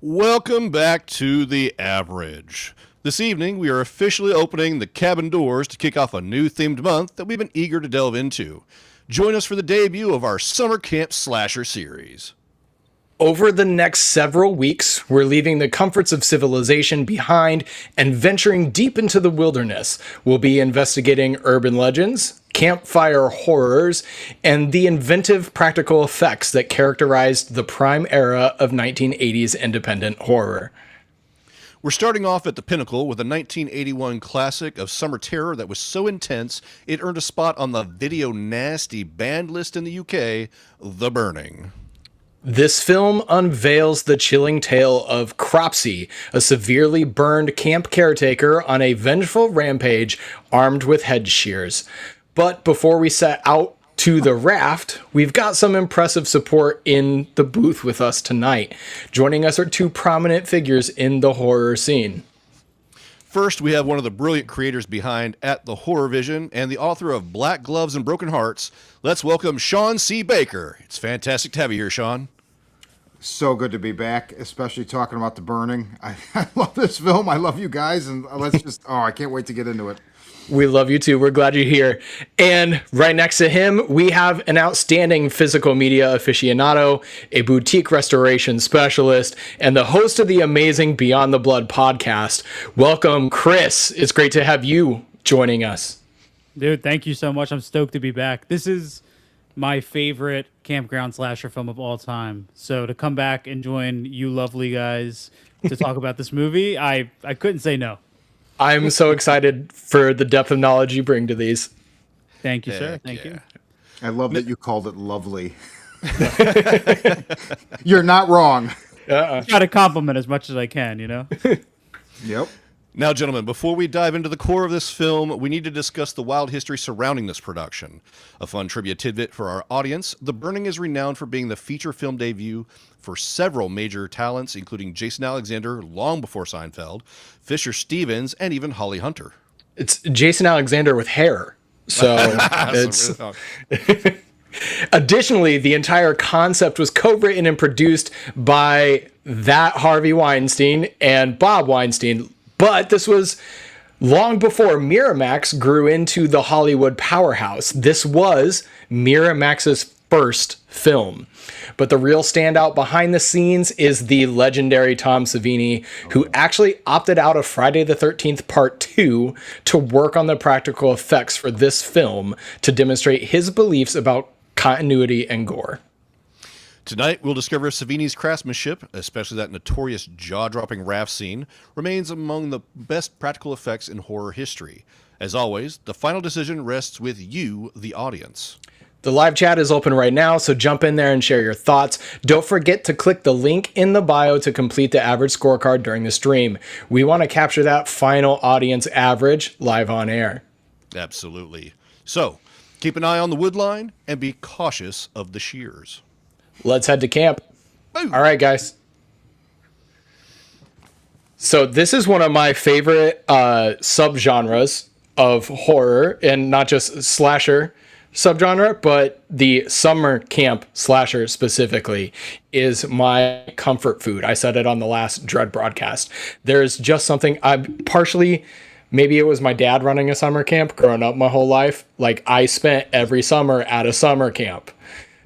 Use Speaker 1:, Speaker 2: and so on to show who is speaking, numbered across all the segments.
Speaker 1: Welcome back to The Average. This evening, we are officially opening the cabin doors to kick off a new themed month that we've been eager to delve into. Join us for the debut of our Summer Camp Slasher series.
Speaker 2: Over the next several weeks, we're leaving the comforts of civilization behind and venturing deep into the wilderness. We'll be investigating urban legends, campfire horrors, and the inventive practical effects that characterized the prime era of 1980s independent horror.
Speaker 1: We're starting off at the pinnacle with a 1981 classic of summer terror that was so intense it earned a spot on the Video Nasty banned list in the UK, The Burning.
Speaker 2: This film unveils the chilling tale of Cropsy, a severely burned camp caretaker on a vengeful rampage armed with head shears. But before we set out to the raft, we've got some impressive support in the booth with us tonight. Joining us are two prominent figures in the horror scene.
Speaker 1: First, we have one of the brilliant creators behind At the Horror Vision and the author of Black Gloves and Broken Hearts. Let's welcome Shawn C. Baker. It's fantastic to have you here, Shawn.
Speaker 3: So good to be back, especially talking about The Burning. I love this film. I love you guys, and I can't wait to get into it.
Speaker 2: We love you too. We're glad you're here. And right next to him, we have an outstanding physical media aficionado, a boutique restoration specialist, and the host of the amazing Beyond the Blood podcast. Welcome, Chris. It's great to have you joining us.
Speaker 4: Dude, thank you so much. I'm stoked to be back. This is my favorite campground slasher film of all time. So to come back and join you lovely guys to talk about this movie, I couldn't say no.
Speaker 2: I'm so excited for the depth of knowledge you bring to these.
Speaker 4: Thank you, sir. Thank you.
Speaker 3: I love that you called it lovely. You're not wrong.
Speaker 4: Try to compliment as much as I can, you know?
Speaker 3: Yep.
Speaker 1: Now, gentlemen, before we dive into the core of this film, we need to discuss the wild history surrounding this production. A fun trivia tidbit for our audience, The Burning is renowned for being the feature film debut for several major talents, including Jason Alexander long before Seinfeld, Fisher Stevens, and even Holly Hunter.
Speaker 2: It's Jason Alexander with hair. So it's... Additionally, the entire concept was co-written and produced by that Harvey Weinstein and Bob Weinstein. But this was long before Miramax grew into the Hollywood powerhouse. This was Miramax's first film. But the real standout behind the scenes is the legendary Tom Savini, who actually opted out of Friday the 13th Part 2 to work on the practical effects for this film to demonstrate his beliefs about continuity and gore.
Speaker 1: Tonight, we'll discover Savini's craftsmanship, especially that notorious jaw-dropping raft scene, remains among the best practical effects in horror history. As always, the final decision rests with you, the audience.
Speaker 2: The live chat is open right now, so jump in there and share your thoughts. Don't forget to click the link in the bio to complete the average scorecard during the stream. We want to capture that final audience average live on air.
Speaker 1: Absolutely. So, keep an eye on the wood line and be cautious of the shears.
Speaker 2: Let's head to camp.
Speaker 1: Boom.
Speaker 2: All right, guys. So this is one of my favorite subgenres of horror, and not just slasher subgenre, but the summer camp slasher specifically is my comfort food. I said it on the last Dread broadcast. There's just something maybe it was my dad running a summer camp growing up my whole life. Like, I spent every summer at a summer camp.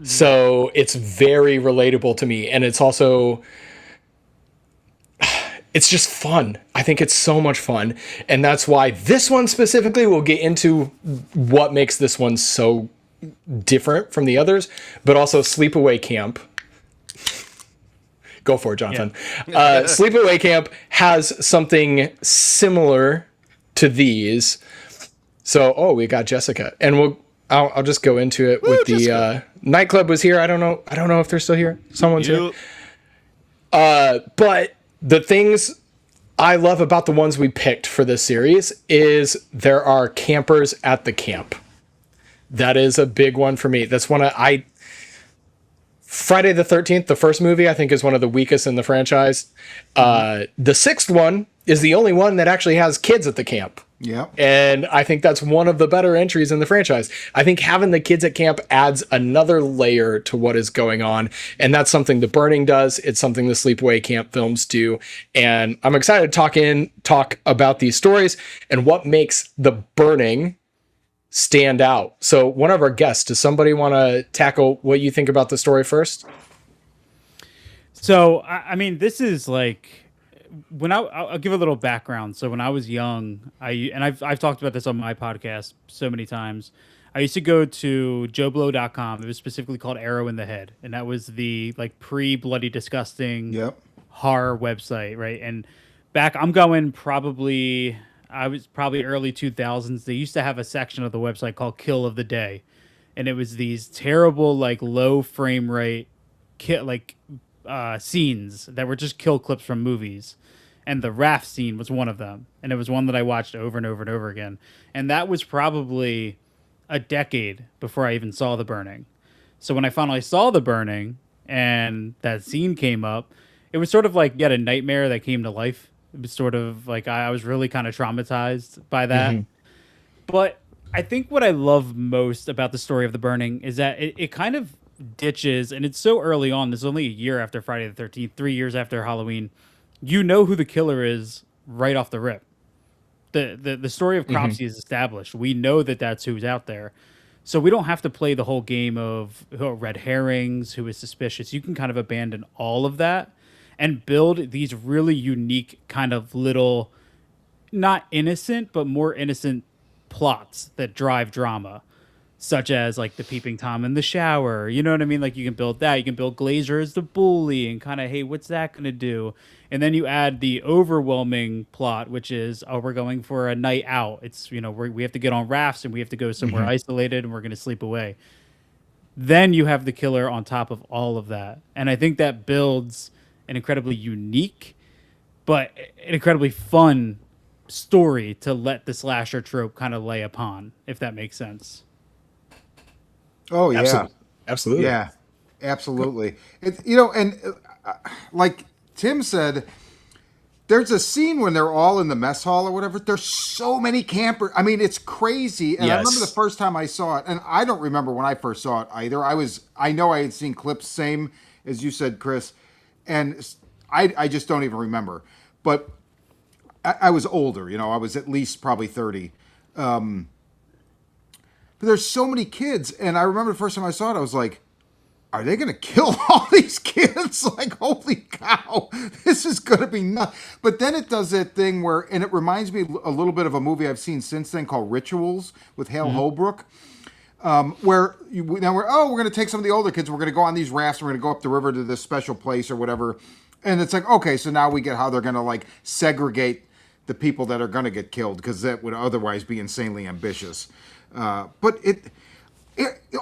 Speaker 2: So it's very relatable to me. And it's also, it's just fun. I think it's so much fun. And that's why this one specifically, we'll get into what makes this one so different from the others, but also Sleepaway Camp. Go for it, Jonathan. Yeah. Sleepaway Camp has something similar to these. So, we got Jessica, and I'll just go into it with the nightclub was here. I don't know if they're still here. Someone's here. But the things I love about the ones we picked for this series is there are campers at the camp. That is a big one for me. That's one Friday the 13th, the first movie, I think is one of the weakest in the franchise. The sixth one is the only one that actually has kids at the camp.
Speaker 3: Yep.
Speaker 2: And I think that's one of the better entries in the franchise. I think having the kids at camp adds another layer to what is going on. And that's something The Burning does. It's something the Sleepaway Camp films do. And I'm excited to talk about these stories and what makes The Burning stand out. So one of our guests, does somebody want to tackle what you think about the story first?
Speaker 4: So, I mean, this is like I'll give a little background. So when I was young, I've talked about this on my podcast so many times. I used to go to JoeBlow.com. It was specifically called Arrow in the Head, and that was the like pre-bloody disgusting horror website, right? And back, I was probably early 2000s. They used to have a section of the website called Kill of the Day, and it was these terrible like low frame rate scenes that were just kill clips from movies. And the raft scene was one of them. And it was one that I watched over and over and over again. And that was probably a decade before I even saw The Burning. So when I finally saw The Burning and that scene came up, it was sort of like yet a nightmare that came to life. It was sort of like I was really kind of traumatized by that. Mm-hmm. But I think what I love most about the story of The Burning is that it kind of ditches, and it's so early on, this is only a year after Friday the 13th, 3 years after Halloween. You know who the killer is right off the rip. The story of Cropsy is established. We know that that's who's out there. So we don't have to play the whole game of red herrings, who is suspicious. You can kind of abandon all of that and build these really unique kind of little, not innocent, but more innocent plots that drive drama, such as like the peeping Tom in the shower. You know what I mean? Like you can build that. You can build Glazer as the bully and kind of, hey, what's that going to do? And then you add the overwhelming plot, which is, oh, we're going for a night out. It's, we have to get on rafts and we have to go somewhere isolated and we're going to sleep away. Then you have the killer on top of all of that. And I think that builds an incredibly unique, but an incredibly fun story to let the slasher trope kind of lay upon, if that makes sense.
Speaker 3: Oh, yeah.
Speaker 2: Absolutely.
Speaker 3: Yeah, absolutely. Like Tim said, there's a scene when they're all in the mess hall or whatever. There's so many campers. I mean, it's crazy. And I remember the first time I saw it, and I don't remember when I first saw it either. I know I had seen clips, same as you said, Chris, and I just don't even remember. But I was older, I was at least probably 30. But there's so many kids, and I remember the first time I saw it, I was like, are they going to kill all these kids? Like, holy cow, this is going to be nuts. But then it does that thing where, and it reminds me a little bit of a movie I've seen since then called Rituals with Hale Holbrook, where we're going to take some of the older kids, we're going to go on these rafts, we're going to go up the river to this special place or whatever. And it's like, okay, so now we get how they're going to like segregate the people that are going to get killed, because that would otherwise be insanely ambitious. But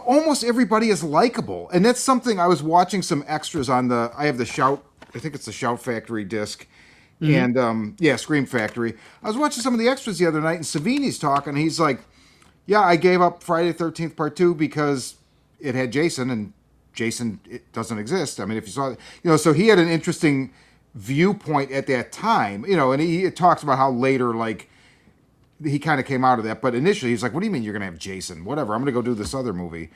Speaker 3: almost everybody is likable, and that's something I was watching some extras on I have the Shout, I think it's the Shout Factory disc, and Scream Factory. I was watching some of the extras the other night, and Savini's talking. He's like, "Yeah, I gave up Friday the 13th Part 2 because it had Jason, and Jason it doesn't exist. I mean, if you saw, so he had an interesting viewpoint at that time, and he talks about how later, like, he kind of came out of that, but initially he's like, what do you mean you're going to have Jason? Whatever, I'm going to go do this other movie.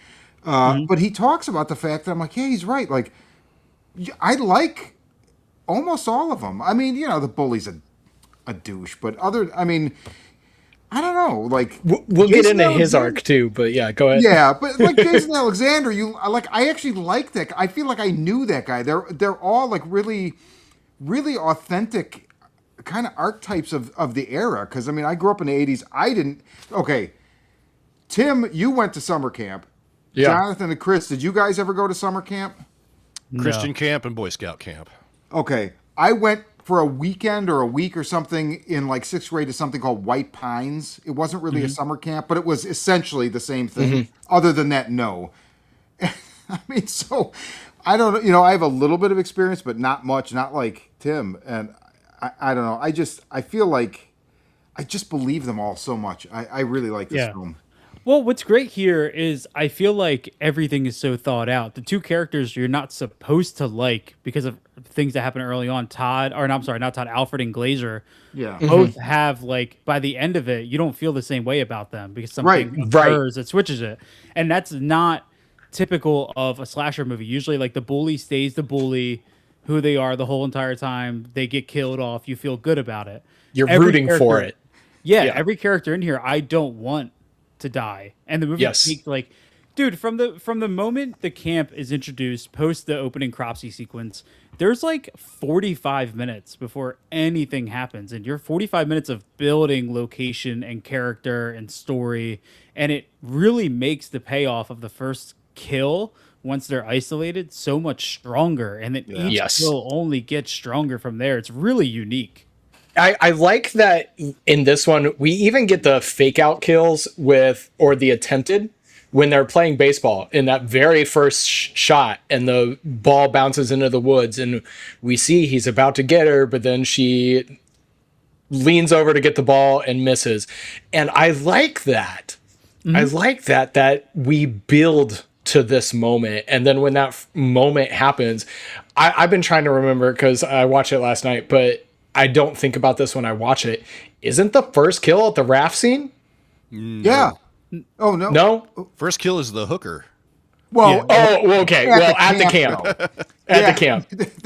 Speaker 3: But he talks about the fact that I'm like, yeah, he's right. Like, I like almost all of them. I mean, the bully's a douche, but I don't know. Like,
Speaker 2: we'll get into his arc too, but yeah, go ahead.
Speaker 3: Yeah, but like Jason Alexander, I actually like that guy. I feel like I knew that guy. They're all like really, really authentic kind of archetypes of the era, because I grew up in the 80s. Okay, Tim, you went to summer camp. Jonathan and Chris, did you guys ever go to summer camp?
Speaker 1: Christian camp and Boy Scout camp.
Speaker 3: Okay, I went for a weekend or a week or something in like 6th grade to something called White Pines. It wasn't really a summer camp, but it was essentially the same thing. Other than that, no. So I don't know, I have a little bit of experience, but not much, not like Tim. And I don't know. I feel like I just believe them all so much. I really like this film.
Speaker 4: Well, what's great here is I feel like everything is so thought out. The two characters you're not supposed to like because of things that happen early on. Todd, or no, I'm sorry, not Todd, Alfred and Glazer,
Speaker 3: Yeah.
Speaker 4: both have like by the end of it, you don't feel the same way about them because something
Speaker 2: Right.
Speaker 4: occurs that switches it, and that's not typical of a slasher movie. Usually, like the bully stays the bully, who they are the whole entire time. They get killed off. You feel good about it.
Speaker 2: You're
Speaker 4: Every
Speaker 2: rooting for
Speaker 4: character-
Speaker 2: it.
Speaker 4: Yeah,
Speaker 2: Yeah.
Speaker 4: every character in here, I don't want to die, and the movie
Speaker 2: Yes.
Speaker 4: takes like, dude, from the moment the camp is introduced, post the opening Cropsy sequence, there's like 45 minutes before anything happens, and you're 45 minutes of building location and character and story, and it really makes the payoff of the first kill once they're isolated so much stronger, and then each
Speaker 2: Yes.
Speaker 4: kill only gets stronger from there. It's really unique.
Speaker 2: I like that in this one, we even get the fake out kills or the attempted when they're playing baseball in that very first shot and the ball bounces into the woods and we see he's about to get her, but then she leans over to get the ball and misses. And I like that. I like that we build to this moment. And then when that moment happens, I've been trying to remember because I watched it last night, but I don't think about this when I watch it. Isn't the first kill at the raft scene?
Speaker 3: Yeah. Oh no.
Speaker 2: No?
Speaker 1: First kill is the hooker.
Speaker 3: Well,
Speaker 2: Oh, well, okay.
Speaker 3: At
Speaker 2: Well,
Speaker 3: the
Speaker 2: at the
Speaker 3: camp,
Speaker 2: camp. At the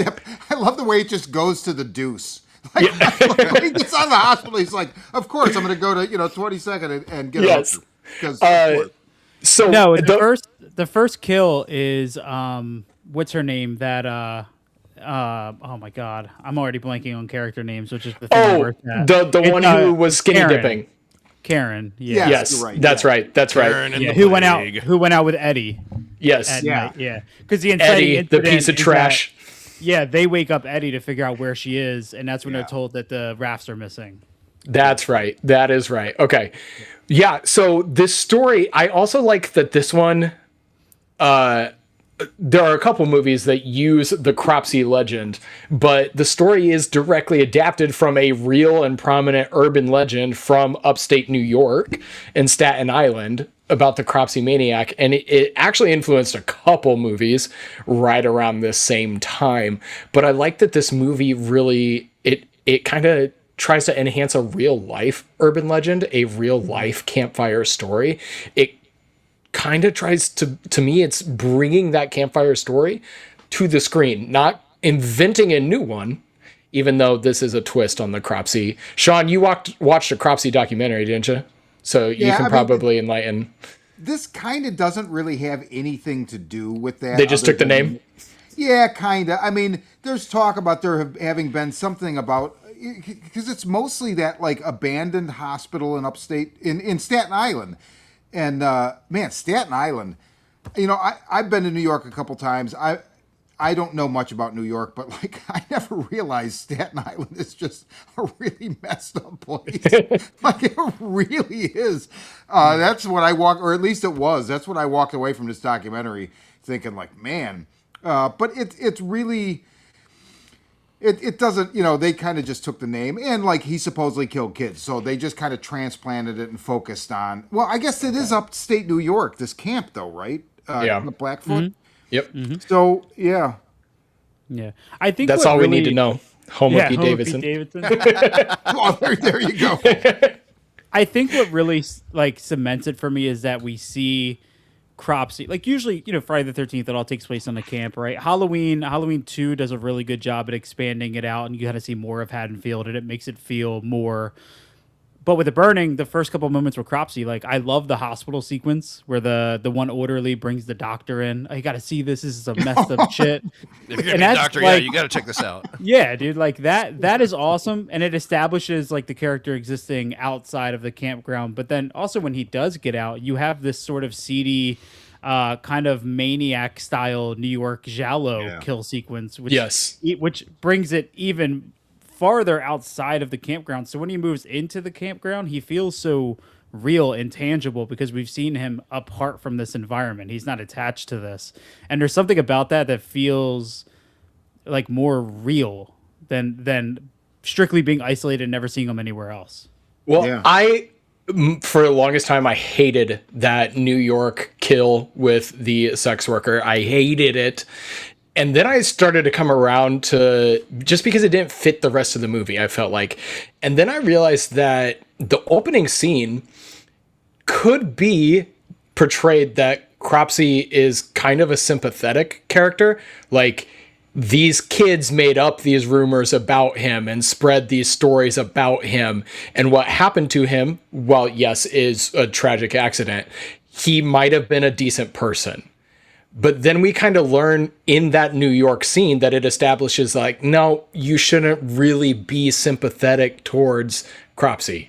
Speaker 2: camp.
Speaker 3: I love the way it just goes to the deuce. Like, when he gets out of the hospital, he's like, "Of course, I'm going to go to 22nd and get
Speaker 2: Yes.
Speaker 3: Because
Speaker 2: So
Speaker 4: No, the first kill is what's her name? That oh my god, I'm already blanking on character names, which is the thing I'm worth at.
Speaker 2: the one who was skinny
Speaker 4: Karen.
Speaker 2: dipping.
Speaker 4: Karen,
Speaker 3: Yeah.
Speaker 2: Yes,
Speaker 3: you're right,
Speaker 2: that's
Speaker 3: yeah.
Speaker 2: right. That's
Speaker 1: Karen
Speaker 2: right.
Speaker 1: and
Speaker 4: yeah,
Speaker 1: the
Speaker 4: who went out
Speaker 1: plague.
Speaker 4: with Eddie
Speaker 2: Yes.
Speaker 4: at
Speaker 3: Yeah.
Speaker 4: night, yeah, because the inciting
Speaker 2: Eddie, the
Speaker 4: incident
Speaker 2: piece of
Speaker 4: is
Speaker 2: trash.
Speaker 4: that, yeah, they wake up Eddie to figure out where she is, and that's when
Speaker 3: Yeah.
Speaker 4: they're told that the rafts are missing.
Speaker 2: That's right. That is right. Okay. Yeah. So this story, I also like that this one, there are a couple movies that use the Cropsy legend, but the story is directly adapted from a real and prominent urban legend from upstate New York and Staten Island about the Cropsy maniac. And it actually influenced a couple movies right around this same time. But I like that this movie really, it kind of tries to enhance a real life urban legend, a real life campfire story. It kind of tries to me, it's bringing that campfire story to the screen, not inventing a new one, even though this is a twist on the Cropsy. Shawn, you watched a Cropsy documentary, didn't you? So you
Speaker 3: Yeah,
Speaker 2: can
Speaker 3: I mean,
Speaker 2: probably enlighten.
Speaker 3: this kind of doesn't really have anything to do with that.
Speaker 2: They just
Speaker 3: other
Speaker 2: took the
Speaker 3: than-
Speaker 2: name?
Speaker 3: Yeah, kind of. I mean, there's talk about there having been something about, because it's mostly that like abandoned hospital in upstate in Staten Island. And man, Staten Island, I've been to New York a couple times. I don't know much about New York, but like I never realized Staten Island is just a really messed up place. Like it really is. That's what I walked, or at least it was. That's what I walked away from this documentary thinking, like, man. But it's really. It doesn't, they kind of just took the name and like he supposedly killed kids. So they just kind of transplanted it and focused on, well, I guess it is upstate New York, this camp though, right?
Speaker 2: Yeah.
Speaker 3: The Blackfoot.
Speaker 2: Yep.
Speaker 3: So, yeah.
Speaker 4: Yeah, I think
Speaker 2: That's
Speaker 4: what
Speaker 2: all we
Speaker 4: really-
Speaker 2: need to know. Home of Pete
Speaker 4: Home of
Speaker 2: Davidson.
Speaker 4: Pete Davidson.
Speaker 3: Well, there you go.
Speaker 4: I think what really like cements it for me is that we see Cropsy, like usually, Friday the 13th, it all takes place on the camp, right? Halloween 2 does a really good job at expanding it out, and you kind of see more of Haddonfield, and it makes it feel more. But with The Burning, the first couple moments with Cropsy, like I love the hospital sequence where the one orderly brings the doctor in. You got to see this. This is a messed up shit.
Speaker 1: If you're gonna
Speaker 4: And
Speaker 1: be a
Speaker 4: that's
Speaker 1: doctor,
Speaker 4: like-
Speaker 1: you got to check this out.
Speaker 4: Yeah, dude, like that is awesome, and it establishes like the character existing outside of the campground. But then also when he does get out, you have this sort of seedy, kind of maniac style New York giallo kill sequence, which brings it even farther outside of the campground. So when he moves into the campground, he feels so real and tangible because we've seen him apart from this environment. He's not attached to this, and there's something about that feels like more real than strictly being isolated and never seeing him anywhere else.
Speaker 2: Well,
Speaker 3: Yeah.
Speaker 2: For the longest time, I hated that New York kill with the sex worker. I hated it. And then I started to come around to, just because it didn't fit the rest of the movie, I felt like. And then I realized that the opening scene could be portrayed that Cropsy is kind of a sympathetic character. Like, these kids made up these rumors about him and spread these stories about him. And what happened to him, while yes, is a tragic accident, he might have been a decent person. But then we kind of learn in that New York scene that it establishes like, no, you shouldn't really be sympathetic towards Cropsy.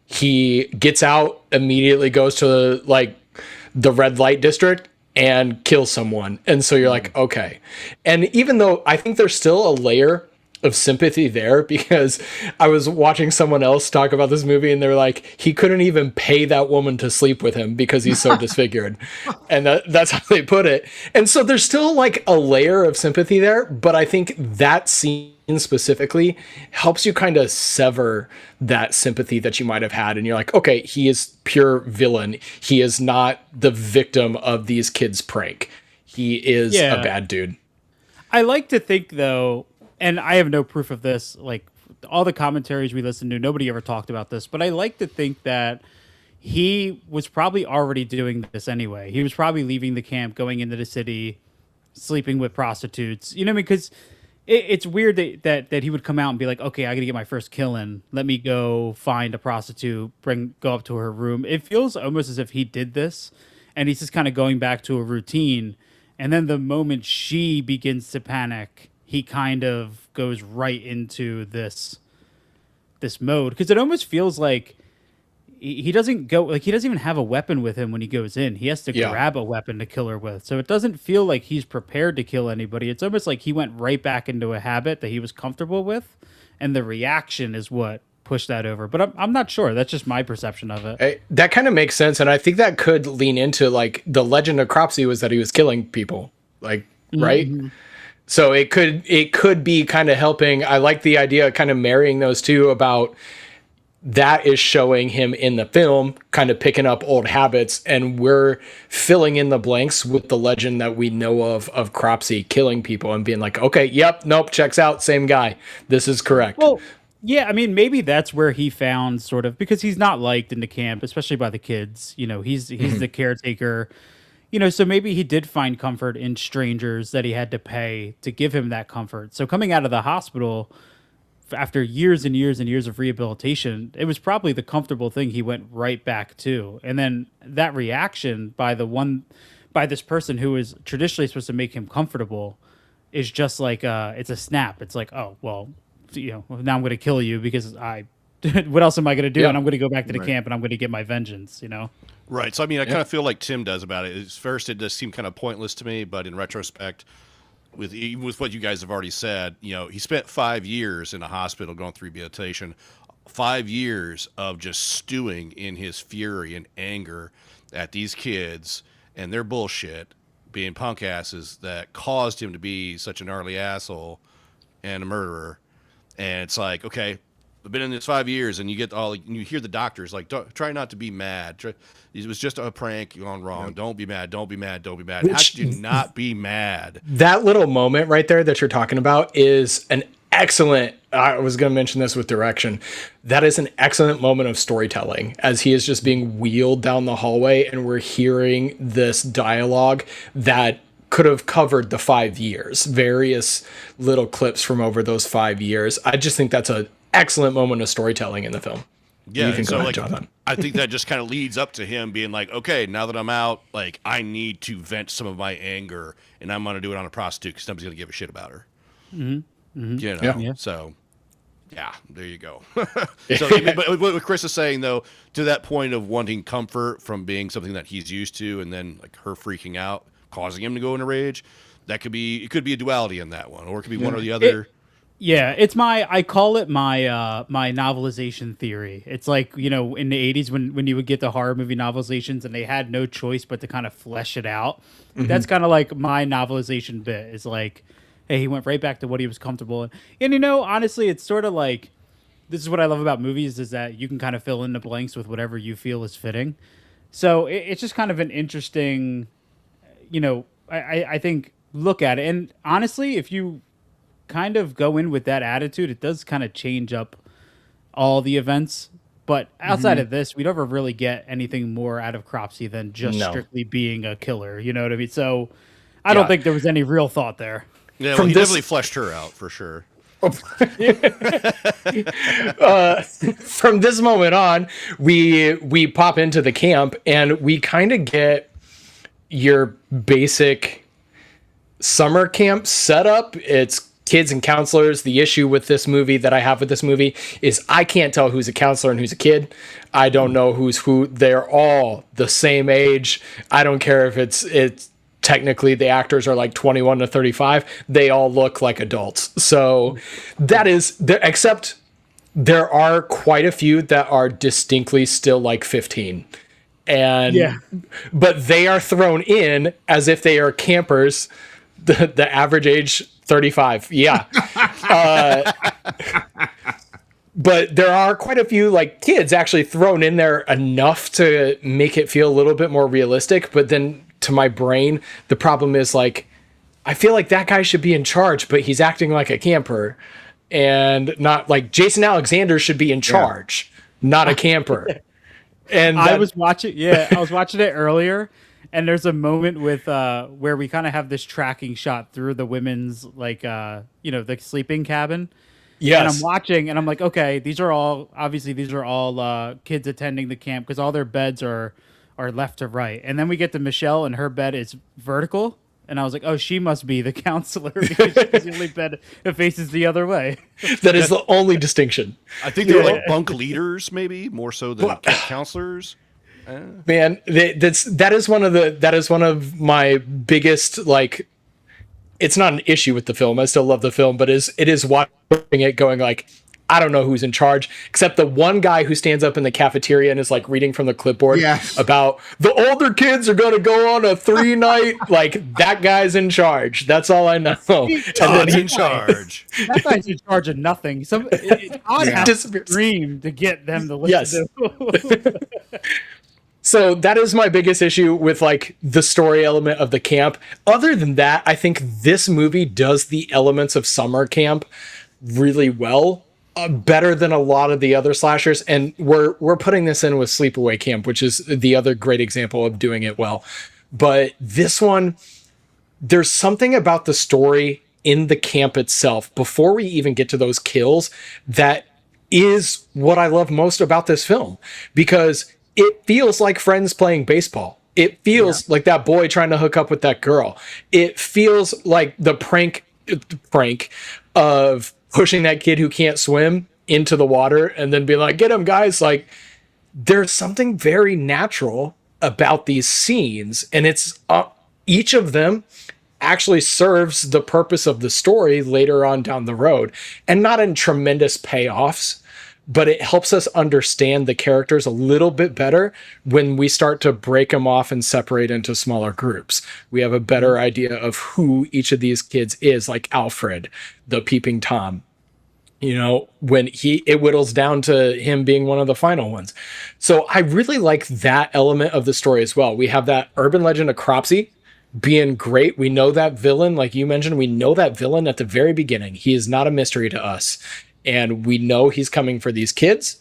Speaker 2: He gets out, immediately goes to like the red light district and kills someone. And so you're like, okay. And even though I think there's still a layer of sympathy there, because I was watching someone else talk about this movie and they're like, he couldn't even pay that woman to sleep with him because he's so disfigured. And that's how they put it. And so there's still like a layer of sympathy there, but I think that scene specifically helps you kind of sever that sympathy that you might have had. And you're like, okay, he is pure villain. He is not the victim of these kids' prank. He is a bad dude.
Speaker 4: I like to think, though, and I have no proof of this, like all the commentaries we listened to, nobody ever talked about this, but I like to think that he was probably already doing this anyway. He was probably leaving the camp, going into the city, sleeping with prostitutes, you know, because it's weird that he would come out and be like, okay, I gotta get my first kill in. Let me go find a prostitute, go up to her room. It feels almost as if he did this and he's just kind of going back to a routine. And then the moment she begins to panic, he kind of goes right into this mode, because it almost feels like he doesn't go, like he doesn't even have a weapon with him when he goes in. He has to grab a weapon to kill her with. So it doesn't feel like he's prepared to kill anybody. It's almost like he went right back into a habit that he was comfortable with, and the reaction is what pushed that over. But I'm not sure. That's just my perception of it.
Speaker 2: That kind of makes sense, and I think that could lean into like the legend of Cropsy was that he was killing people, like right. Mm-hmm. So it could be kind of helping. I like the idea of kind of marrying those two, about that is showing him in the film kind of picking up old habits, and we're filling in the blanks with the legend that we know of Cropsy killing people and being like, okay, yep, nope, checks out, same guy. This is correct.
Speaker 4: Well, yeah, I mean, maybe that's where he found sort of, because he's not liked in the camp, especially by the kids. You know, he's the caretaker. You know, so maybe he did find comfort in strangers that he had to pay to give him that comfort. So coming out of the hospital after years and years and years of rehabilitation, it was probably the comfortable thing he went right back to. And then that reaction by this person who is traditionally supposed to make him comfortable is just like, it's a snap. It's like, oh, well, you know, now I'm going to kill you because what else am I going to do? Yeah. And I'm going to go back to the camp and I'm going to get my vengeance, you know?
Speaker 1: Right. So, I mean, I kind of feel like Tim does about it. At first, it does seem kind of pointless to me, but in retrospect, with what you guys have already said, you know, he spent 5 years in a hospital going through rehabilitation, 5 years of just stewing in his fury and anger at these kids and their bullshit, being punk asses that caused him to be such an gnarly asshole and a murderer. And it's like, okay, I've been in this 5 years, and you hear the doctors like, try not to be mad. It was just a prank gone wrong. Yep. Don't be mad. Don't be mad. Don't be mad. How could you not be mad?
Speaker 2: That little moment right there that you're talking about is an excellent, I was going to mention this with direction. That is an excellent moment of storytelling, as he is just being wheeled down the hallway and we're hearing this dialogue that could have covered the 5 years, various little clips from over those 5 years. I just think that's an excellent moment of storytelling in the film.
Speaker 1: Yeah, you can go ahead, Jonathan. I think that just kind of leads up to him being like, okay, now that I'm out, like, I need to vent some of my anger, and I'm going to do it on a prostitute because somebody's going to give a shit about her. Mm-hmm. Mm-hmm. You know? Yeah. So, yeah, there you go. So, but what Chris is saying, though, to that point of wanting comfort from being something that he's used to, and then like her freaking out, causing him to go into rage, it could be a duality in that one, or it could be one or the other.
Speaker 4: I call it my my novelization theory. It's like, you know, in the 80s when you would get the horror movie novelizations and they had no choice but to kind of flesh it out. Mm-hmm. That's kind of like my novelization bit. Is like, hey, he went right back to what he was comfortable in. And, you know, honestly, it's sort of like this is what I love about movies, is that you can kind of fill in the blanks with whatever you feel is fitting. So it's just kind of an interesting, I think, look at it. And honestly, if you kind of go in with that attitude, it does kind of change up all the events. But outside of this, we never really get anything more out of Cropsy than just strictly being a killer. You know what I mean? So I don't think there was any real thought there.
Speaker 1: Yeah, well, he definitely fleshed her out for sure.
Speaker 2: From this moment on, we pop into the camp and we kind of get your basic summer camp setup. It's kids and counselors. The issue with this movie that I have with this movie is I can't tell who's a counselor and who's a kid. I don't know who's who. They're all the same age. I don't care if it's technically the actors are like 21 to 35. They all look like adults. So that is there, except there are quite a few that are distinctly still like 15. And but they are thrown in as if they are campers. The average age 35. Yeah. But there are quite a few like kids actually thrown in there enough to make it feel a little bit more realistic. But then to my brain, the problem is like, I feel like that guy should be in charge, but he's acting like a camper, and not like Jason Alexander should be in charge, not a camper. And
Speaker 4: I was watching it earlier. And there's a moment with where we kind of have this tracking shot through the women's the sleeping cabin.
Speaker 2: Yes.
Speaker 4: And I'm watching and I'm like, okay, these are all kids attending the camp because all their beds are left to right. And then we get to Michelle and her bed is vertical. And I was like, oh, she must be the counselor because she's the only bed that faces the other way.
Speaker 2: That is the only distinction.
Speaker 1: I think they're like bunk leaders, maybe more so than counselors.
Speaker 2: Man, that is one of my biggest, like, it's not an issue with the film. I still love the film, but it is watching it going like, I don't know who's in charge, except the one guy who stands up in the cafeteria and is like reading from the clipboard about the older kids are going to go on a 3-night, like that guy's in charge. That's all I know.
Speaker 1: Todd's in charge.
Speaker 4: That guy's in charge of nothing. Todd has to dream to get them to listen to.
Speaker 2: So that is my biggest issue with like the story element of the camp. Other than that, I think this movie does the elements of summer camp really well, better than a lot of the other slashers. And we're putting this in with Sleepaway Camp, which is the other great example of doing it well. But this one, there's something about the story in the camp itself before we even get to those kills that is what I love most about this film, because it feels like friends playing baseball. It feels like that boy trying to hook up with that girl. It feels like the prank of pushing that kid who can't swim into the water and then being like, get him, guys. Like, there's something very natural about these scenes, and it's each of them actually serves the purpose of the story later on down the road, and not in tremendous payoffs, but it helps us understand the characters a little bit better when we start to break them off and separate into smaller groups. We have a better idea of who each of these kids is, like Alfred, the peeping Tom. You know, when it whittles down to him being one of the final ones. So I really like that element of the story as well. We have that urban legend of Cropsy being great. We know that villain, like you mentioned, we know that villain at the very beginning. He is not a mystery to us. And we know he's coming for these kids.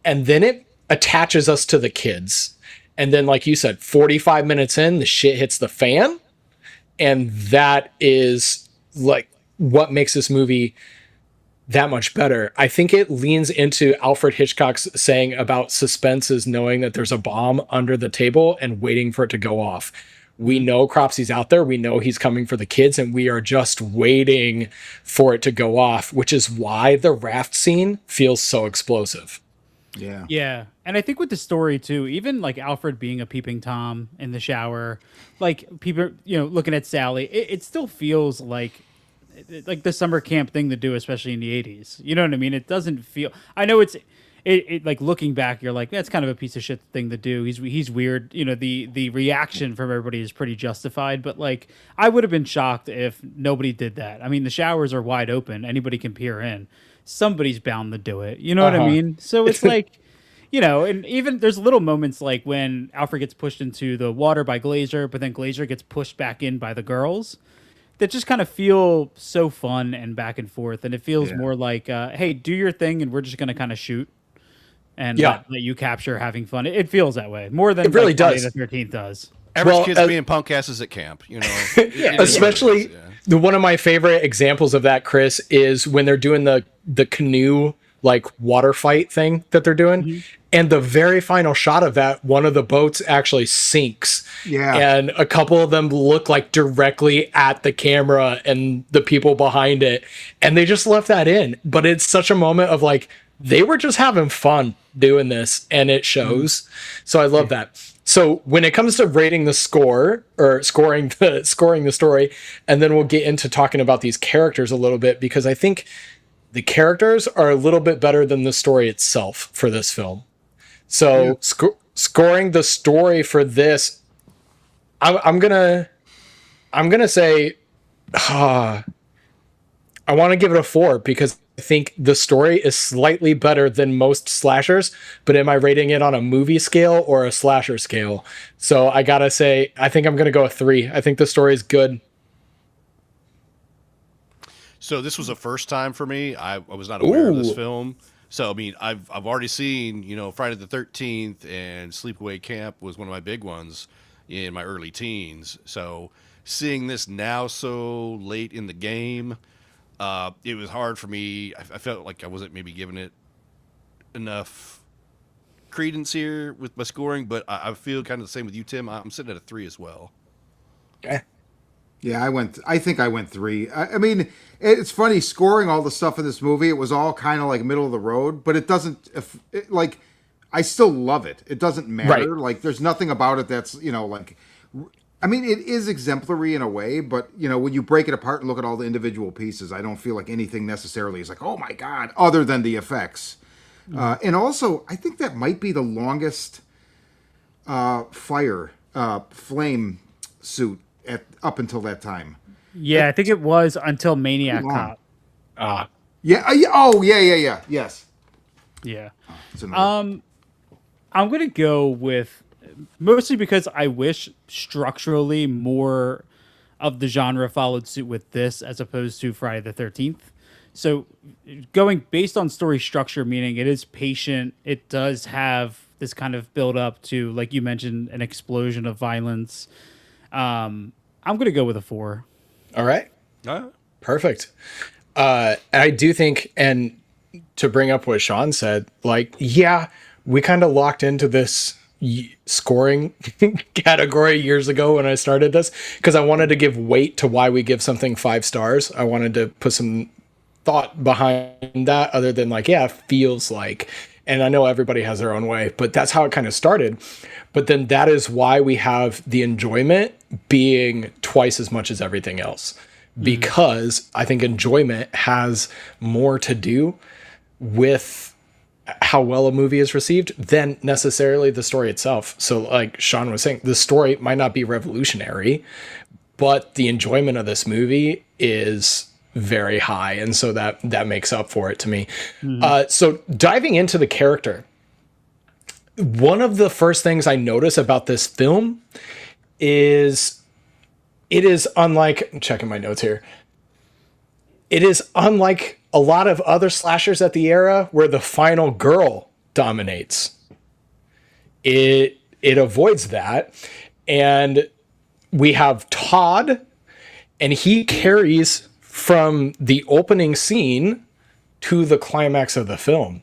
Speaker 2: And then it attaches us to the kids. And then, like you said, 45 minutes in, the shit hits the fan. And that is like what makes this movie that much better. I think it leans into Alfred Hitchcock's saying about suspense is knowing that there's a bomb under the table and waiting for it to go off. We know Cropsy's out there. We know he's coming for the kids, and we are just waiting for it to go off, which is why the raft scene feels so explosive.
Speaker 3: Yeah.
Speaker 4: Yeah. And I think with the story too, even like Alfred being a peeping Tom in the shower, like people, looking at Sally, it still feels like the summer camp thing to do, especially in the 80s. You know what I mean? It doesn't feel, I know it like looking back, you're like, that's kind of a piece of shit thing to do. He's weird. The reaction from everybody is pretty justified, but like, I would have been shocked if nobody did that. I mean, the showers are wide open. Anybody can peer in. somebody's bound to do it. You know what I mean? So it's like, you know, and even there's little moments like when Alfred gets pushed into the water by Glazer, but then Glazer gets pushed back in by the girls, that just kind of feel so fun and back and forth. And it feels more like, hey, do your thing and we're just going to kind of shoot and let you capture having fun. It feels that way more than
Speaker 2: it really
Speaker 4: Friday
Speaker 2: does.
Speaker 4: the 13th does.
Speaker 1: Average kids being punk asses at camp, you know.
Speaker 2: Especially one of my favorite examples of that, Chris, is when they're doing the canoe like water fight thing that they're doing. And the very final shot of that, one of the boats actually sinks. Yeah. And a couple of them look like directly at the camera and the people behind it. And they just left that in. But it's such a moment of like, they were just having fun doing this, and it shows. So I love that. So when it comes to rating the score or scoring the story, and then we'll get into talking about these characters a little bit, because I think the characters are a little bit better than the story itself for this film. So scoring the story for this, I'm gonna say, I want to give it a 4 because I think the story is slightly better than most slashers, but am I rating it on a movie scale or a slasher scale? So I gotta say, I think I'm gonna go a 3. I think the story is good.
Speaker 1: So this was a first time for me. I was not aware of this film. So I mean, I've already seen, you know, Friday the 13th and Sleepaway Camp was one of my big ones in my early teens. So seeing this now so late in the game, it was hard for me. I felt like I wasn't maybe giving it enough credence here with my scoring, but I feel kind of the same with you, Tim. I'm sitting at a 3 as well.
Speaker 2: Okay.
Speaker 3: Yeah, I think I went 3. I mean, it's funny scoring all the stuff in this movie. It was all kind of like middle of the road, but it doesn't like, I still love it. It doesn't matter. Right. Like there's nothing about it that's, you know, like, I mean, it is exemplary in a way, but you know, when you break it apart and look at all the individual pieces, I don't feel like anything necessarily is like, oh my God, other than the effects. And also, I think that might be the longest flame suit up until that time.
Speaker 4: Yeah, I think it was until Maniac Cop.
Speaker 3: Yes.
Speaker 4: Yeah. I'm gonna go with, mostly because I wish structurally more of the genre followed suit with this as opposed to Friday the 13th. So going based on story structure, meaning it is patient, it does have this kind of build up to, like you mentioned, an explosion of violence. I'm going to go with a 4.
Speaker 2: All right. Perfect. I do think, and to bring up what Shawn said, like, yeah, we kind of locked into this scoring category years ago when I started this, because I wanted to give weight to why we give something 5 stars. I wanted to put some thought behind that other than like, yeah, it feels like, and I know everybody has their own way, but that's how it kind of started. But then that is why we have the enjoyment being twice as much as everything else, because I think enjoyment has more to do with how well a movie is received than necessarily the story itself. So like Shawn was saying, the story might not be revolutionary, but the enjoyment of this movie is very high. And so that makes up for it to me. So diving into the character, one of the first things I notice about this film is it is unlike, I'm checking my notes here. It is unlike a lot of other slashers at the era where the final girl dominates. It avoids that. And we have Todd, and he carries from the opening scene to the climax of the film.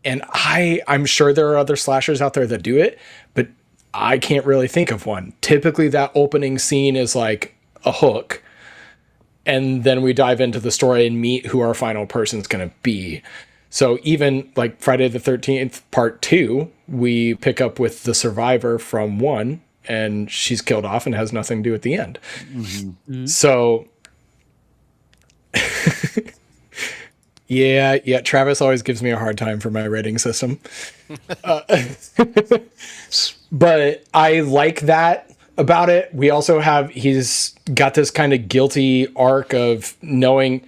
Speaker 2: And I'm sure there are other slashers out there that do it, but I can't really think of one. Typically that opening scene is like a hook, and then we dive into the story and meet who our final person's going to be. So even like Friday the 13th part 2, we pick up with the survivor from 1, and she's killed off and has nothing to do at the end. So yeah, Travis always gives me a hard time for my rating system. But I like that about it. We also have, he's got this kind of guilty arc of knowing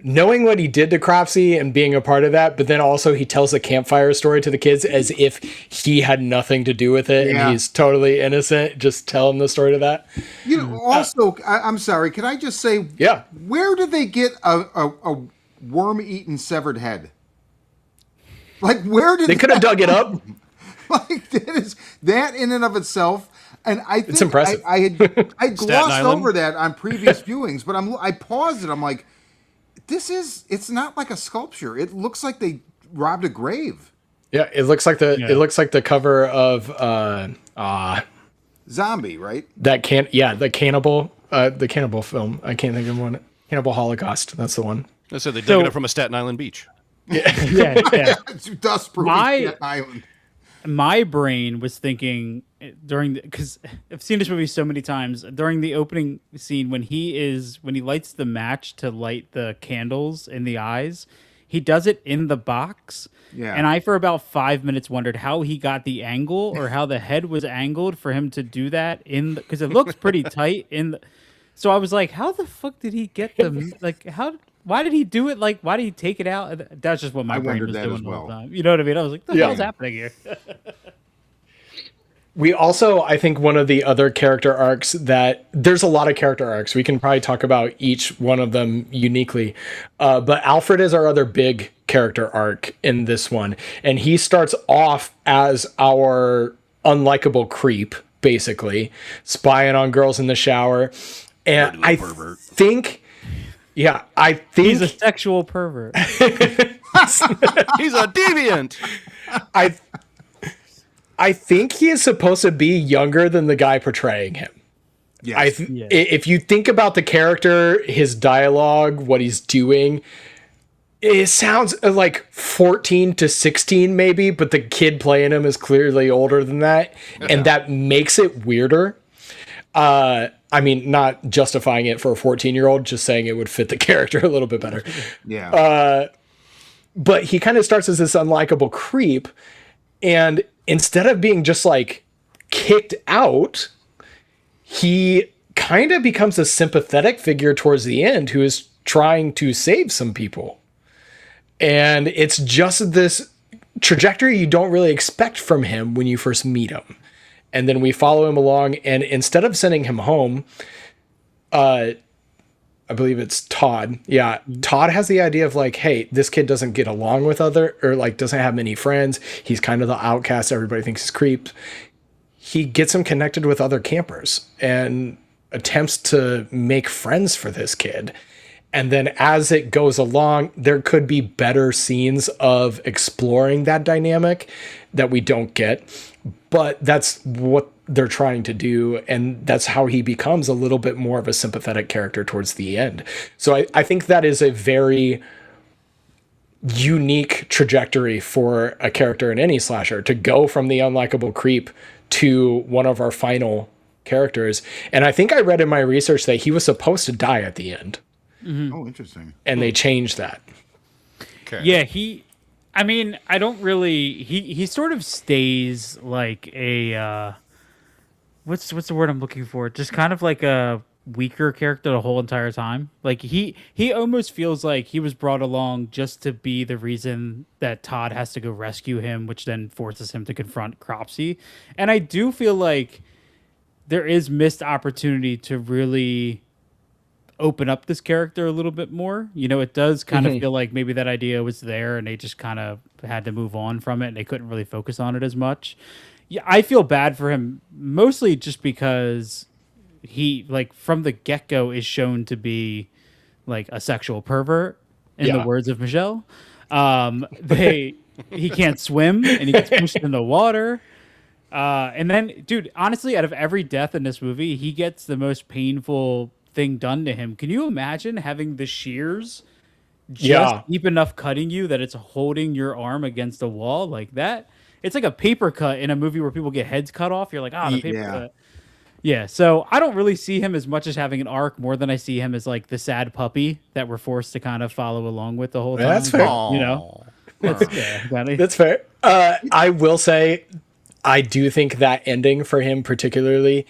Speaker 2: knowing what he did to Cropsy and being a part of that, but then also he tells the campfire story to the kids as if he had nothing to do with it and he's totally innocent. Just tell him the story to that.
Speaker 3: You know, also, I'm sorry, can I just say, where did they get a worm-eaten severed head? Like, where did
Speaker 2: they could have dug it up?
Speaker 3: Like, that in and of itself. And I think
Speaker 2: it's impressive.
Speaker 3: I glossed over that on previous viewings, but I paused it. I'm like, it's not like a sculpture. It looks like they robbed a grave.
Speaker 2: Yeah, it looks like the cover of
Speaker 3: Zombie, right?
Speaker 2: The cannibal film. I can't think of one. Cannibal Holocaust. That's the one.
Speaker 1: So they dug it up from a Staten Island beach.
Speaker 4: Yeah.
Speaker 3: Dust proving Staten Island.
Speaker 4: My brain was thinking because I've seen this movie so many times, during the opening scene when he lights the match to light the candles in the eyes, he does it in the box.
Speaker 3: Yeah.
Speaker 4: And I, for about 5 minutes, wondered how he got the angle or how the head was angled for him to do that because it looks pretty tight so I was like, how the fuck did he get why did he do it? Like, why did he take it out? That's just what my brain was doing all the time. You know what I mean? I was like, what the hell's happening here?
Speaker 2: We also, I think one of the other character arcs there's a lot of character arcs. We can probably talk about each one of them uniquely. But Alfred is our other big character arc in this one. And he starts off as our unlikable creep, basically, spying on girls in the shower. And I think
Speaker 4: he's a sexual pervert.
Speaker 1: He's a deviant.
Speaker 2: I think he is supposed to be younger than the guy portraying him.
Speaker 3: Yes.
Speaker 2: If you think about the character, his dialogue, what he's doing, it sounds like 14 to 16 maybe, but the kid playing him is clearly older than that. And that makes it weirder. I mean, not justifying it for a 14-year-old, just saying it would fit the character a little bit better.
Speaker 3: Yeah.
Speaker 2: But he kind of starts as this unlikable creep, and instead of being just like kicked out, he kind of becomes a sympathetic figure towards the end who is trying to save some people. And it's just this trajectory you don't really expect from him when you first meet him. And then we follow him along, and instead of sending him home, I believe it's Todd. Yeah, Todd has the idea of like, hey, this kid doesn't get along with doesn't have many friends. He's kind of the outcast. Everybody thinks he's creep. He gets him connected with other campers and attempts to make friends for this kid. And then as it goes along, there could be better scenes of exploring that dynamic that we don't get. But that's what they're trying to do. And that's how he becomes a little bit more of a sympathetic character towards the end. So I think that is a very unique trajectory for a character in any slasher, to go from the unlikable creep to one of our final characters. And I think I read in my research that he was supposed to die at the end.
Speaker 3: Mm-hmm. Oh, interesting.
Speaker 2: And they changed that.
Speaker 1: Okay.
Speaker 4: Yeah, I don't really. He sort of stays like a what's the word I'm looking for? Just kind of like a weaker character the whole entire time. Like he almost feels like he was brought along just to be the reason that Todd has to go rescue him, which then forces him to confront Cropsy. And I do feel like there is missed opportunity to really open up this character a little bit more. You know, it does kind of feel like maybe that idea was there and they just kind of had to move on from it and they couldn't really focus on it as much. Yeah, I feel bad for him mostly just because he, like, from the get-go is shown to be like a sexual pervert in the words of Michelle. He can't swim and he gets pushed in the water. And then, dude, honestly, out of every death in this movie, he gets the most painful thing done to him. Can you imagine having the shears just deep enough cutting you that it's holding your arm against the wall like that? It's like a paper cut in a movie where people get heads cut off. You're like, the paper cut. Yeah, so I don't really see him as much as having an arc more than I see him as like the sad puppy that we're forced to kind of follow along with the whole time.
Speaker 2: That's fair.
Speaker 4: You know,
Speaker 2: that's fair. I will say, I do think that ending for him particularly,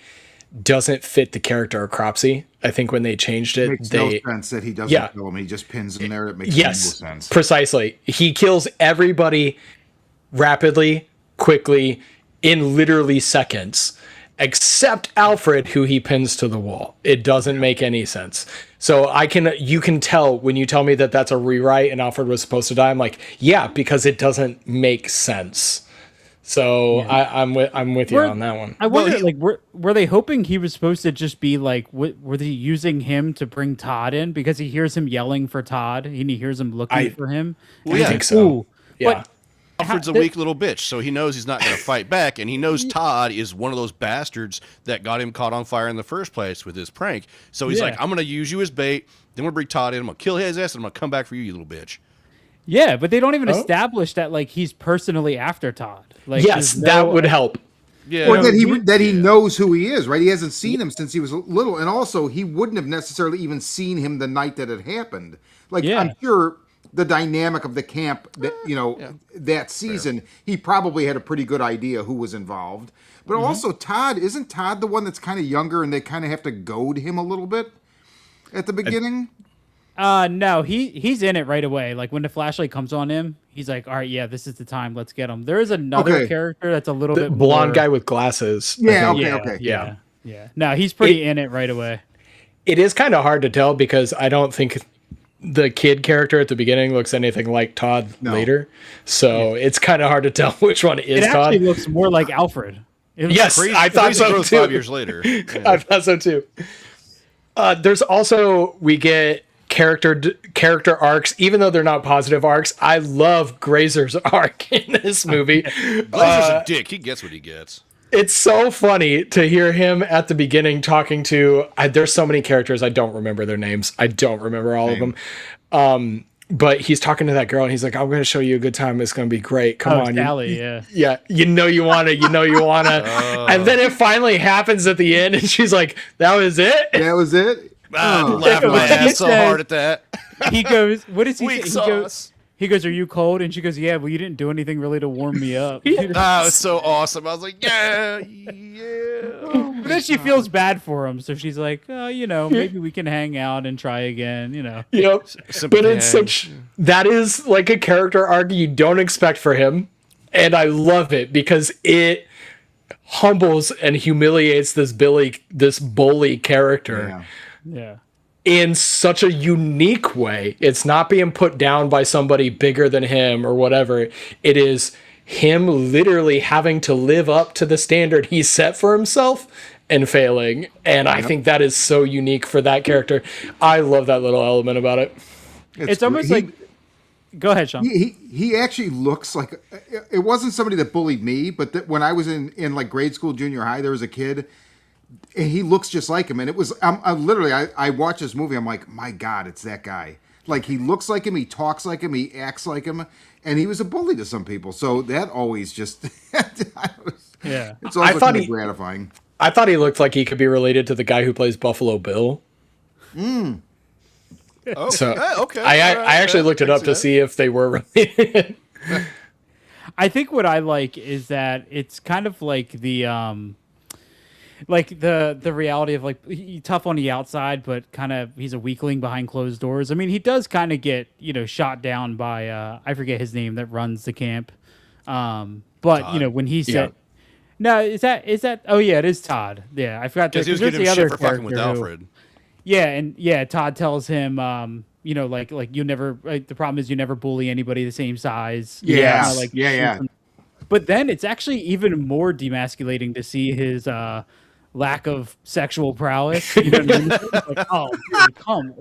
Speaker 2: doesn't fit the character of Cropsy. I think when they changed it,
Speaker 3: makes no sense that he doesn't kill him. He just pins him there. It makes no sense.
Speaker 2: Precisely. He kills everybody rapidly, quickly, in literally seconds, except Alfred, who he pins to the wall. It doesn't make any sense. So you can tell when you tell me that that's a rewrite and Alfred was supposed to die. I'm like, yeah, because it doesn't make sense. So I'm with you on that one.
Speaker 4: I wonder, were they hoping he was supposed to just be like, were they using him to bring Todd in because he hears him yelling for Todd and he hears him looking for him?
Speaker 2: I think so.
Speaker 4: Ooh.
Speaker 2: Yeah.
Speaker 4: But
Speaker 1: Alfred's a weak little bitch, so he knows he's not going to fight back, and he knows Todd is one of those bastards that got him caught on fire in the first place with his prank. So he's like, I'm going to use you as bait, then we'll bring Todd in, I'm going to kill his ass, and I'm going to come back for you, you little bitch.
Speaker 4: Yeah, but they don't even establish that like he's personally after Todd. Like,
Speaker 2: yes, that would help.
Speaker 3: Yeah, or that he knows who he is, right? He hasn't seen him since he was little, and also he wouldn't have necessarily even seen him the night that it happened. Like I'm sure the dynamic of the camp that that season, he probably had a pretty good idea who was involved. But also isn't Todd the one that's kind of younger and they kind of have to goad him a little bit at the beginning?
Speaker 4: No, he's in it right away. Like when the flashlight comes on him, he's like, all right, yeah, this is the time. Let's get him. There is another character that's a little bit
Speaker 2: blonde guy with glasses.
Speaker 3: Yeah.
Speaker 4: Yeah. No, he's pretty in it right away.
Speaker 2: It is kind of hard to tell because I don't think the kid character at the beginning looks anything like Todd later. So it's kind of hard to tell which one is Todd.
Speaker 4: It actually looks more like Alfred.
Speaker 2: Yes,
Speaker 1: crazy,
Speaker 2: I thought so too.
Speaker 1: 5 years later. Yeah.
Speaker 2: I thought so too. There's also, we get character arcs, even though they're not positive arcs. I love Grazer's arc in this movie.
Speaker 1: Grazer's a dick. He gets what he gets.
Speaker 2: It's so funny to hear him at the beginning talking to. There's so many characters I don't remember their names. I don't remember all of them. But he's talking to that girl and he's like, "I'm going to show you a good time. It's going to be great. Come on,
Speaker 4: Sally,
Speaker 2: yeah. You know you want to. And then it finally happens at the end, and she's like, "That was it.
Speaker 3: That was it."
Speaker 1: I'm laughing my ass so hard at that.
Speaker 4: He goes, "What is he
Speaker 1: Weak
Speaker 4: say?
Speaker 1: sauce.
Speaker 4: He goes, "Are you cold?" And she goes, "Yeah, well, you didn't do anything really to warm me up."
Speaker 1: It was so awesome. I was like, yeah.
Speaker 4: But then she feels bad for him, so she's like, maybe we can hang out and try again,
Speaker 2: Yep. But it's that is like a character arc you don't expect for him, and I love it because it humbles and humiliates this bully character.
Speaker 4: Yeah.
Speaker 2: In such a unique way. It's not being put down by somebody bigger than him or whatever. It is him literally having to live up to the standard he set for himself and failing. And I think that is so unique for that character. I love that little element about it.
Speaker 4: It's almost like... Go ahead, Shawn.
Speaker 3: He actually looks like... It wasn't somebody that bullied me, but when I was in like grade school, junior high, there was a kid... And he looks just like him, and it was I watched this movie. I'm like, my God, it's that guy. Like he looks like him, he talks like him, he acts like him, and he was a bully to some people. So that always just it's always kind of gratifying.
Speaker 2: I thought he looked like he could be related to the guy who plays Buffalo Bill.
Speaker 1: Okay.
Speaker 2: So
Speaker 1: Okay.
Speaker 2: I actually looked it up to see if they were related.
Speaker 4: I think what I like is that it's kind of like the reality of like he's tough on the outside, but kind of he's a weakling behind closed doors. I mean, he does kind of get shot down by I forget his name that runs the camp, but Todd. When he said, no, is that oh yeah, it is Todd. Yeah, I forgot.
Speaker 1: Because he was getting the other shit for fucking with Alfred.
Speaker 4: Todd tells him, like you never. The problem is you never bully anybody the same size.
Speaker 3: Yeah.
Speaker 4: But then it's actually even more demasculating to see his lack of sexual prowess. You know what I mean? Like, oh, dude,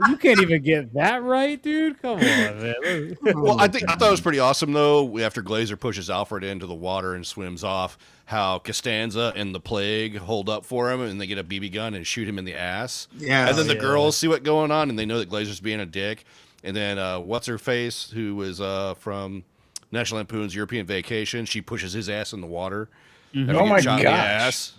Speaker 4: you can't even get that right, dude. Come on, man.
Speaker 1: Well, I thought it was pretty awesome though. After Glazer pushes Alfred into the water and swims off, how Costanza and the Plague hold up for him, and they get a BB gun and shoot him in the ass.
Speaker 3: Yeah,
Speaker 1: and then the girls see what's going on, and they know that Glazer's being a dick. And then what's her face, who was from National Lampoon's European Vacation, she pushes his ass in the water.
Speaker 2: Mm-hmm. Oh my gosh.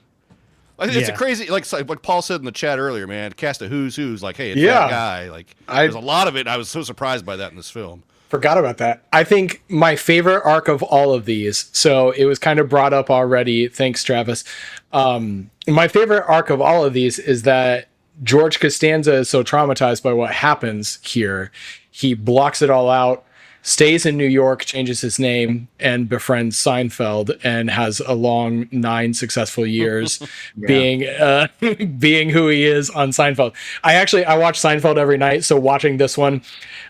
Speaker 1: It's a crazy, like Paul said in the chat earlier, man, cast a who's like, hey, it's that guy. Like, there's a lot of it. I was so surprised by that in this film.
Speaker 2: Forgot about that. I think my favorite arc of all of these, so it was kind of brought up already. Thanks, Travis. My favorite arc of all of these is that George Costanza is so traumatized by what happens here. He blocks it all out, stays in New York, changes his name, and befriends Seinfeld, and has a long 9 successful years being who he is on Seinfeld. I watch Seinfeld every night, so watching this one,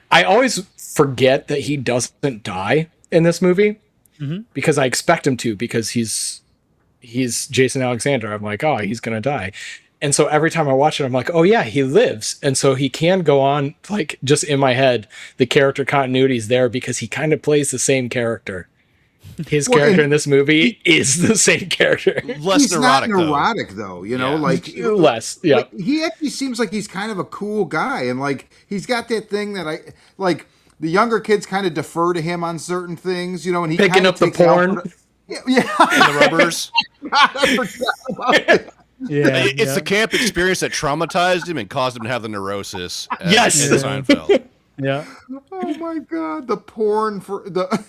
Speaker 2: I always forget that he doesn't die in this movie because I expect him to, because he's Jason Alexander. I'm like, oh, he's gonna die. And so every time I watch it, I'm like, oh yeah, he lives. And so he can go on, like, just in my head, the character continuity is there because he kind of plays the same character. His character in this movie is the same character.
Speaker 1: Less
Speaker 3: he's
Speaker 1: neurotic,
Speaker 3: not neurotic though, you know, like
Speaker 2: less. Yeah.
Speaker 3: Like, he actually seems like he's kind of a cool guy, and like he's got that thing that I like. The younger kids kind of defer to him on certain things, you know, and he
Speaker 2: picking up the porn.
Speaker 3: Yeah.
Speaker 1: And the rubbers.
Speaker 3: God, I forgot about it.
Speaker 4: Yeah,
Speaker 1: It's the camp experience that traumatized him and caused him to have the neurosis.
Speaker 2: Yes.
Speaker 1: In Seinfeld.
Speaker 4: Yeah.
Speaker 3: Oh my God, the porn for the.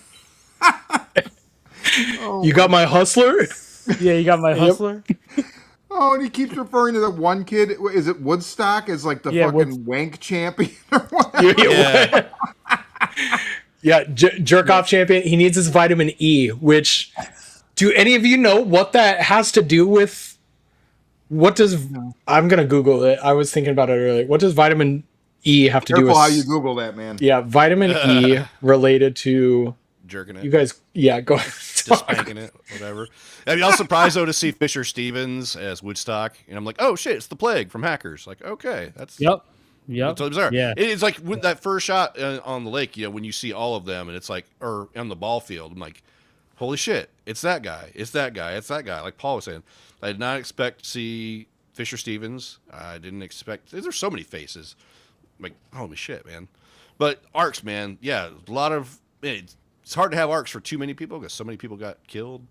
Speaker 2: You got my hustler?
Speaker 4: Yeah, you got my hustler.
Speaker 3: Oh, and he keeps referring to that one kid. Is it Woodstock? As like the fucking wank champion or what?
Speaker 1: Yeah.
Speaker 2: Jerk off champion. He needs his vitamin E, which, do any of you know what that has to do with? What does, I'm going to Google it. I was thinking about it earlier. What does vitamin E have to do with?
Speaker 3: Careful how you Google that, man.
Speaker 2: Yeah, vitamin E related to
Speaker 1: Jerking it.
Speaker 2: you guys. Yeah, go ahead.
Speaker 1: Just spanking it, whatever. I mean, I was surprised though to see Fisher Stevens as Woodstock, and I'm like, oh shit, it's the Plague from Hackers. Like, okay, that's
Speaker 4: Yep.
Speaker 1: That's totally bizarre.
Speaker 4: Yeah.
Speaker 1: It's like with that first shot on the lake, you know, when you see all of them, and it's like, or on the ball field, I'm like, holy shit, it's that guy, it's that guy, it's that guy. Like Paul was saying, I did not expect to see Fisher Stevens. I didn't expect. There's so many faces. Like, holy shit, man. But arcs, man, yeah, a lot of. It's hard to have arcs for too many people because so many people got killed.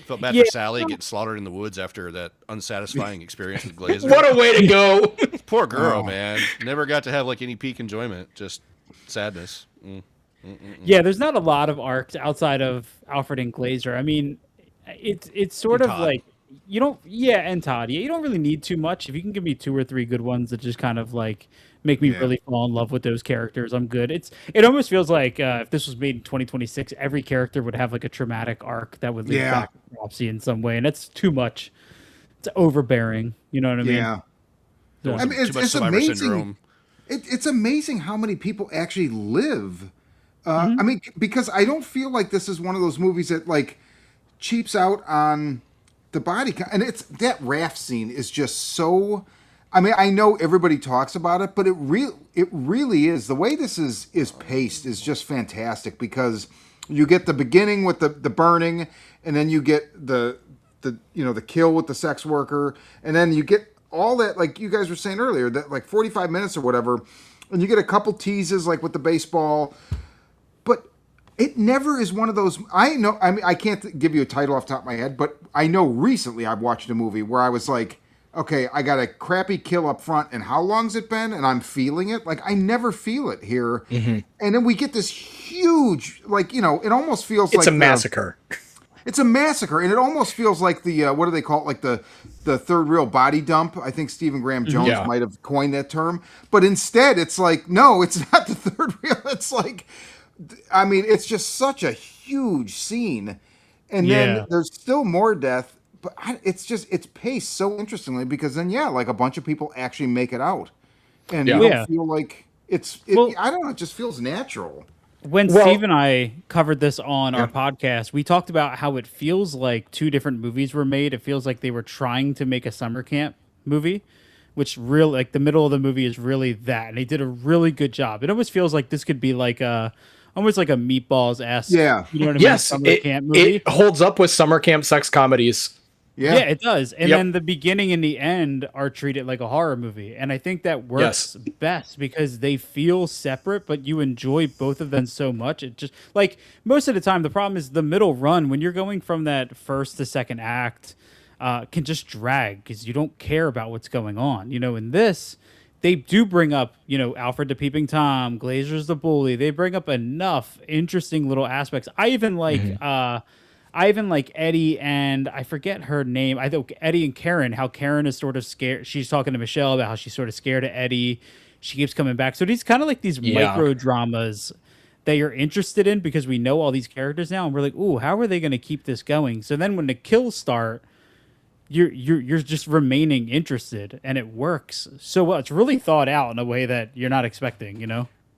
Speaker 1: Felt bad for Sally getting slaughtered in the woods after that unsatisfying experience with Glazer.
Speaker 2: What a way to go!
Speaker 1: Poor girl, man. Never got to have like any peak enjoyment. Just sadness.
Speaker 4: Yeah, there's not a lot of arcs outside of Alfred and Glazer. I mean, it's sort of
Speaker 1: Todd.
Speaker 4: like you don't. Yeah, and Todd. Yeah, you don't really need too much. If you can give me 2 or 3 good ones that just kind of like make me really fall in love with those characters, I'm good. It almost feels like if this was made in 2026, every character would have like a traumatic arc that would lead back to Cropsy in some way, and that's too much. It's overbearing. You know what I mean?
Speaker 3: Yeah.
Speaker 4: So,
Speaker 3: I mean, it's amazing. It's amazing how many people actually live. I mean, because I don't feel like this is one of those movies that like cheaps out on the body count. And it's that raft scene is just so. I mean, I know everybody talks about it, but it really is. The way this is paced is just fantastic because you get the beginning with the burning, and then you get the kill with the sex worker, and then you get all that, like you guys were saying earlier, that like 45 minutes or whatever, and you get a couple teases like with the baseball, but it never is one of those. I know. I mean, I can't give you a title off the top of my head, but I know recently I've watched a movie where I was like, okay, I got a crappy kill up front, and how long's it been? And I'm feeling it. Like, I never feel it here. And then we get this huge, like, you know, it almost feels like...
Speaker 2: It's a massacre.
Speaker 3: It's a massacre, and it almost feels like the, what do they call it? Like the third real body dump. I think Stephen Graham Jones might have coined that term. But instead, it's like, no, it's not the third real. It's like, I mean, it's just such a huge scene. And then there's still more death. But it's paced so interestingly because then, like a bunch of people actually make it out. And you don't feel like I don't know, it just feels natural.
Speaker 4: When Steve and I covered this on our podcast, we talked about how it feels like 2 different movies were made. It feels like they were trying to make a summer camp movie, which really, like the middle of the movie is really that. And they did a really good job. It almost feels like this could be like almost like a Meatballs-esque, you know what I mean?
Speaker 2: Yes,
Speaker 4: summer camp movie.
Speaker 2: It holds up with summer camp sex comedies.
Speaker 3: Yeah,
Speaker 4: it does. And then the beginning and the end are treated like a horror movie. And I think that works best because they feel separate, but you enjoy both of them so much. It just, like, most of the time, the problem is the middle run, when you're going from that first to second act, can just drag because you don't care about what's going on. You know, in this, they do bring up, Alfred the Peeping Tom, Glazer's the bully. They bring up enough interesting little aspects. I even like Eddie, and I forget her name. I think Eddie and Karen, how Karen is sort of scared. She's talking to Michelle about how she's sort of scared of Eddie. She keeps coming back. So these kind of like these micro dramas that you're interested in because we know all these characters now, and we're like, ooh, how are they going to keep this going? So then when the kills start, you're just remaining interested, and it works so well. It's really thought out in a way that you're not expecting,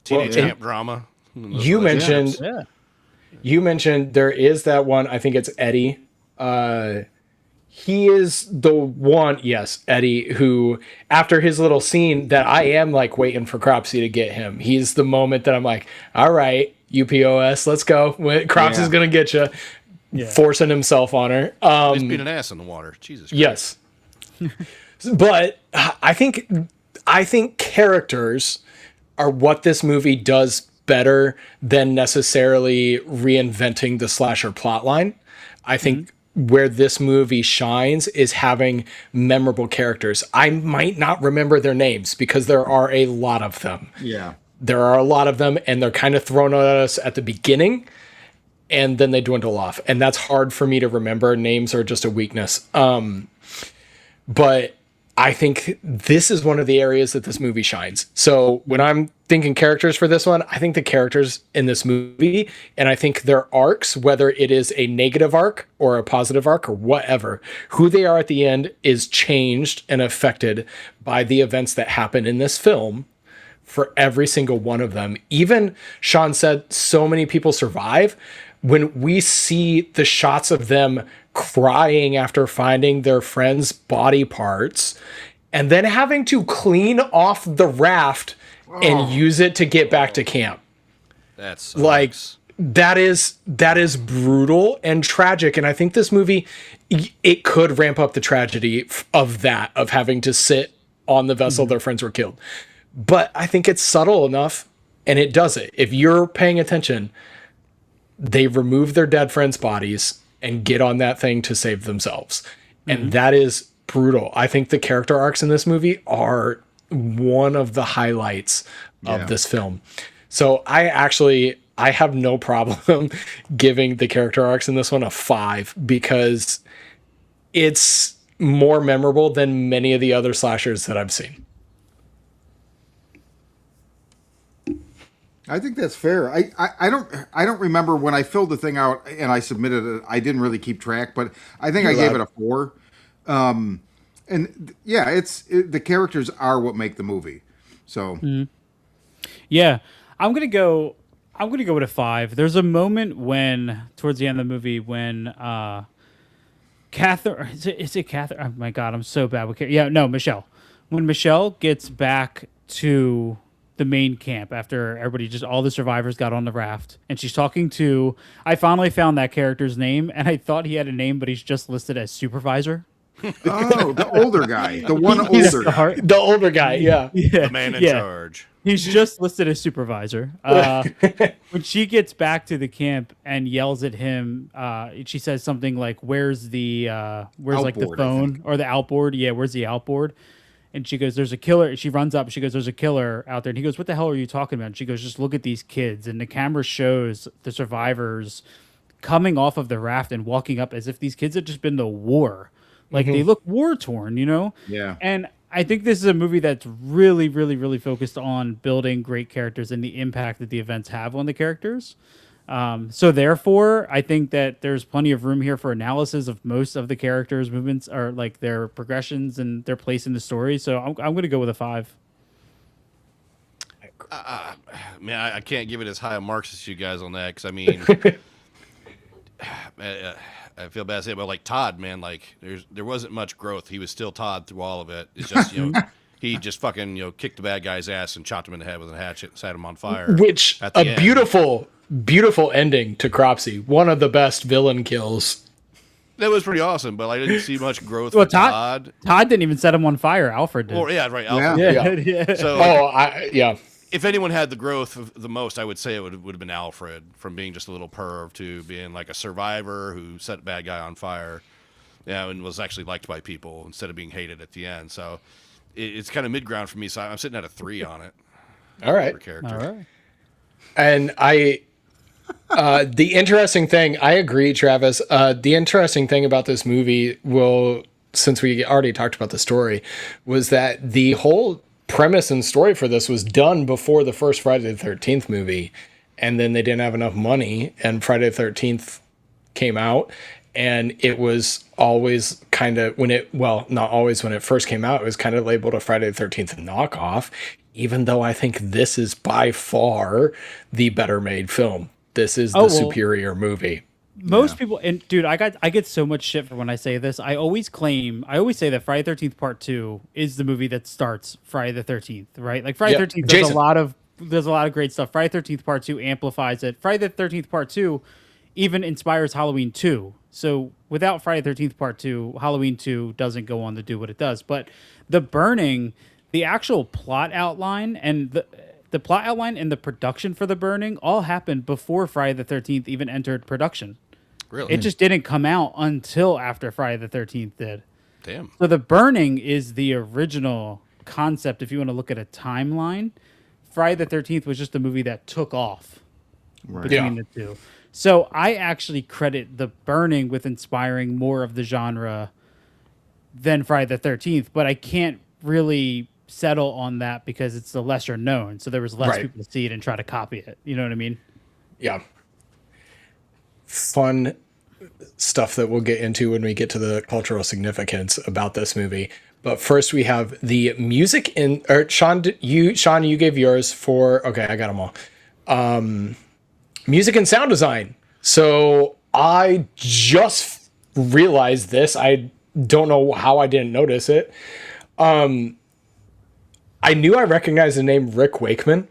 Speaker 1: Teenage camp drama.
Speaker 2: You mentioned You mentioned there is that one. I think it's Eddie. He is the one, yes, Eddie, who after his little scene that I am like waiting for Cropsy to get him. He's the moment that I'm like, all right, UPOS, let's go. Cropsy's going to get you. Yeah. Forcing himself on her.
Speaker 1: He's being an ass in the water. Jesus Christ.
Speaker 2: Yes. But I think characters are what this movie does better than necessarily reinventing the slasher plotline. I think where this movie shines is having memorable characters. I might not remember their names because there are a lot of them.
Speaker 3: Yeah.
Speaker 2: There are a lot of them, and they're kind of thrown at us at the beginning, and then they dwindle off. And that's hard for me to remember. Names are just a weakness. But I think this is one of the areas that this movie shines. So when I'm thinking characters for this one, I think the characters in this movie, and I think their arcs, whether it is a negative arc or a positive arc or whatever, who they are at the end is changed and affected by the events that happen in this film for every single one of them. Even Shawn said so many people survive. When we see the shots of them crying after finding their friend's body parts and then having to clean off the raft and use it to get back to camp.
Speaker 1: That's
Speaker 2: like that is brutal and tragic. And I think this movie, it could ramp up the tragedy of that, of having to sit on the vessel their friends were killed. But I think it's subtle enough and it does it. If you're paying attention, they remove their dead friends' bodies and get on that thing to save themselves. And that is brutal. I think the character arcs in this movie are one of the highlights of this film. So I have no problem giving the character arcs in this one a 5 because it's more memorable than many of the other slashers that I've seen.
Speaker 3: I think that's fair. I don't remember when I filled the thing out and I submitted it. I didn't really keep track, but I think I gave it a 4. And yeah, the characters are what make the movie. So
Speaker 4: yeah, I'm gonna go with a 5. There's a moment when towards the end of the movie when Catherine, is it Catherine? Oh my God, I'm so bad with Michelle. When Michelle gets back to the main camp after all the survivors got on the raft, and she's talking to, I finally found that character's name, and I thought he had a name, but he's just listed as supervisor.
Speaker 3: Oh, the older guy, the older guy.
Speaker 2: The older guy, yeah.
Speaker 1: The man in charge.
Speaker 4: He's just listed as supervisor. When she gets back to the camp and yells at him, she says something like, "Where's the like the phone or the outboard? Yeah, where's the outboard?" And she goes, "There's a killer." She runs up. She goes, "There's a killer out there." And he goes, "What the hell are you talking about?" And she goes, "Just look at these kids." And the camera shows the survivors coming off of the raft and walking up as if these kids had just been to war. Like they look war torn,
Speaker 3: Yeah.
Speaker 4: And I think this is a movie that's really, really, really focused on building great characters and the impact that the events have on the characters. So therefore, I think that there's plenty of room here for analysis of most of the characters' movements or like their progressions and their place in the story. So I'm going to go with a 5.
Speaker 1: Man, I can't give it as high a marks as you guys on that because I mean, I feel bad saying, but like Todd, man, like there wasn't much growth. He was still Todd through all of it. It's just he just fucking kicked the bad guy's ass and chopped him in the head with a hatchet and set him on fire.
Speaker 2: Which a beautiful ending to Cropsy. One of the best villain kills.
Speaker 1: That was pretty awesome, but I didn't see much growth
Speaker 4: well,
Speaker 1: for Todd.
Speaker 4: Todd didn't even set him on fire. Alfred did.
Speaker 1: Or right, Alfred.
Speaker 2: Yeah.
Speaker 1: So if anyone had the growth the most, I would say it would have been Alfred, from being just a little perv to being like a survivor who set a bad guy on fire, and was actually liked by people instead of being hated at the end. So it's kind of mid ground for me. So I'm sitting at a 3 on it.
Speaker 2: All right.
Speaker 1: For character.
Speaker 4: All right.
Speaker 2: And the interesting thing, I agree, Travis. The interesting thing about this movie since we already talked about the story, was that the whole premise and story for this was done before the first Friday the 13th movie. And then they didn't have enough money, and Friday the 13th came out, and it was always kind of not always when it first came out, it was kind of labeled a Friday the 13th knockoff, even though I think this is by far the better made film. This is the superior movie.
Speaker 4: Most people, and dude, I get so much shit for when I say this. I always say that Friday the 13th Part 2 is the movie that starts Friday the 13th, right? Like Friday the 13th there's a lot of great stuff. Friday the 13th Part 2 amplifies it. Friday the 13th Part 2 even inspires Halloween 2. So without Friday the 13th Part 2, Halloween 2 doesn't go on to do what it does. But The Burning, the actual plot outline and the plot outline and the production for The Burning all happened before Friday the 13th even entered production.
Speaker 1: Really?
Speaker 4: It just didn't come out until after Friday the 13th did.
Speaker 1: Damn.
Speaker 4: So The Burning is the original concept. If you want to look at a timeline, Friday the 13th was just a movie that took off between the two. So I actually credit The Burning with inspiring more of the genre than Friday the 13th, but I can't really settle on that because it's the lesser known. So there was less people to see it and try to copy it. You know what I mean?
Speaker 2: Yeah. Fun stuff that we'll get into when we get to the cultural significance about this movie. But first we have the music Shawn, you gave yours for, okay, I got them all. Music and sound design. So I just realized this. I don't know how I didn't notice it. I knew I recognized the name Rick Wakeman,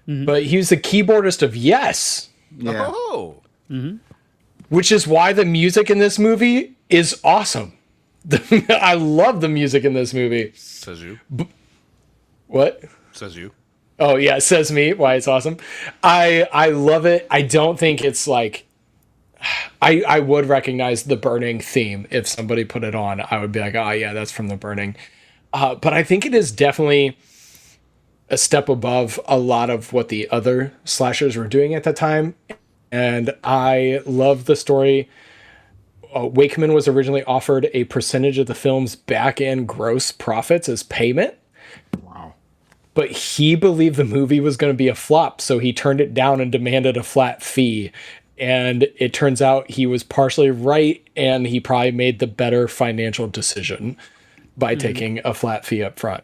Speaker 2: but he was the keyboardist of Yes.
Speaker 3: Yeah.
Speaker 1: Oh.
Speaker 2: Which is why the music in this movie is awesome. I love the music in this movie.
Speaker 1: Says you.
Speaker 2: What?
Speaker 1: Says you.
Speaker 2: Oh, yeah, says me why it's awesome. I love it. I don't think it's like... I would recognize the Burning theme. If somebody put it on, I would be like, oh, yeah, that's from the Burning. But I think it is definitely a step above a lot of what the other slashers were doing at the time. And I love the story. Wakeman was originally offered a percentage of the film's back-end gross profits as payment.
Speaker 3: Wow.
Speaker 2: But he believed the movie was going to be a flop, so he turned it down and demanded a flat fee. And it turns out he was partially right, and he probably made the better financial decision by taking a flat fee up front.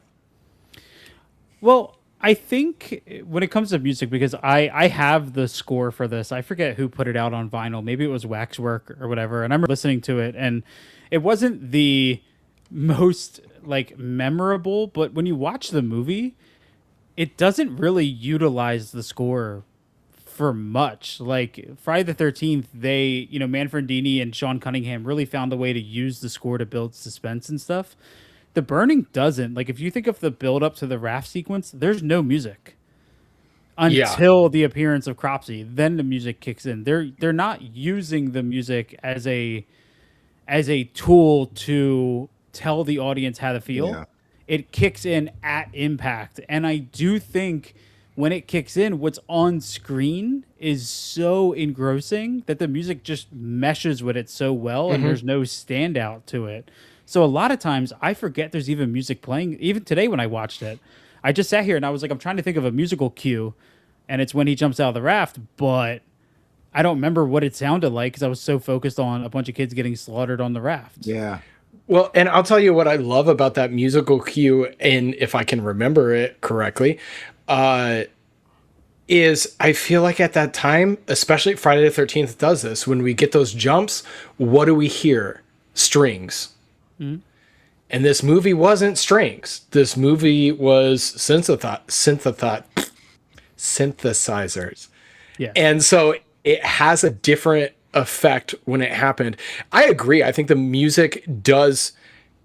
Speaker 4: Well, I think when it comes to music, because I have the score for this, I forget who put it out on vinyl. Maybe it was Waxwork or whatever. And I remember listening to it, and it wasn't the most like memorable, but when you watch the movie, it doesn't really utilize the score for much. Like Friday the 13th, they, Manfredini and Sean Cunningham really found a way to use the score to build suspense and stuff. The Burning doesn't. Like, if you think of the build up to the raft sequence, there's no music until the appearance of Cropsy. Then the music kicks in. They're not using the music as a tool to tell the audience how to feel. Yeah. It kicks in at impact. And I do think when it kicks in, what's on screen is so engrossing that the music just meshes with it so well, and there's no standout to it. So a lot of times I forget there's even music playing. Even today when I watched it, I just sat here and I was like, I'm trying to think of a musical cue, and it's when he jumps out of the raft, but I don't remember what it sounded like because I was so focused on a bunch of kids getting slaughtered on the raft.
Speaker 3: Yeah.
Speaker 2: Well, and I'll tell you what I love about that musical cue, and if I can remember it correctly, is I feel like at that time, especially Friday the 13th does this, when we get those jumps, what do we hear? Strings. Mm-hmm. And this movie wasn't strings. This movie was synthesizers.
Speaker 4: Yeah.
Speaker 2: And so it has a different effect when it happened. I agree. I think the music does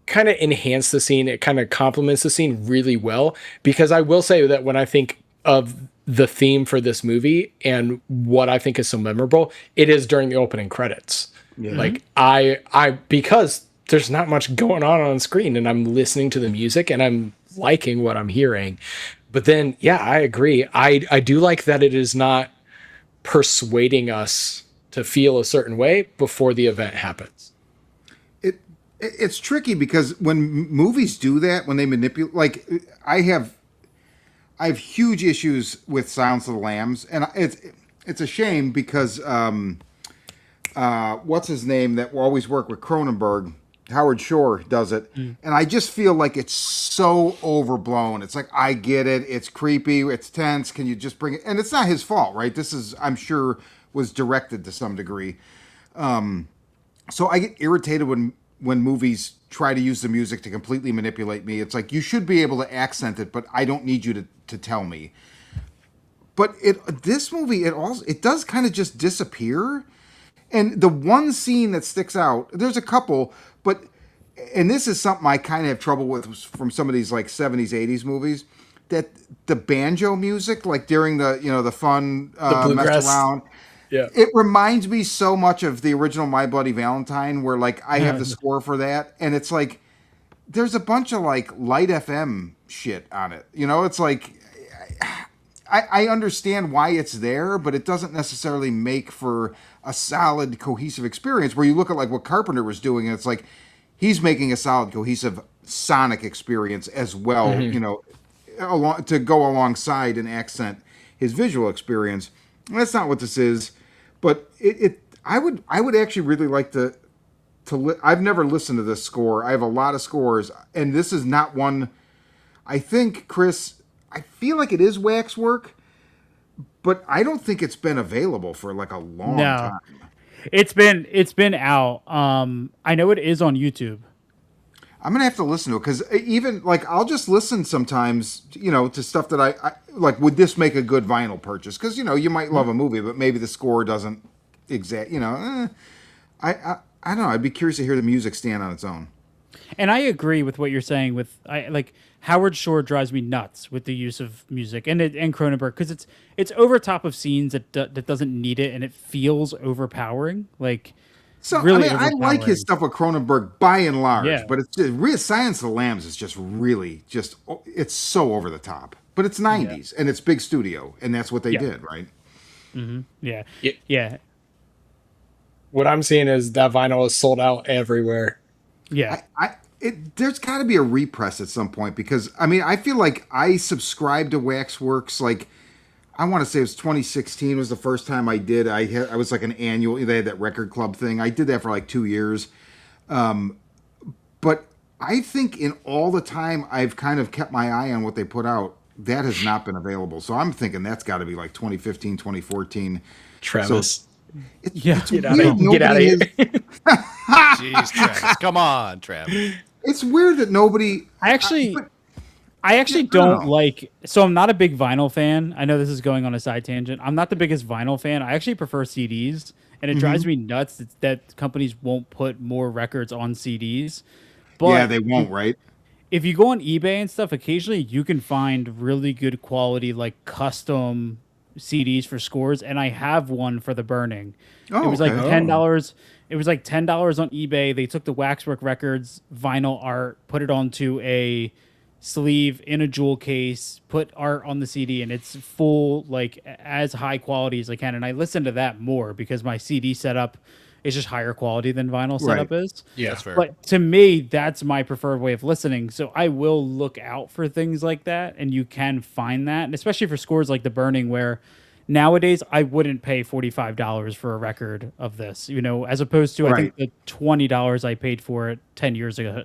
Speaker 2: kind of enhance the scene. It kind of complements the scene really well, because I will say that when I think of the theme for this movie and what I think is so memorable, it is during the opening credits. Yeah. Like I because there's not much going on screen, and I'm listening to the music and I'm liking what I'm hearing. But then, yeah, I agree. I do like that it is not persuading us to feel a certain way before the event happens.
Speaker 3: It's tricky because when movies do that, when they manipulate, like I have huge issues with Silence of the Lambs, and it's a shame because what's his name that will always work with Cronenberg, Howard Shore does it, and I just feel like it's so overblown. It's like, I get it, it's creepy, it's tense. Can you just bring it? And it's not his fault, right? This is, I'm sure, was directed to some degree. So I get irritated when movies try to use the music to completely manipulate me. It's like, you should be able to accent it, but I don't need you to tell me. But this movie, it does kind of just disappear. And the one scene that sticks out, there's a couple, but, and this is something I kind of have trouble with from some of these like 70s, 80s movies, that the banjo music, like during the, the fun mess around,
Speaker 2: yeah,
Speaker 3: it reminds me so much of the original My Bloody Valentine, where like I have the score for that, and it's like there's a bunch of like light FM shit on it. It's like I understand why it's there, but it doesn't necessarily make for a solid, cohesive experience. Where you look at like what Carpenter was doing, and it's like he's making a solid, cohesive sonic experience as well. To go alongside and accent his visual experience. And that's not what this is. But I would actually really like to I've never listened to this score. I have a lot of scores, and this is not one. I think, Chris, I feel like it is Waxwork, but I don't think it's been available for like a long time.
Speaker 4: It's been out. I know it is on YouTube.
Speaker 3: I'm gonna have to listen to it because even like I'll just listen sometimes, to stuff that I like. Would this make a good vinyl purchase? Because you might love a movie, but maybe the score doesn't exact. I don't know. I'd be curious to hear the music stand on its own.
Speaker 4: And I agree with what you're saying. Like Howard Shore drives me nuts with the use of music and Cronenberg, because it's over top of scenes that doesn't need it, and it feels overpowering. Like.
Speaker 3: So
Speaker 4: really
Speaker 3: I like his stuff with Cronenberg by and large, but it's just, Silence of the Lambs is just really it's so over the top. But it's 90s and it's big studio, and that's what they did, right?
Speaker 4: Mm-hmm. Yeah.
Speaker 2: What I'm seeing is that vinyl is sold out everywhere.
Speaker 4: Yeah.
Speaker 3: There's got to be a repress at some point, because I feel like I subscribed to Waxworks like. I want to say it was 2016 was the first time I did. I was like an annual. They had that record club thing. I did that for like 2 years. But I think in all the time I've kind of kept my eye on what they put out, that has not been available. So I'm thinking that's got to be like 2015, 2014.
Speaker 2: Travis.
Speaker 3: It's
Speaker 2: get out of here.
Speaker 1: Jeez, Travis. Come on, Travis.
Speaker 3: It's weird that nobody.
Speaker 4: I actually don't like. So I'm not a big vinyl fan. I know this is going on a side tangent. I'm not the biggest vinyl fan. I actually prefer CDs, and it drives me nuts that companies won't put more records on CDs. But
Speaker 3: yeah, they won't, right?
Speaker 4: If you go on eBay and stuff, occasionally you can find really good quality, like custom CDs for scores. And I have one for The Burning. It was like $10. It was like $10 on eBay. They took the Waxwork Records vinyl art, put it onto a sleeve in a jewel case, put art on the CD, and it's full, like as high quality as I can. And I listen to that more because my CD setup is just higher quality than vinyl setup is.
Speaker 2: Yeah,
Speaker 1: that's fair.
Speaker 4: But to me, that's my preferred way of listening. So I will look out for things like that, and you can find that, and especially for scores like The Burning, where nowadays I wouldn't pay $45 for a record of this, as opposed to I think the $20 I paid for it 10 years ago.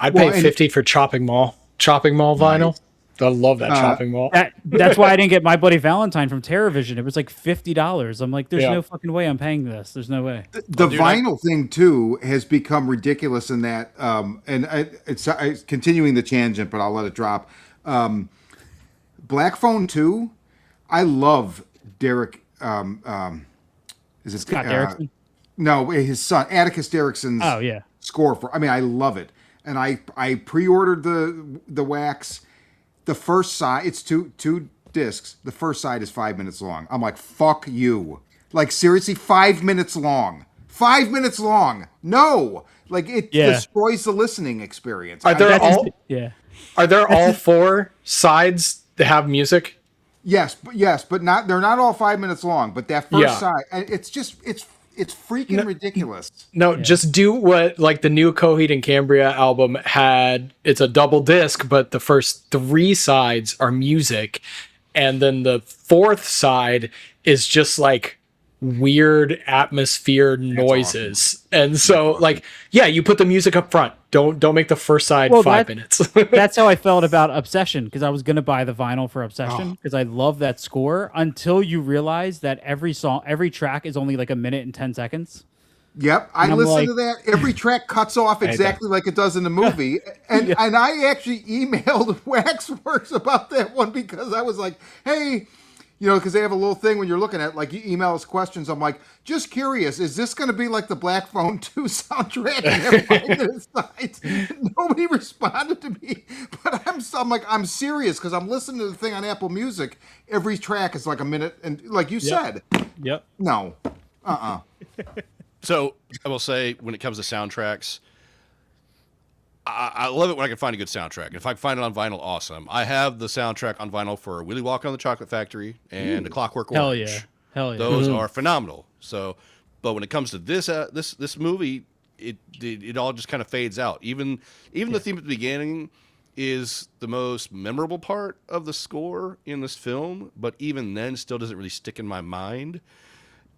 Speaker 2: I'd pay $50 for Chopping Mall vinyl. I love that Chopping Mall.
Speaker 4: That's why I didn't get My Bloody Valentine from TerraVision. It was like $50. I'm like, there's no fucking way I'm paying this. There's no way.
Speaker 3: The vinyl thing too has become ridiculous in that, and it's continuing the tangent, but I'll let it drop. Black Phone 2, I love Derek. Is it
Speaker 4: Scott Derrickson?
Speaker 3: No, his son Atticus Derrickson's score for. I love it. And I pre-ordered the wax. The first side, it's two discs. The first side is 5 minutes long. I'm like, fuck you. Like, seriously, 5 minutes long. 5 minutes long. No. Like it
Speaker 4: Yeah.
Speaker 3: destroys the listening experience.
Speaker 2: Are there all?
Speaker 4: Yeah.
Speaker 2: Are there all 4 sides that have music?
Speaker 3: Yes, but not. They're not all 5 minutes long. But that first
Speaker 2: Yeah.
Speaker 3: side, it's just it's freaking ridiculous.
Speaker 2: No, just do what like the new Coheed and Cambria album had. It's a double disc, but the first 3 sides are music, and then the 4th side is just like weird atmosphere noises. Awesome. And so like, yeah, you put the music up front. Don't make the first side 5 minutes.
Speaker 4: That's how I felt about Obsession, because I was gonna buy the vinyl for Obsession because I love that score, until you realize that every track is only like a minute and 10 seconds.
Speaker 3: Yep, I listen to that. Every track cuts off exactly like it does in the movie, and I actually emailed Waxworks about that one because I was like, hey. Because they have a little thing when you're looking at, like, you email us questions. I'm like, just curious, is this going to be like the Black Phone 2 soundtrack? Nobody responded to me, but I'm like, I'm serious because I'm listening to the thing on Apple Music. Every track is like a minute, and like you said, no,
Speaker 1: So I will say, when it comes to soundtracks, I love it when I can find a good soundtrack. If I can find it on vinyl, awesome. I have the soundtrack on vinyl for Willy Wonka and the Chocolate Factory and The Clockwork Orange.
Speaker 4: Hell yeah.
Speaker 1: Those are phenomenal. So, but when it comes to this movie, it all just kind of fades out. Even the theme at the beginning is the most memorable part of the score in this film, but even then, still doesn't really stick in my mind.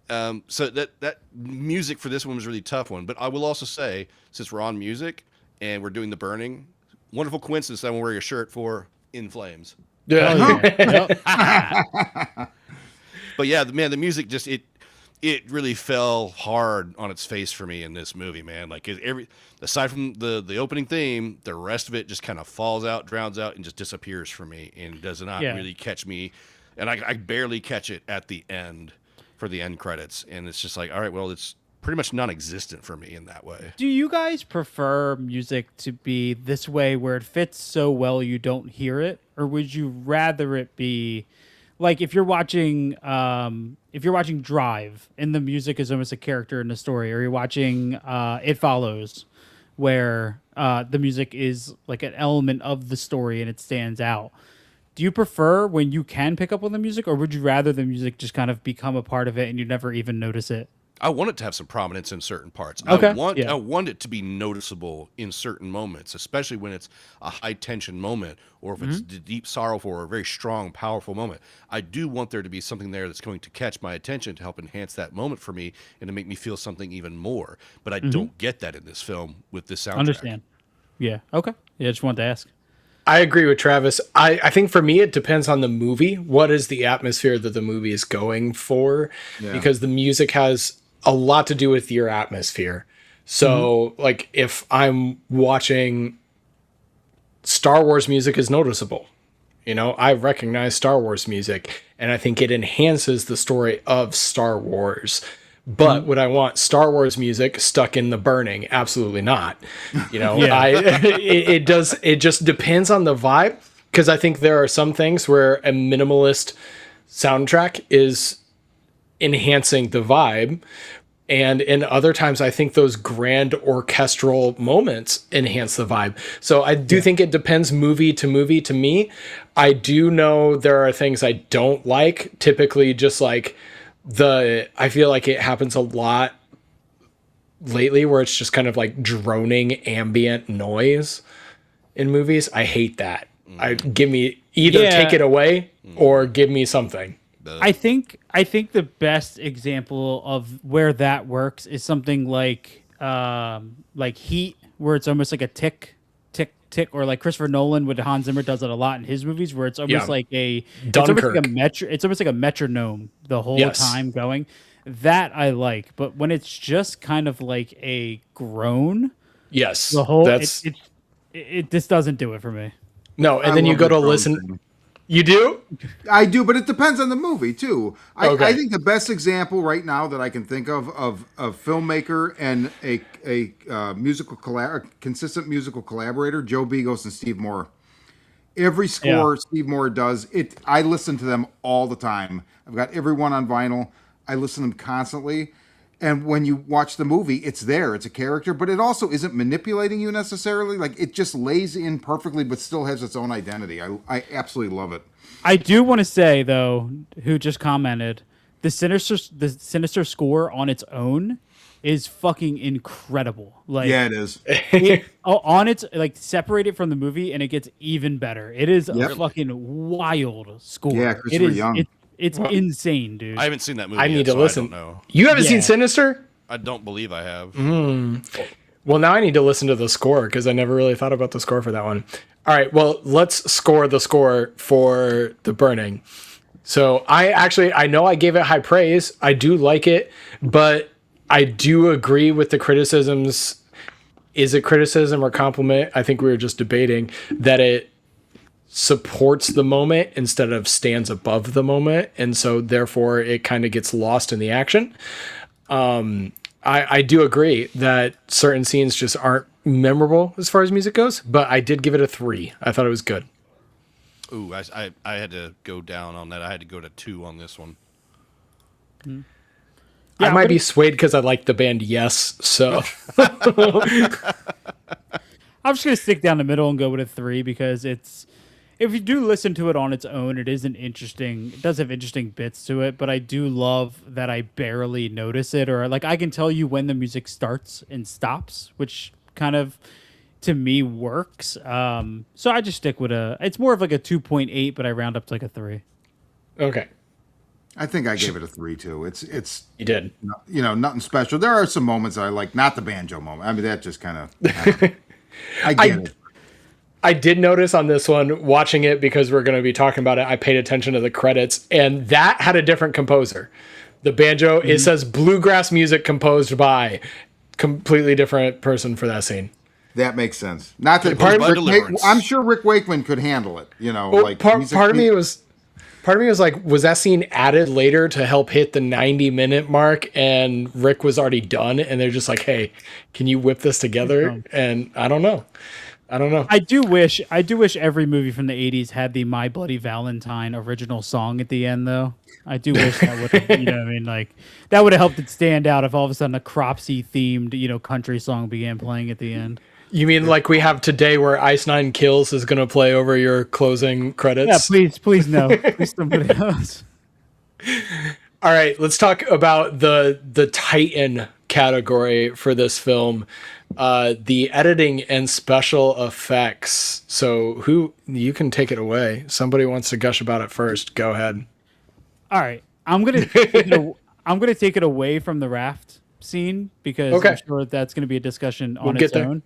Speaker 1: So that music for this one was a really tough one. But I will also say, since we're on music and we're doing the burning, wonderful coincidence that I'm wearing a shirt for In Flames.
Speaker 2: Yeah.
Speaker 1: But yeah, man, the music just it really fell hard on its face for me in this movie, man. Like aside from the opening theme, the rest of it just kind of falls out, drowns out, and just disappears for me, and does not really catch me. And I barely catch it at the end for the end credits, and it's just like, all right, well, it's pretty much non-existent for me in that way.
Speaker 4: Do you guys prefer music to be this way, where it fits so well you don't hear it, or would you rather it be like if you're watching Drive and the music is almost a character in the story, or you're watching It Follows, where the music is like an element of the story and it stands out? Do you prefer when you can pick up on the music, or would you rather the music just kind of become a part of it and you never even notice it?
Speaker 1: I want it to have some prominence in certain parts.
Speaker 4: Okay.
Speaker 1: I want it to be noticeable in certain moments, especially when it's a high tension moment, or if it's deep sorrowful or a very strong, powerful moment. I do want there to be something there that's going to catch my attention to help enhance that moment for me and to make me feel something even more. But I don't get that in this film with this soundtrack.
Speaker 4: Understand. Yeah. Okay. Yeah, I just wanted to ask.
Speaker 2: I agree with Travis. I think for me, it depends on the movie. What is the atmosphere that the movie is going for? Yeah. Because the music has a lot to do with your atmosphere. So, like, if I'm watching Star Wars, music is noticeable. I recognize Star Wars music, and I think it enhances the story of Star Wars. But would I want Star Wars music stuck in the burning? Absolutely not. It just depends on the vibe, because I think there are some things where a minimalist soundtrack is enhancing the vibe, and in other times I think those grand orchestral moments enhance the vibe. So I do think it depends movie to movie. To me, I do know there are things I don't like, typically just like I feel like it happens a lot lately where it's just kind of like droning ambient noise in movies. I hate that. Give me either take it away or give me something.
Speaker 4: I think the best example of where that works is something like Heat, where it's almost like a tick, or like Christopher Nolan with Hans Zimmer does it a lot in his movies, where it's almost like it's almost like a metronome the whole time going. That I like, but when it's just kind of like a groan, the whole this doesn't do it for me.
Speaker 2: No, and then you go to listen. You do?
Speaker 3: I do, but it depends on the movie too. I think the best example right now that I can think of filmmaker and a consistent musical collaborator, Joe Begos and Steve Moore. Every score Steve Moore does, I listen to them all the time. I've got every one on vinyl. I listen to them constantly. And when you watch the movie, it's there. It's a character, but it also isn't manipulating you necessarily. Like, it just lays in perfectly, but still has its own identity. I absolutely love it.
Speaker 4: I do want to say though, who just commented, the Sinister score on its own is fucking incredible. Like,
Speaker 3: Yeah, it is.
Speaker 4: On its like separated from the movie, and it gets even better. It is a fucking wild score.
Speaker 3: Yeah, Christopher Young.
Speaker 4: It's insane, dude.
Speaker 1: I haven't seen that movie.
Speaker 2: I need
Speaker 1: yet,
Speaker 2: to
Speaker 1: so
Speaker 2: listen.
Speaker 1: I don't know.
Speaker 2: You haven't
Speaker 4: Yeah.
Speaker 2: seen Sinister?
Speaker 1: I don't believe I have.
Speaker 2: Well, now I need to listen to the score because I never really thought about the score for that one. All right, well, let's score the score for The Burning. So I know I gave it high praise. I do like it, but I do agree with the criticisms. Is it criticism or compliment? I think we were just debating that it supports the moment instead of stands above the moment, and so therefore it kind of gets lost in the action. I do agree that certain scenes just aren't memorable as far as music goes, but I did give it a 3. I thought it was good.
Speaker 1: Ooh, I had to go down on that. I had to go to 2 on this one.
Speaker 2: I might be swayed because I like the band Yes, so
Speaker 4: I'm just gonna stick down the middle and go with a 3 because if you do listen to it on its own, it does have interesting bits to it, but I do love that I barely notice it, or like I can tell you when the music starts and stops, which kind of to me works. So I just stick with it's more of like a 2.8, but I round up to like a 3.
Speaker 2: okay.
Speaker 3: I think I gave it a 3 too. It's
Speaker 2: You did.
Speaker 3: nothing special. There are some moments I like, not the banjo moment. I mean, that just kind of I get it.
Speaker 2: I did notice on this one, watching it because we're going to be talking about it, I paid attention to the credits, and that had a different composer. The banjo, it says bluegrass music composed by completely different person for that scene.
Speaker 3: That makes sense. Not that I'm sure Rick Wakeman could handle it.
Speaker 2: Part of me was like, was that scene added later to help hit the 90-minute mark, and Rick was already done, and they're just like, hey, can you whip this together? And I don't know.
Speaker 4: I do wish every movie from the 80s had the My Bloody Valentine original song at the end, though. I do wish that would have, what I mean? Like, that would have helped it stand out if all of a sudden a Cropsy themed, country song began playing at the end.
Speaker 2: You mean like we have today where Ice Nine Kills is going to play over your closing credits?
Speaker 4: Yeah, please no. Please somebody else.
Speaker 2: All right, let's talk about the Titan category for this film. The editing and special effects. So you can take it away. Somebody wants to gush about it first. Go ahead.
Speaker 4: All right. I'm going to take it away from the raft scene because I'm sure that's going to be a discussion on its own.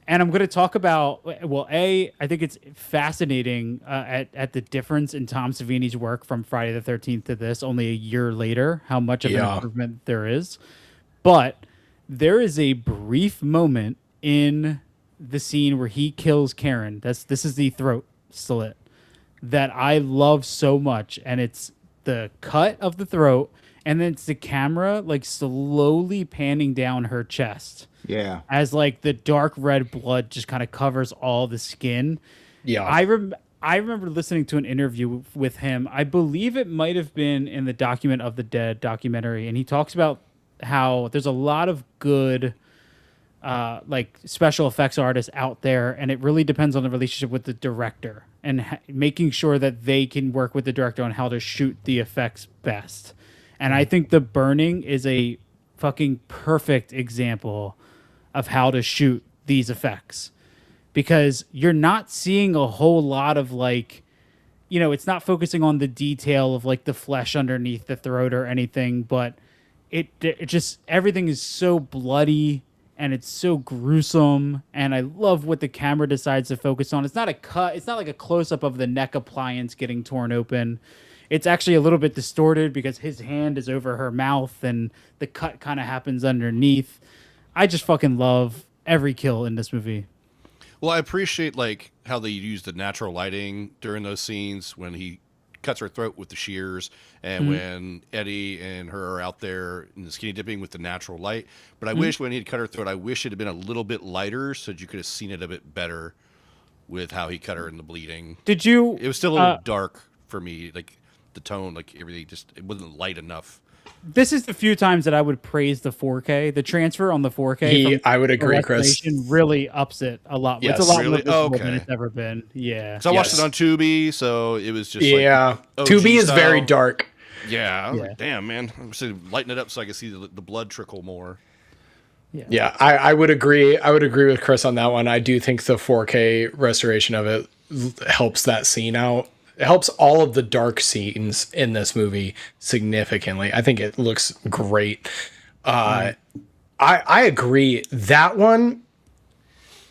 Speaker 4: And I'm going to talk about, I think it's fascinating at the difference in Tom Savini's work from Friday the 13th to this, only a year later, how much of an improvement there is. But there is a brief moment in the scene where he kills Karen. This is the throat slit that I love so much. And it's the cut of the throat, and then it's the camera like slowly panning down her chest.
Speaker 3: Yeah.
Speaker 4: As like the dark red blood just kind of covers all the skin.
Speaker 2: Yeah.
Speaker 4: I remember listening to an interview with him. I believe it might have been in the Document of the Dead documentary. And he talks about how there's a lot of good like special effects artists out there. And it really depends on the relationship with the director and making sure that they can work with the director on how to shoot the effects best. And I think The Burning is a fucking perfect example of how to shoot these effects, because you're not seeing a whole lot of like, it's not focusing on the detail of like the flesh underneath the throat or anything, but it just, everything is so bloody and it's so gruesome. And I love what the camera decides to focus on. It's not a cut. It's not like a close up of the neck appliance getting torn open. It's actually a little bit distorted because his hand is over her mouth and the cut kind of happens underneath. I just fucking love every kill in this movie.
Speaker 1: Well, I appreciate like how they use the natural lighting during those scenes when he cuts her throat with the shears, and when Eddie and her are out there in the skinny dipping with the natural light. But I wish when he'd cut her throat, I wish it had been a little bit lighter so that you could have seen it a bit better with how he cut her in the bleeding.
Speaker 4: Did you?
Speaker 1: It was still a little dark for me, like the tone, like everything, just it wasn't light enough
Speaker 4: This is the few times that I would praise the 4K. The transfer on the 4K.
Speaker 2: I would agree, Chris.
Speaker 4: Really ups it a lot.
Speaker 2: Yes.
Speaker 4: It's a lot
Speaker 1: Really?
Speaker 4: more visible than it's ever been. Yeah.
Speaker 1: So I watched it on Tubi, so it was just
Speaker 2: yeah.
Speaker 1: like
Speaker 2: Tubi is
Speaker 1: style.
Speaker 2: very dark.
Speaker 1: Yeah, I was like, damn, man. I'm just lighten it up so I can see the blood trickle more.
Speaker 2: Yeah, I would agree. I would agree with Chris on that one. I do think the 4K restoration of it helps that scene out. It helps all of the dark scenes in this movie significantly. I think it looks great. I agree. That one,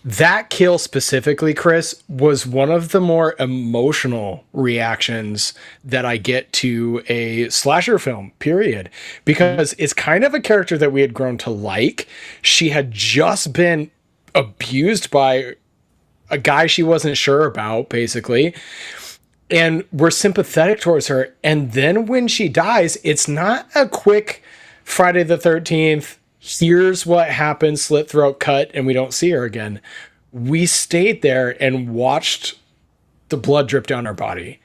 Speaker 2: that kill specifically, Chris, was one of the more emotional reactions that I get to a slasher film, period. Because it's kind of a character that we had grown to like. She had just been abused by a guy she wasn't sure about, basically. And we're sympathetic towards her. And then when she dies, it's not a quick Friday the 13th, here's what happened, slit throat cut, and we don't see her again. We stayed there and watched the blood drip down her body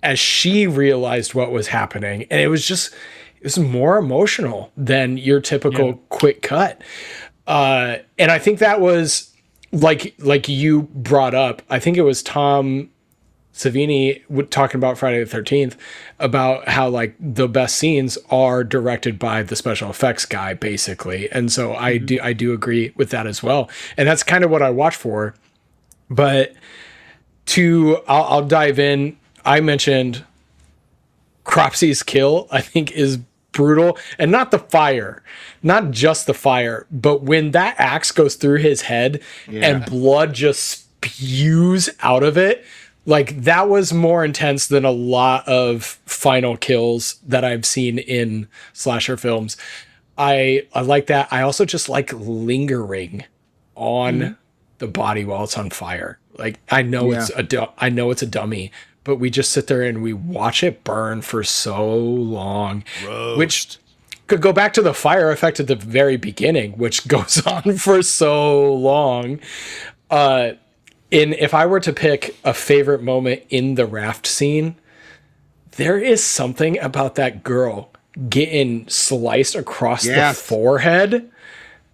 Speaker 2: as she realized what was happening. And it was more emotional than your typical quick cut. And I think that was like you brought up, I think it was Tom Savini talking about Friday the 13th about how like the best scenes are directed by the special effects guy, basically. And so I do agree with that as well. And that's kind of what I watch for. But I'll dive in. I mentioned Cropsy's kill, I think, is brutal, and not not just the fire, but when that axe goes through his head and blood just spews out of it. Like, that was more intense than a lot of final kills that I've seen in slasher films. I like that. I also just like lingering on the body while it's on fire. Like, I know it's a dummy, but we just sit there and we watch it burn for so long.
Speaker 1: Roast.
Speaker 2: Which could go back to the fire effect at the very beginning, which goes on for so long. If I were to pick a favorite moment in the raft scene, there is something about that girl getting sliced across the forehead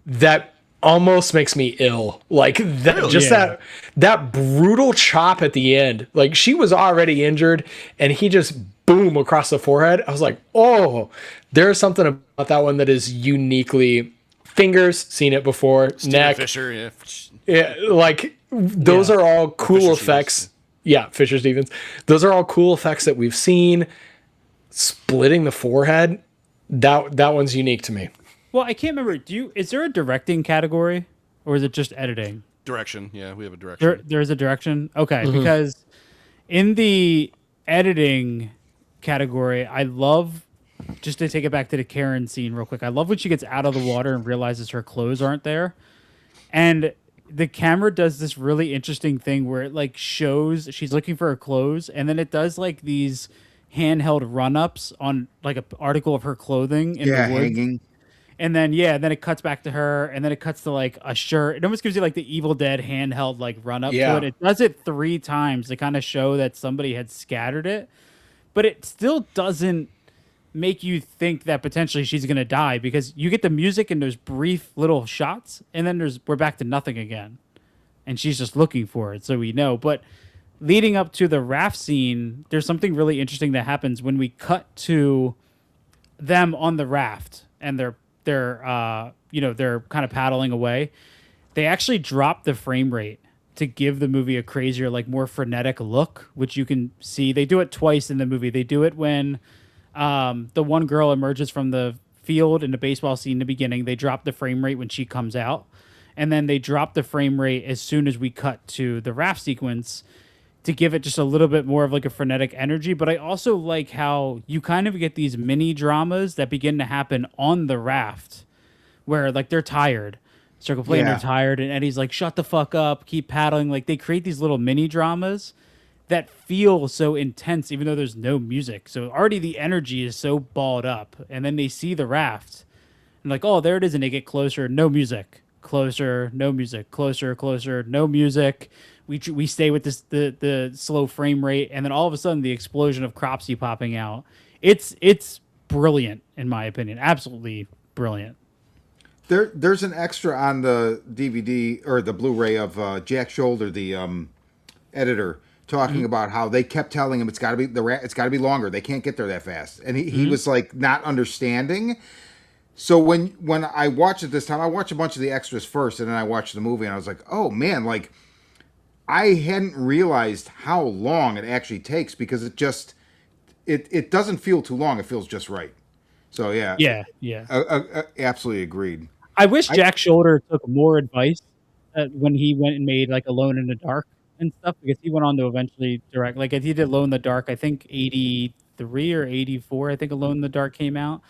Speaker 2: that almost makes me ill. Like that, really? that brutal chop at the end. Like, she was already injured and he just boom across the forehead. I was like, oh, there's something about that one that is uniquely fingers, seen it before,
Speaker 1: Steven
Speaker 2: neck.
Speaker 1: Fisher,
Speaker 2: yeah, like those are all cool
Speaker 1: Fisher
Speaker 2: effects.
Speaker 1: Stevens.
Speaker 2: Yeah, Fisher Stevens. Those are all cool effects that we've seen. Splitting the forehead, that one's unique to me.
Speaker 4: Well, I can't remember. Is there a directing category, or is it just editing?
Speaker 1: Direction. Yeah, we have a direction.
Speaker 4: There is a direction. Okay, because in the editing category, I love, just to take it back to the Karen scene real quick, I love when she gets out of the water and realizes her clothes aren't there, and the camera does this really interesting thing where it like shows she's looking for her clothes, and then it does like these handheld run-ups on like an article of her clothing in the woods.
Speaker 3: Hanging.
Speaker 4: And then then it cuts back to her, and then it cuts to like a shirt. It almost gives you like the Evil Dead handheld like run up to it. It does it 3 times to kind of show that somebody had scattered it, but it still doesn't make you think that potentially she's gonna die, because you get the music and those brief little shots, and then we're back to nothing again, and she's just looking for it, so we know. But leading up to the raft scene, there's something really interesting that happens when we cut to them on the raft, and they're kind of paddling away. They actually drop the frame rate to give the movie a crazier, like more frenetic look, which you can see. They do it twice in the movie. They do it when the one girl emerges from the field in the baseball scene in the beginning. They drop the frame rate when she comes out, and then they drop the frame rate as soon as we cut to the raft sequence to give it just a little bit more of like a frenetic energy. But I also like how you kind of get these mini dramas that begin to happen on the raft where like they're tired. Circle Plane, they're tired, and Eddie's like, shut the fuck up, keep paddling. Like, they create these little mini dramas that feel so intense, even though there's no music. So already the energy is so balled up. And then they see the raft and like, oh, there it is. And they get closer, no music, closer, no music, closer, closer, no music. We stay with this the slow frame rate, and then all of a sudden the explosion of Cropsy popping out. It's brilliant in my opinion. Absolutely brilliant.
Speaker 3: There's an extra on the DVD or the Blu-ray of Jack Shoulder, the editor, talking about how they kept telling him it's got to be longer. They can't get there that fast, and he was like not understanding. So when I watched it this time, I watched a bunch of the extras first, and then I watched the movie, and I was like, oh man, like I hadn't realized how long it actually takes, because it doesn't feel too long. It feels just right. So yeah, absolutely agreed.
Speaker 4: I wish Jack Shoulder took more advice when he went and made like Alone in the Dark and stuff, because he went on to eventually direct. Like he did Alone in the Dark, I think 83 or 84. I think Alone in the Dark came out,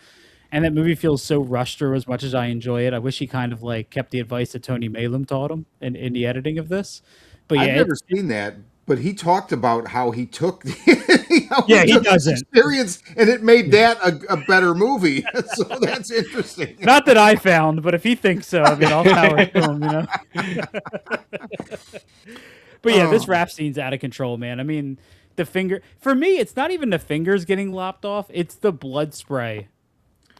Speaker 4: and that movie feels so rushed through. As much as I enjoy it, I wish he kind of like kept the advice that Tony Maylam taught him in the editing of this. But yeah,
Speaker 3: I've never seen that. But he talked about how he took
Speaker 4: he doesn't
Speaker 3: experience, and it made that a better movie. So that's interesting.
Speaker 4: Not that I found, but if he thinks so, I mean, I'll power to him, you know. But yeah, this rap scene's out of control, man. I mean, for me, it's not even the fingers getting lopped off; it's the blood spray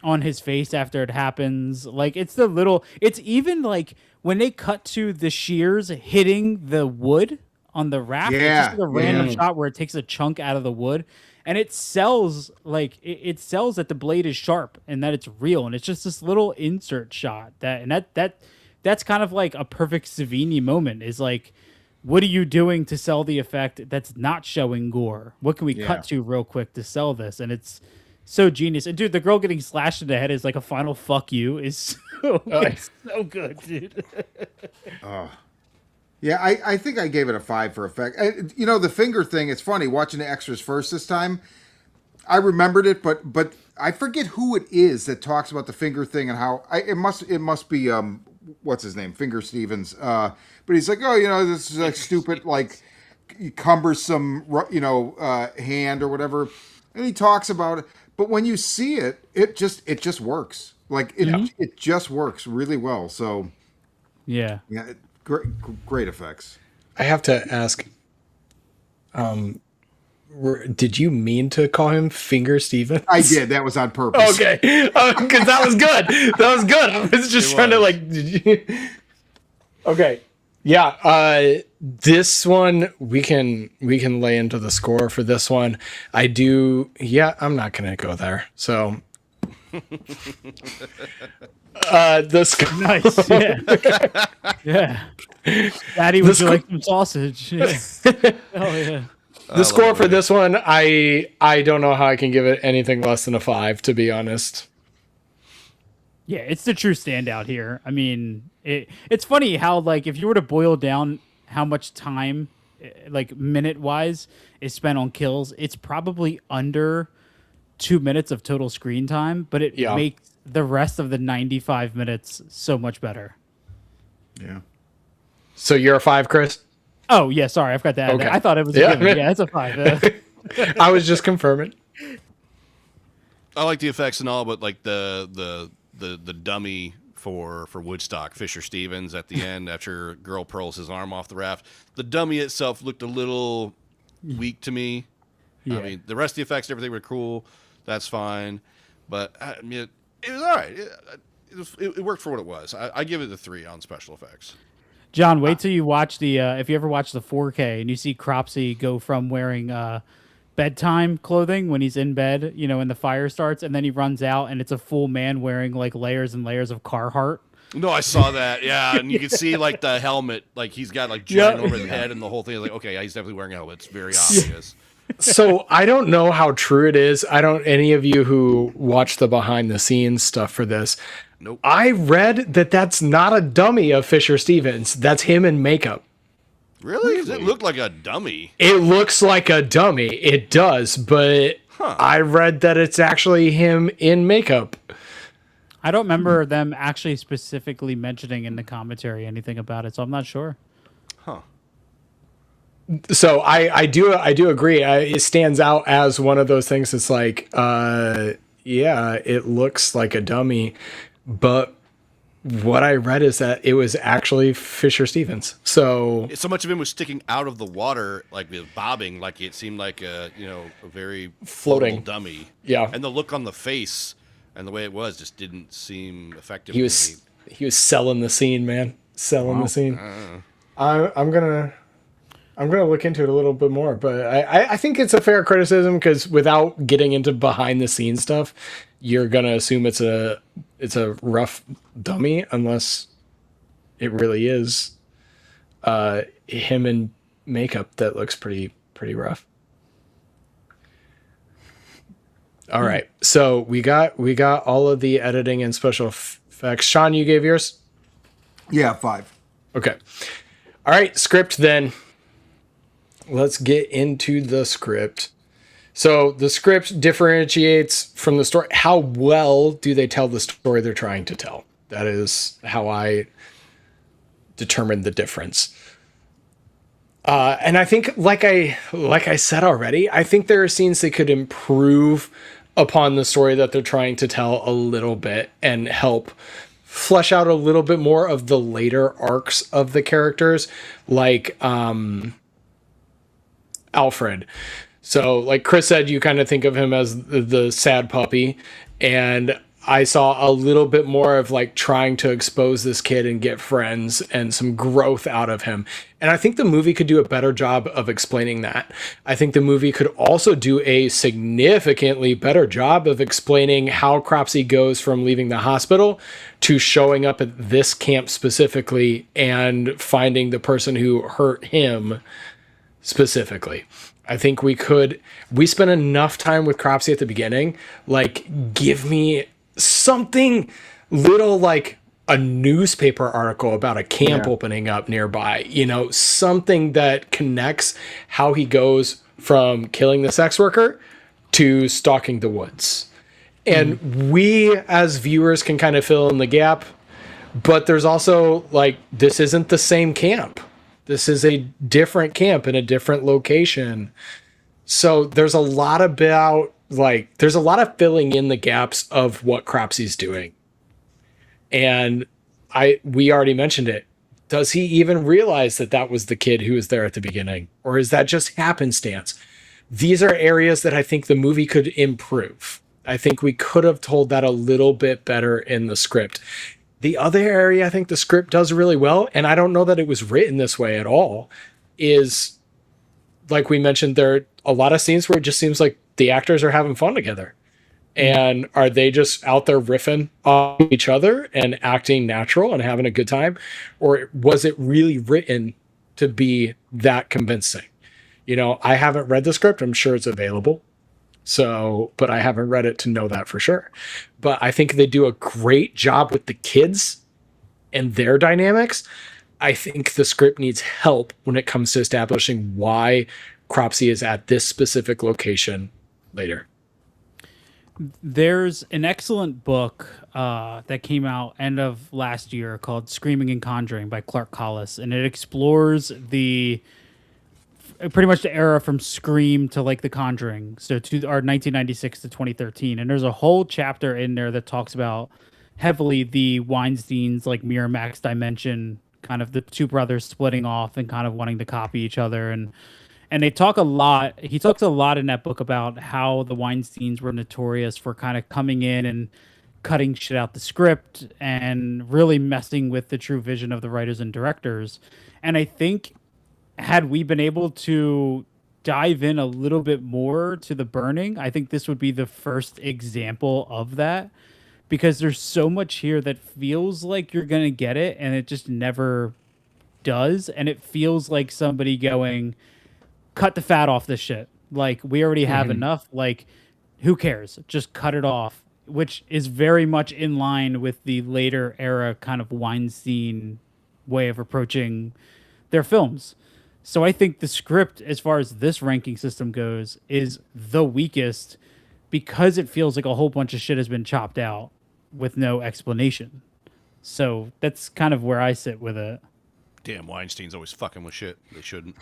Speaker 4: on his face after it happens. Like it's even like when they cut to the shears hitting the wood on the raft. It's just like a random shot where it takes a chunk out of the wood, and it sells it sells that the blade is sharp and that it's real, and it's just this little insert shot that's kind of like a perfect Savini moment. Is like, what are you doing to sell the effect that's not showing gore? What can we cut to real quick to sell this? And it's so genius. And dude, the girl getting slashed in the head is like a final fuck you is it's so good, dude.
Speaker 3: Yeah, I think I gave it a 5 for effect. You know, the finger thing, it's funny, watching the extras first this time, I remembered it, but I forget who it is that talks about the finger thing and how, it must be, what's his name, Finger Stevens. But he's like, oh, you know, this is like stupid, like cumbersome, you know, hand or whatever. And he talks about it. But when you see it, it just works. Like, it just works really well. So,
Speaker 4: yeah.
Speaker 3: Great effects.
Speaker 2: I have to ask, did you mean to call him Finger Stevens?
Speaker 3: I did. That was on purpose.
Speaker 2: Okay, because that was good. That was good. I was just trying to like. Okay, yeah. This one we can lay into the score for this one. I do. Yeah, I'm not gonna go there. So. This
Speaker 4: nice, yeah. Daddy, would you like some sausage? Yeah. Oh yeah.
Speaker 2: The score for this one, I don't know how I can give it anything less than a 5, to be honest.
Speaker 4: Yeah, it's the true standout here. I mean, it's funny how like if you were to boil down how much time, like minute wise, is spent on kills, it's probably under 2 minutes of total screen time, but it makes the rest of the 95 minutes so much better.
Speaker 3: Yeah.
Speaker 2: So you're a 5, Chris?
Speaker 4: Oh yeah, sorry, I've got that. Okay. I thought it was a given. Yeah, it's a 5.
Speaker 2: I was just confirming.
Speaker 1: I like the effects and all, but like the dummy for Woodstock, Fisher Stevens at the end after girl pearls his arm off the raft, the dummy itself looked a little weak to me. Yeah. I mean, the rest of the effects, everything were cool. That's fine, but I mean, it was all right. It worked for what it was. I give it a 3 on special effects.
Speaker 4: John, wait till you watch if you ever watch the 4K and you see Cropsy go from wearing bedtime clothing when he's in bed, you know, and the fire starts, and then he runs out and it's a full man wearing like layers and layers of Carhartt.
Speaker 1: No, I saw that. Yeah, and you can see like the helmet, like he's got like giant over his head, and the whole thing is like, okay, he's definitely wearing a helmet. It's very obvious.
Speaker 2: So I don't know how true it is. I don't. Any of you who watch the behind the scenes stuff for this,
Speaker 1: nope.
Speaker 2: I read that that's not a dummy of Fisher Stevens. That's him in makeup.
Speaker 1: Really? It looked like a dummy.
Speaker 2: It looks like a dummy. It does, but I read that it's actually him in makeup.
Speaker 4: I don't remember them actually specifically mentioning in the commentary anything about it, so I'm not sure.
Speaker 1: Huh.
Speaker 2: So I do agree. It stands out as one of those things. It's like, yeah, it looks like a dummy, but what I read is that it was actually Fisher Stevens. So
Speaker 1: much of him was sticking out of the water, like bobbing, like it seemed like a very
Speaker 2: floating
Speaker 1: dummy.
Speaker 2: Yeah.
Speaker 1: And the look on the face and the way it was just didn't seem effective.
Speaker 2: He was selling the scene, man. Selling the scene. I'm gonna look into it a little bit more, but I think it's a fair criticism because without getting into behind the scenes stuff, you're gonna assume it's a rough dummy unless it really is him in makeup that looks pretty rough. All right, so we got all of the editing and special effects. Shawn, you gave yours?
Speaker 3: Yeah, 5.
Speaker 2: Okay. All right, script then. Let's get into the script. So the script differentiates from the story. How well do they tell the story they're trying to tell? That is how I determine the difference. And I think, like I said already, I think there are scenes that could improve upon the story that they're trying to tell a little bit and help flesh out a little bit more of the later arcs of the characters, like Alfred. So like Chris said, you kind of think of him as the sad puppy, and I saw a little bit more of like trying to expose this kid and get friends and some growth out of him. And I think the movie could do a better job of explaining that. I think the movie could also do a significantly better job of explaining how Cropsy goes from leaving the hospital to showing up at this camp specifically and finding the person who hurt him specifically. I think we spent enough time with Cropsy at the beginning. Like, give me something little, like a newspaper article about a camp opening up nearby, something that connects how he goes from killing the sex worker to stalking the woods. And we as viewers can kind of fill in the gap, but there's also like, this isn't the same camp. This is a different camp in a different location. So there's a lot of filling in the gaps of what Cropsy's doing. And we already mentioned it. Does he even realize that was the kid who was there at the beginning? Or is that just happenstance? These are areas that I think the movie could improve. I think we could have told that a little bit better in the script. The other area I think the script does really well, and I don't know that it was written this way at all, is, like we mentioned, there are a lot of scenes where it just seems like the actors are having fun together. And are they just out there riffing on each other and acting natural and having a good time? Or was it really written to be that convincing? I haven't read the script. I'm sure it's available. But I haven't read it to know that for sure. But I think they do a great job with the kids and their dynamics. I think the script needs help when it comes to establishing why Cropsy is at this specific location later.
Speaker 4: There's an excellent book that came out end of last year called Screaming and Conjuring by Clark Collis, and it explores pretty much the era from Scream to like The Conjuring, so to our 1996 to 2013. And there's a whole chapter in there that talks about heavily the Weinstein's like Miramax dimension, kind of the two brothers splitting off and kind of wanting to copy each other. And they talk a lot. He talks a lot in that book about how the Weinsteins were notorious for kind of coming in and cutting shit out the script and really messing with the true vision of the writers and directors. And I think had we been able to dive in a little bit more to The Burning, I think this would be the first example of that, because there's so much here that feels like you're going to get it and it just never does. And it feels like somebody going, cut the fat off this shit. Like, we already have enough. Like, who cares? Just cut it off, which is very much in line with the later era kind of Weinstein way of approaching their films. So I think the script, as far as this ranking system goes, is the weakest because it feels like a whole bunch of shit has been chopped out with no explanation. So that's kind of where I sit with it.
Speaker 1: Damn, Weinstein's always fucking with shit. They shouldn't.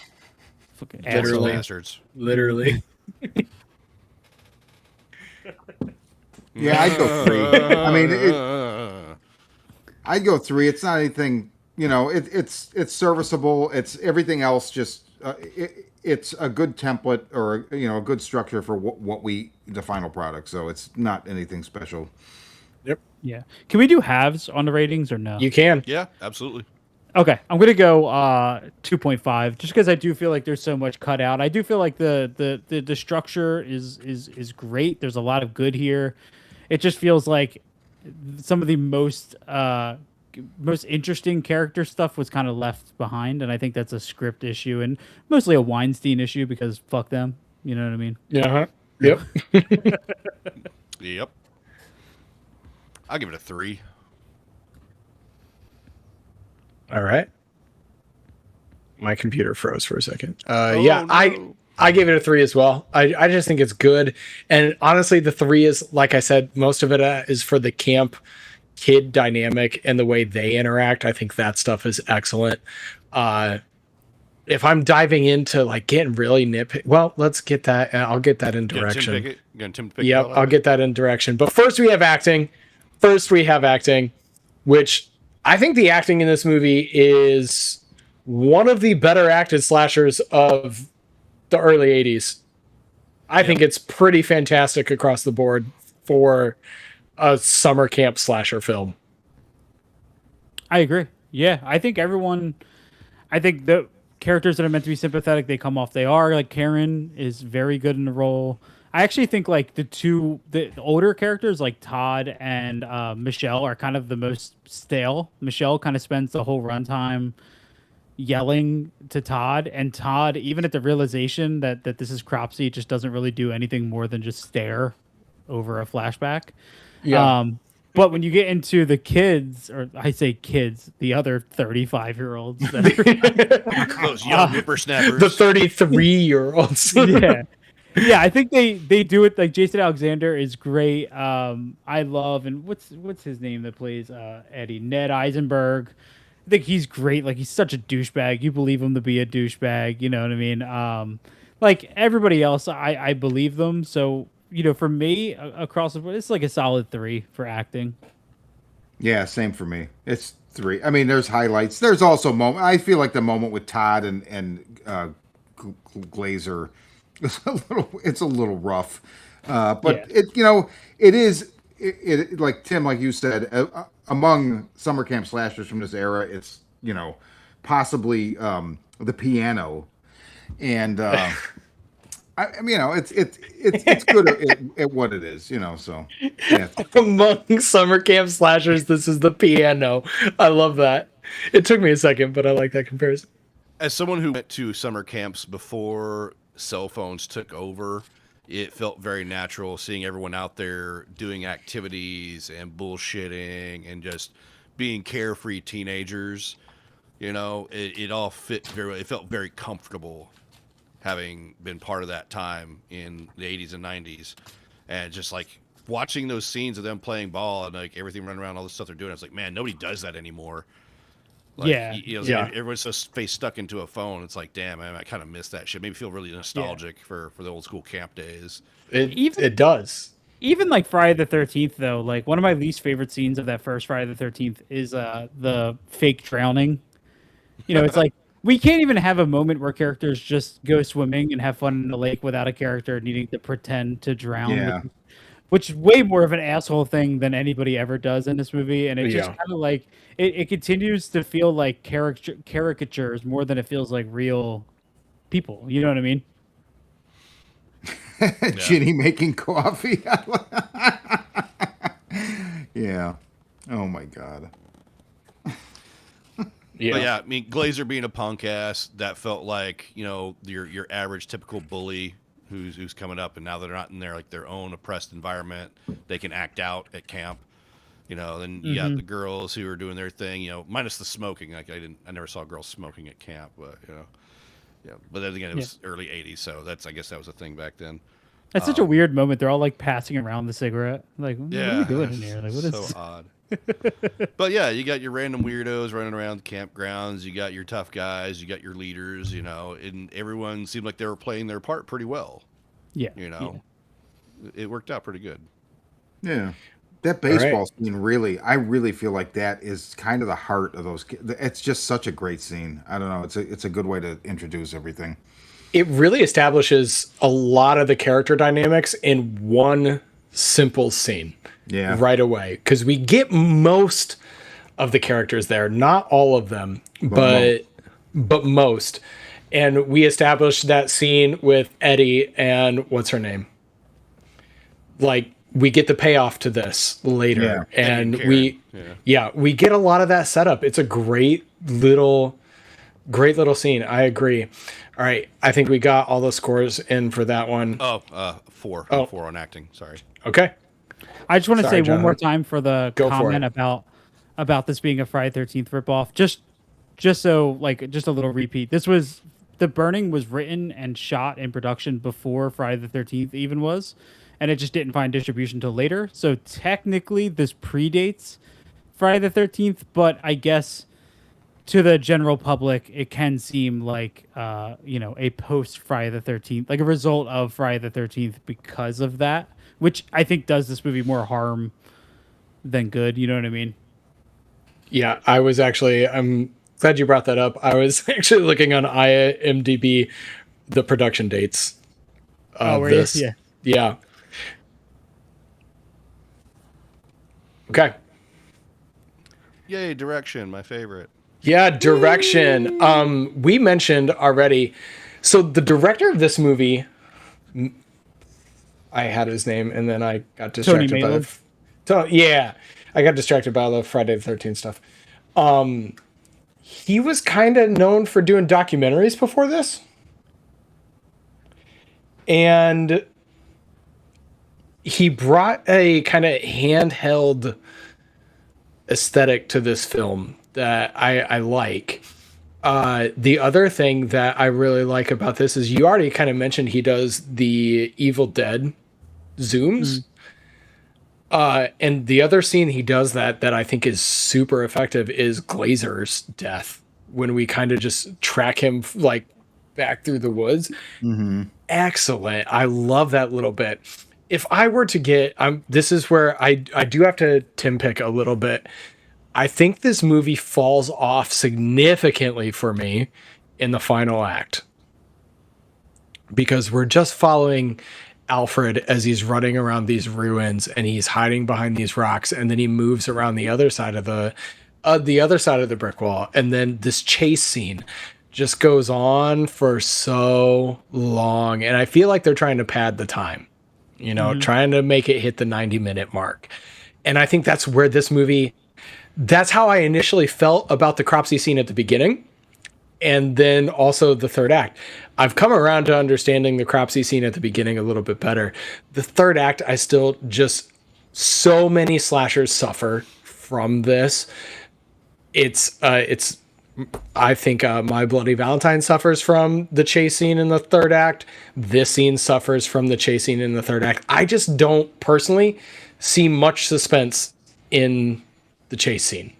Speaker 4: Fucking
Speaker 2: Literally.
Speaker 1: Bastards.
Speaker 2: Literally.
Speaker 3: Yeah, I'd go 3. I mean, I'd go 3. It's not anything, it's serviceable. It's everything else. Just it's a good template or a good structure for what the final product. So it's not anything special.
Speaker 2: Yep.
Speaker 4: Yeah. Can we do halves on the ratings or no?
Speaker 2: You can.
Speaker 1: Yeah, absolutely.
Speaker 4: Okay, I'm gonna go 2.5 just because I do feel like there's so much cut out. I do feel like the structure is great. There's a lot of good here. It just feels like some of the most interesting character stuff was kind of left behind, and I think that's a script issue and mostly a Weinstein issue because fuck them. You know what I mean?
Speaker 2: Yeah. Yep.
Speaker 1: Yep. I'll give it a 3.
Speaker 2: All right. My computer froze for a second.
Speaker 1: No.
Speaker 2: I gave it a 3 as well. I just think it's good. And honestly, the 3 is, like I said, most of it is for the camp kid dynamic and the way they interact. I think that stuff is excellent. If I'm diving into like getting really nitpicky, well, let's get that. I'll get that in direction. Yep, I'll get that in direction. But first we have acting. Which I think the acting in this movie is one of the better acted slashers of the early 80s. I think it's pretty fantastic across the board for a summer camp slasher film.
Speaker 4: I agree. Yeah, I think the characters that are meant to be sympathetic, they come off. They are. Like Karen is very good in the role. I actually think like the older characters like Todd and Michelle are kind of the most stale. Michelle kind of spends the whole runtime yelling to Todd, and Todd, even at the realization that this is Cropsy, just doesn't really do anything more than just stare over a flashback.
Speaker 2: Yeah.
Speaker 4: But when you get into the kids, or I say kids, the other 35-year-olds,
Speaker 1: Those young whippersnappers,
Speaker 2: the 33-year-olds.
Speaker 4: Yeah, I think they do it. Like Jason Alexander is great. I love, and what's his name that plays Eddie? Ned Eisenberg. I think he's great. Like he's such a douchebag. You believe him to be a douchebag. You know what I mean? Like everybody else, I believe them. So for me, across the board, it's like a solid 3 for acting.
Speaker 3: Yeah, same for me. It's 3. I mean, there's highlights. There's also moment. I feel like the moment with Todd and Glazer. It's a little rough, but it is like Tim, like you said, among summer camp slashers from this era, it's possibly the piano, and it's good at what it is, So yeah.
Speaker 2: Among summer camp slashers, this is the piano. I love that. It took me a second, but I like that comparison.
Speaker 1: As someone who went to summer camps before cell phones took over, it felt very natural seeing everyone out there doing activities and bullshitting and just being carefree teenagers. It all fit very well. It felt very comfortable having been part of that time in the 80s and 90s, and just like watching those scenes of them playing ball and like everything running around, all the stuff they're doing. It's like, man, nobody does that anymore. Like, everyone's so face stuck into a phone. It's like, damn, man, I kind of miss that shit. Made me feel really nostalgic for the old school camp days.
Speaker 2: It does.
Speaker 4: Even like Friday the 13th, though, like one of my least favorite scenes of that first Friday the 13th is the fake drowning. It's like we can't even have a moment where characters just go swimming and have fun in the lake without a character needing to pretend to drown.
Speaker 3: Yeah.
Speaker 4: Which is way more of an asshole thing than anybody ever does in this movie. And it just kind of like, it continues to feel like caricatures more than it feels like real people. You know what I mean?
Speaker 3: Ginny making coffee. Yeah. Oh my God.
Speaker 1: Yeah. But yeah, I mean, Glazer being a punk ass, that felt like, your average typical bully who's coming up, and now they're not in their own oppressed environment. They can act out at camp. Then you got the girls who are doing their thing, minus the smoking. Like I never saw girls smoking at camp, but but then again, it was early 80s, so I guess that was a thing back then.
Speaker 4: That's such a weird moment. They're all like passing around the cigarette. Like, what are you doing in here? Like, what
Speaker 1: so odd. But yeah, you got your random weirdos running around campgrounds. You got your tough guys. You got your leaders. And everyone seemed like they were playing their part pretty well.
Speaker 4: Yeah.
Speaker 1: It worked out pretty good.
Speaker 3: Yeah. That baseball scene I really feel like that is kind of the heart of those. It's just such a great scene. I don't know. It's a good way to introduce everything.
Speaker 2: It really establishes a lot of the character dynamics in one simple scene.
Speaker 3: Yeah.
Speaker 2: Right away, because we get most of the characters there, not all of them, but most. And we established that scene with Eddie and what's her name? Like, we get the payoff to this later, and we get a lot of that setup. It's a great little scene. I agree. All right, I think we got all the scores in for that one.
Speaker 1: Four on acting. Sorry.
Speaker 2: Okay.
Speaker 4: I just want to say
Speaker 2: John.
Speaker 4: one more time for the comment about this being a Friday 13th ripoff. Just so, like, just a little repeat. The Burning was written and shot in production before Friday the 13th even was, and it just didn't find distribution till later. So technically this predates Friday the 13th, but I guess to the general public it can seem like a post Friday the 13th, like a result of Friday the 13th because of that, which I think does this movie more harm than good. You know what I mean?
Speaker 2: Yeah, I'm glad you brought that up. I was actually looking on IMDb the production dates of this. Yeah. Okay.
Speaker 1: Yay, direction, my favorite.
Speaker 2: Yeah, direction. We mentioned already. So the director of this movie, I had his name, and then I got distracted
Speaker 4: Tony
Speaker 2: by I got distracted by the Friday the 13th stuff. He was kind of known for doing documentaries before this, and he brought a kind of handheld aesthetic to this film that I like. The other thing that I really like about this is you already kind of mentioned he does the Evil Dead zooms. And the other scene he does that I think is super effective is Glazer's death, when we kind of just track him like back through the woods. Mm-hmm. Excellent. I love that little bit. If I were to get, this is where I do have to Tim pick a little bit. I think this movie falls off significantly for me in the final act, because we're just following Alfred as he's running around these ruins and he's hiding behind these rocks, and then he moves around the other side of the brick wall, and then this chase scene just goes on for so long, and I feel like they're trying to pad the time, trying to make it hit the 90-minute mark. And I think that's where this movie, that's how I initially felt about the Cropsy scene at the beginning, and then also the third act. I've come around to understanding the Cropsy scene at the beginning a little bit better. The third act, I still just, so many slashers suffer from this. I think My Bloody Valentine suffers from the chase scene in the third act. This scene suffers from the chase scene in the third act. I just don't personally see much suspense in the chase scene.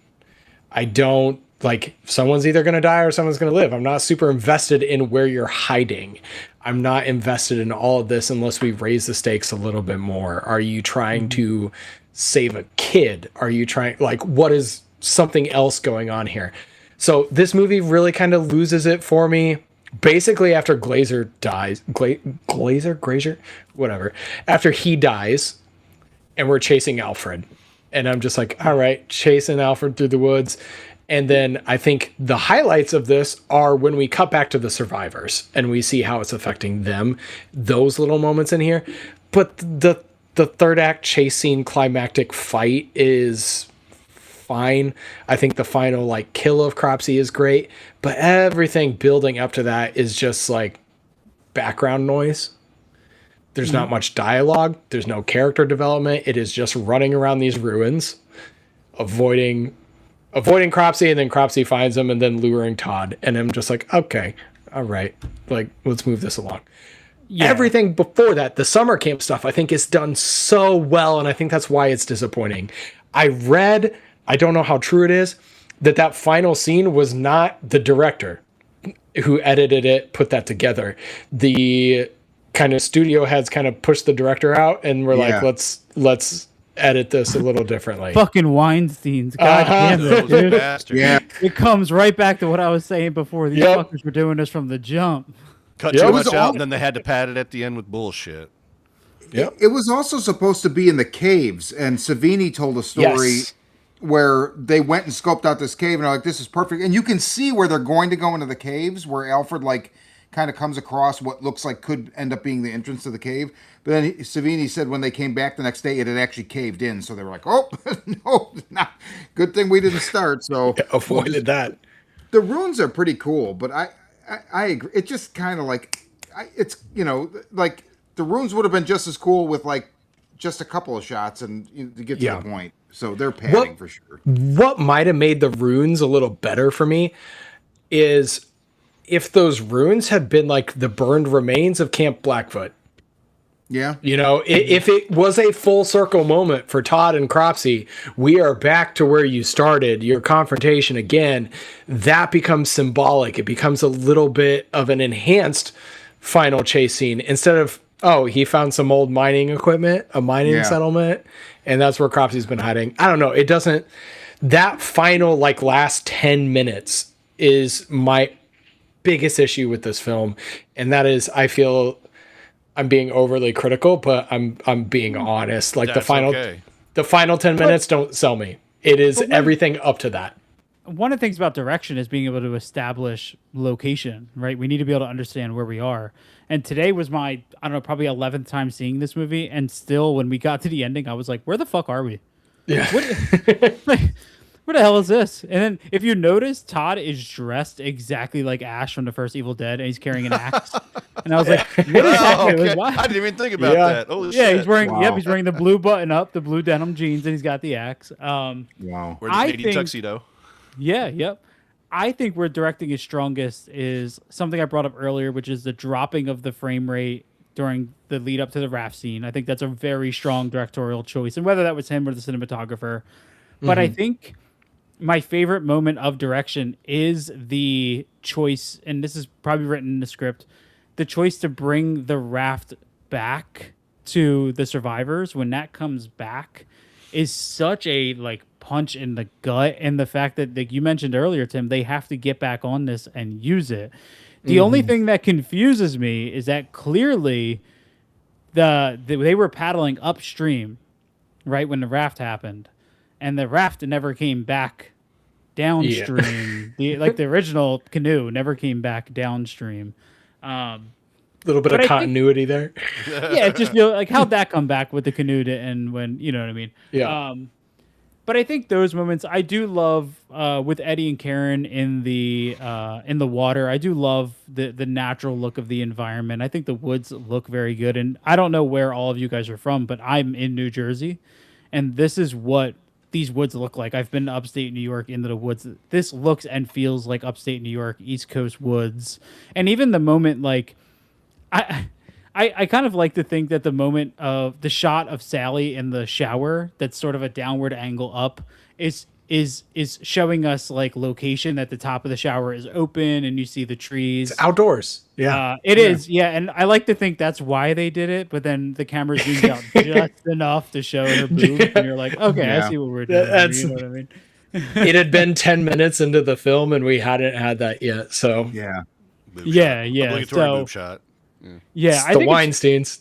Speaker 2: I don't, like, someone's either going to die or someone's going to live. I'm not super invested in where you're hiding. I'm not invested in all of this unless we raise the stakes a little bit more. Are you trying to save a kid? Are you trying, like, what is something else going on here? So this movie really kind of loses it for me. Basically, after Glazer dies, Glazer, whatever. After he dies, and we're chasing Alfred, and I'm just like, all right, chasing Alfred through the woods. And then I think the highlights of this are when we cut back to the survivors and we see how it's affecting them. Those little moments in here. But the third act chase scene climactic fight is fine. I think the final like kill of Cropsy is great, but everything building up to that is just like background noise. There's not much dialogue. There's no character development. It is just running around these ruins, avoiding Cropsy, and then Cropsy finds him, and then luring Todd. And I'm just like, okay, all right, like, let's move this along. Yeah. Everything before that, the summer camp stuff, I think is done so well, and I think that's why it's disappointing. I read, I don't know how true it is, that final scene was not the director who edited it, put that together. The kind of studio heads kind of pushed the director out, and we're like, let's edit this a little differently.
Speaker 4: Fucking Weinsteins. God damn it,
Speaker 1: Those
Speaker 4: dude.
Speaker 1: bastards.
Speaker 3: Yeah.
Speaker 4: It comes right back to what I was saying before. These fuckers were doing this from the jump.
Speaker 1: Cut
Speaker 2: Yep.
Speaker 1: too
Speaker 2: It
Speaker 1: much
Speaker 3: was
Speaker 1: out,
Speaker 3: all-
Speaker 1: and then they had to pad it at the end with bullshit.
Speaker 2: Yep.
Speaker 3: It was also supposed to be in the caves, and Savini told a story
Speaker 2: Yes.
Speaker 3: where they went and scoped out this cave, and they're like, "This is perfect." And you can see where they're going to go into the caves, where Alfred like kind of comes across what looks like could end up being the entrance to the cave. But then Savini said when they came back the next day, it had actually caved in. So they were like, "Oh no, not good thing we didn't start." So
Speaker 2: Avoided that.
Speaker 3: the runes are pretty cool, but I agree. It's just kind of like it's like the runes would have been just as cool with like just a couple of shots and to get to
Speaker 2: Yeah.
Speaker 3: the point. So they're padding for sure.
Speaker 2: What might have made the runes a little better for me is if those runes had been like the burned remains of Camp Blackfoot.
Speaker 3: Yeah.
Speaker 2: If it was a full circle moment for Todd and Cropsy, we are back to where you started, your confrontation again, that becomes symbolic. It becomes a little bit of an enhanced final chase scene instead of, oh, he found some old mining equipment, a mining settlement, and that's where Cropsy's been hiding. I don't know. It doesn't, that final like last 10 minutes is my biggest issue with this film. And that is, I feel I'm being overly critical, but I'm being honest. Like
Speaker 1: That's okay.
Speaker 2: the final 10 minutes don't sell me. It is everything up to that.
Speaker 4: One of the things about direction is being able to establish location, right? We need to be able to understand where we are. And today was my, I don't know, probably 11th time seeing this movie. And still, when we got to the ending, I was like, where the fuck are we?
Speaker 2: Yeah.
Speaker 4: Where the hell is this? And then if you notice, Todd is dressed exactly like Ash from the first Evil Dead, and he's carrying an axe. And I was like, what is
Speaker 1: Oh,
Speaker 4: happening?
Speaker 1: okay.
Speaker 4: Like,
Speaker 1: I didn't even think about
Speaker 2: Yeah.
Speaker 1: that. Oh,
Speaker 4: yeah,
Speaker 1: shit.
Speaker 4: he's wearing.
Speaker 3: Wow.
Speaker 4: Yep, he's wearing the blue button up, the blue denim jeans, and he's got the axe.
Speaker 3: Wow.
Speaker 1: Wearing the
Speaker 4: I
Speaker 1: Canadian
Speaker 4: think-
Speaker 1: tuxedo.
Speaker 4: Yeah, yep. I think where directing is strongest is something I brought up earlier, which is the dropping of the frame rate during the lead up to the raft scene. I think that's a very strong directorial choice, and whether that was him or the cinematographer. But I think my favorite moment of direction is the choice, and this is probably written in the script, the choice to bring the raft back to the survivors when that comes back is such a like punch in the gut. And the fact that, like you mentioned earlier, Tim, they have to get back on this and use it. The only thing that confuses me is that clearly they were paddling upstream right when the raft happened, and the raft never came back downstream. The original canoe never came back downstream.
Speaker 2: Little bit
Speaker 4: But
Speaker 2: of
Speaker 4: I think-
Speaker 2: continuity there.
Speaker 4: Yeah, it's just like how'd that come back with the canoe to end when you know what I mean?
Speaker 2: Yeah.
Speaker 4: But I think those moments I do love with Eddie and Karen in the water. I do love the natural look of the environment. I think the woods look very good. And I don't know where all of you guys are from, but I'm in New Jersey, and this is what these woods look like. I've been to upstate New York into the woods. This looks and feels like upstate New York, East Coast woods. And even the moment like I kind of like to think that the moment of the shot of Sally in the shower, that's sort of a downward angle up, is showing us like location that the top of the shower is open and you see the trees.
Speaker 2: It's outdoors. Yeah.
Speaker 4: It is, yeah. And I like to think that's why they did it, but then the camera zooms out just enough to show her boobs, and you're like, okay, I see what we're doing.
Speaker 2: That's-
Speaker 4: You know what I mean?
Speaker 2: It had been 10 minutes into the film and we hadn't had that yet. So
Speaker 3: Yeah.
Speaker 1: Boob
Speaker 4: Yeah,
Speaker 1: shot.
Speaker 4: yeah,
Speaker 1: Obligatory
Speaker 4: so-
Speaker 1: boob shot.
Speaker 4: Yeah,
Speaker 2: it's
Speaker 4: I
Speaker 2: the
Speaker 4: think
Speaker 2: Weinsteins.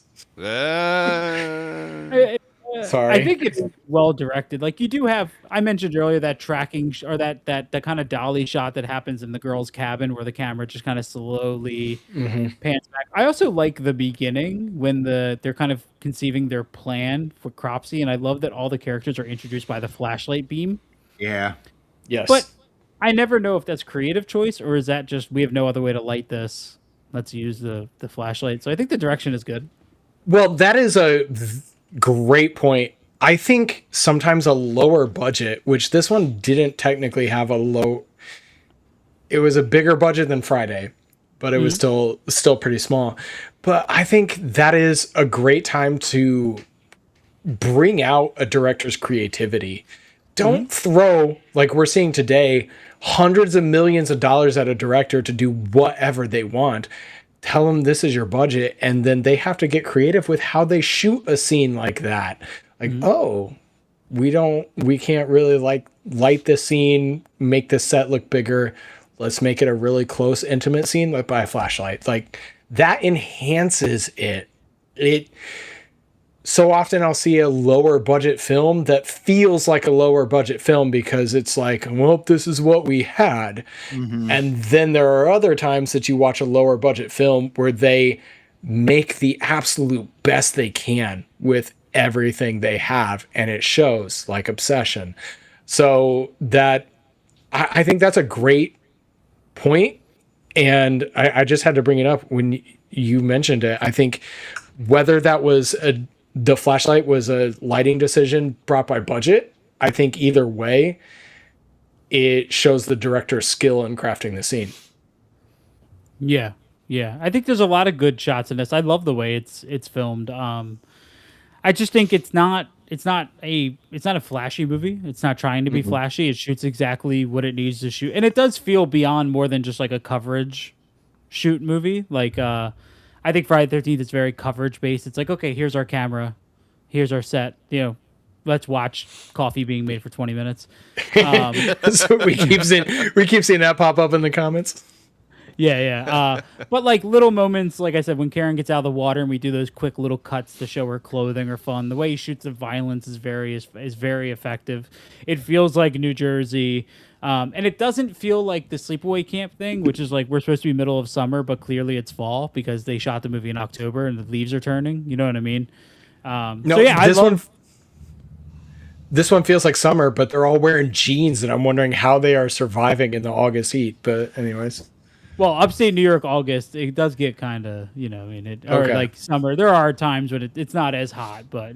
Speaker 2: Sorry.
Speaker 4: I think it's well directed. Like you do have, I mentioned earlier that tracking or that kind of dolly shot that happens in the girl's cabin where the camera just kind of slowly pans back. I also like the beginning when they're kind of conceiving their plan for Cropsy, and I love that all the characters are introduced by the flashlight beam.
Speaker 3: Yeah.
Speaker 2: Yes.
Speaker 4: But I never know if that's creative choice or is that just we have no other way to light this. Let's use the flashlight. So I think the direction is good.
Speaker 2: Well, that is a great point. I think sometimes a lower budget, which this one didn't technically have a low, it was a bigger budget than Friday, but it was still pretty small. But I think that is a great time to bring out a director's creativity. Don't throw, like we're seeing today, hundreds of millions of dollars at a director to do whatever they want. Tell them this is your budget, and then they have to get creative with how they shoot a scene like that. Like, oh, we can't really light this scene, make the set look bigger. Let's make it a really close, intimate scene like by a flashlight. Like that enhances it. So often I'll see a lower budget film that feels like a lower budget film because it's like, well, this is what we had. Mm-hmm. And then there are other times that you watch a lower budget film where they make the absolute best they can with everything they have, and it shows, like Obsession. So that I think that's a great point, and I just had to bring it up when you mentioned it. I think whether that was the flashlight was a lighting decision brought by budget, I think either way, it shows the director's skill in crafting the scene.
Speaker 4: Yeah. I think there's a lot of good shots in this. I love the way it's filmed. I just think it's not a flashy movie. It's not trying to be flashy. It shoots exactly what it needs to shoot, and it does feel beyond more than just like a coverage shoot movie. Like I think Friday the 13th is very coverage based. It's like, okay, here's our camera, here's our set. Let's watch coffee being made for 20 minutes.
Speaker 2: So we keep seeing that pop up in the comments.
Speaker 4: Yeah. But like little moments, like I said, when Karen gets out of the water and we do those quick little cuts to show her clothing are fun. The way he shoots the violence is very effective. It feels like New Jersey. And it doesn't feel like the sleepaway camp thing, which is like we're supposed to be middle of summer, but clearly it's fall because they shot the movie in October and the leaves are turning. You know what I mean?
Speaker 2: This one feels like summer, but they're all wearing jeans, and I'm wondering how they are surviving in the August heat. But anyways.
Speaker 4: Well, upstate New York, August, it does get kind of, or like summer. There are times when it's not as hot, but,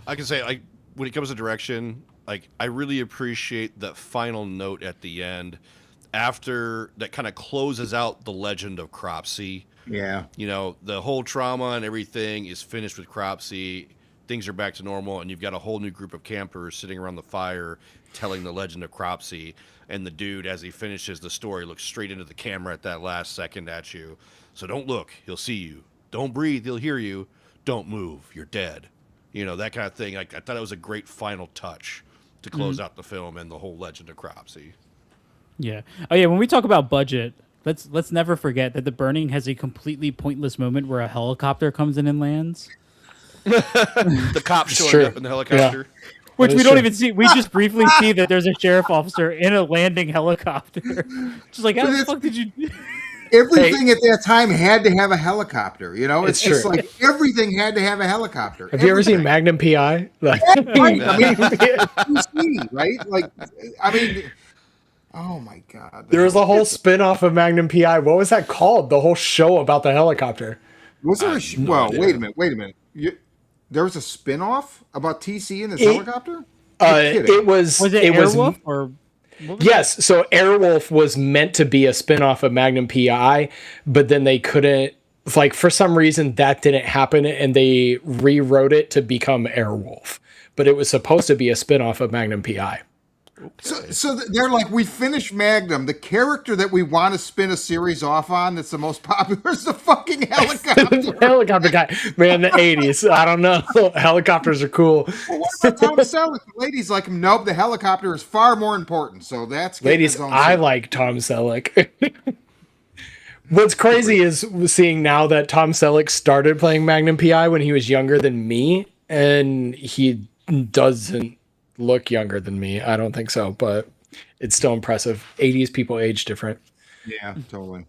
Speaker 1: I can say, like, when it comes to direction, like, I really appreciate that final note at the end after that kind of closes out the legend of Cropsy.
Speaker 3: Yeah.
Speaker 1: The whole trauma and everything is finished with Cropsy. Things are back to normal, and you've got a whole new group of campers sitting around the fire telling the legend of Cropsy. And the dude, as he finishes the story, looks straight into the camera at that last second at you. So don't look, he'll see you. Don't breathe, he'll hear you. Don't move, you're dead. That kind of thing. I thought it was a great final touch to close out the film and the whole legend of Cropsy.
Speaker 4: Yeah. Oh yeah, when we talk about budget, let's never forget that The Burning has a completely pointless moment where a helicopter comes in and lands.
Speaker 1: The cop showing up in the helicopter. Yeah.
Speaker 4: Which we don't even see. We just briefly see that there's a sheriff officer in a landing helicopter. Just like, how the fuck did you do?
Speaker 3: Everything at that time had to have a helicopter, It's just like everything had to have a helicopter.
Speaker 2: Have you ever seen Magnum PI?
Speaker 3: Right? Right? Like, oh my God.
Speaker 2: There was a whole spin-off of Magnum PI. What was that called? The whole show about the helicopter.
Speaker 3: Was there wait a minute. There was a spin-off about TC and his helicopter?
Speaker 2: It was
Speaker 4: Airwolf or
Speaker 2: yes, so Airwolf was meant to be a spin-off of Magnum PI, but then they couldn't, like, for some reason that didn't happen, and they rewrote it to become Airwolf. But it was supposed to be a spin-off of Magnum PI.
Speaker 3: Okay. So they're like, we finished Magnum. The character that we want to spin a series off on that's the most popular is the fucking helicopter.
Speaker 2: The helicopter guy. Man, the 80s. I don't know. Helicopters are cool.
Speaker 3: Well, what about Tom Selleck? The ladies like him. Nope, the helicopter is far more important. So that's...
Speaker 2: Ladies, I like Tom Selleck. What's crazy is seeing now that Tom Selleck started playing Magnum PI when he was younger than me, and he doesn't look younger than me. I don't think so, but it's still impressive. 80s people age different.
Speaker 3: Yeah, totally.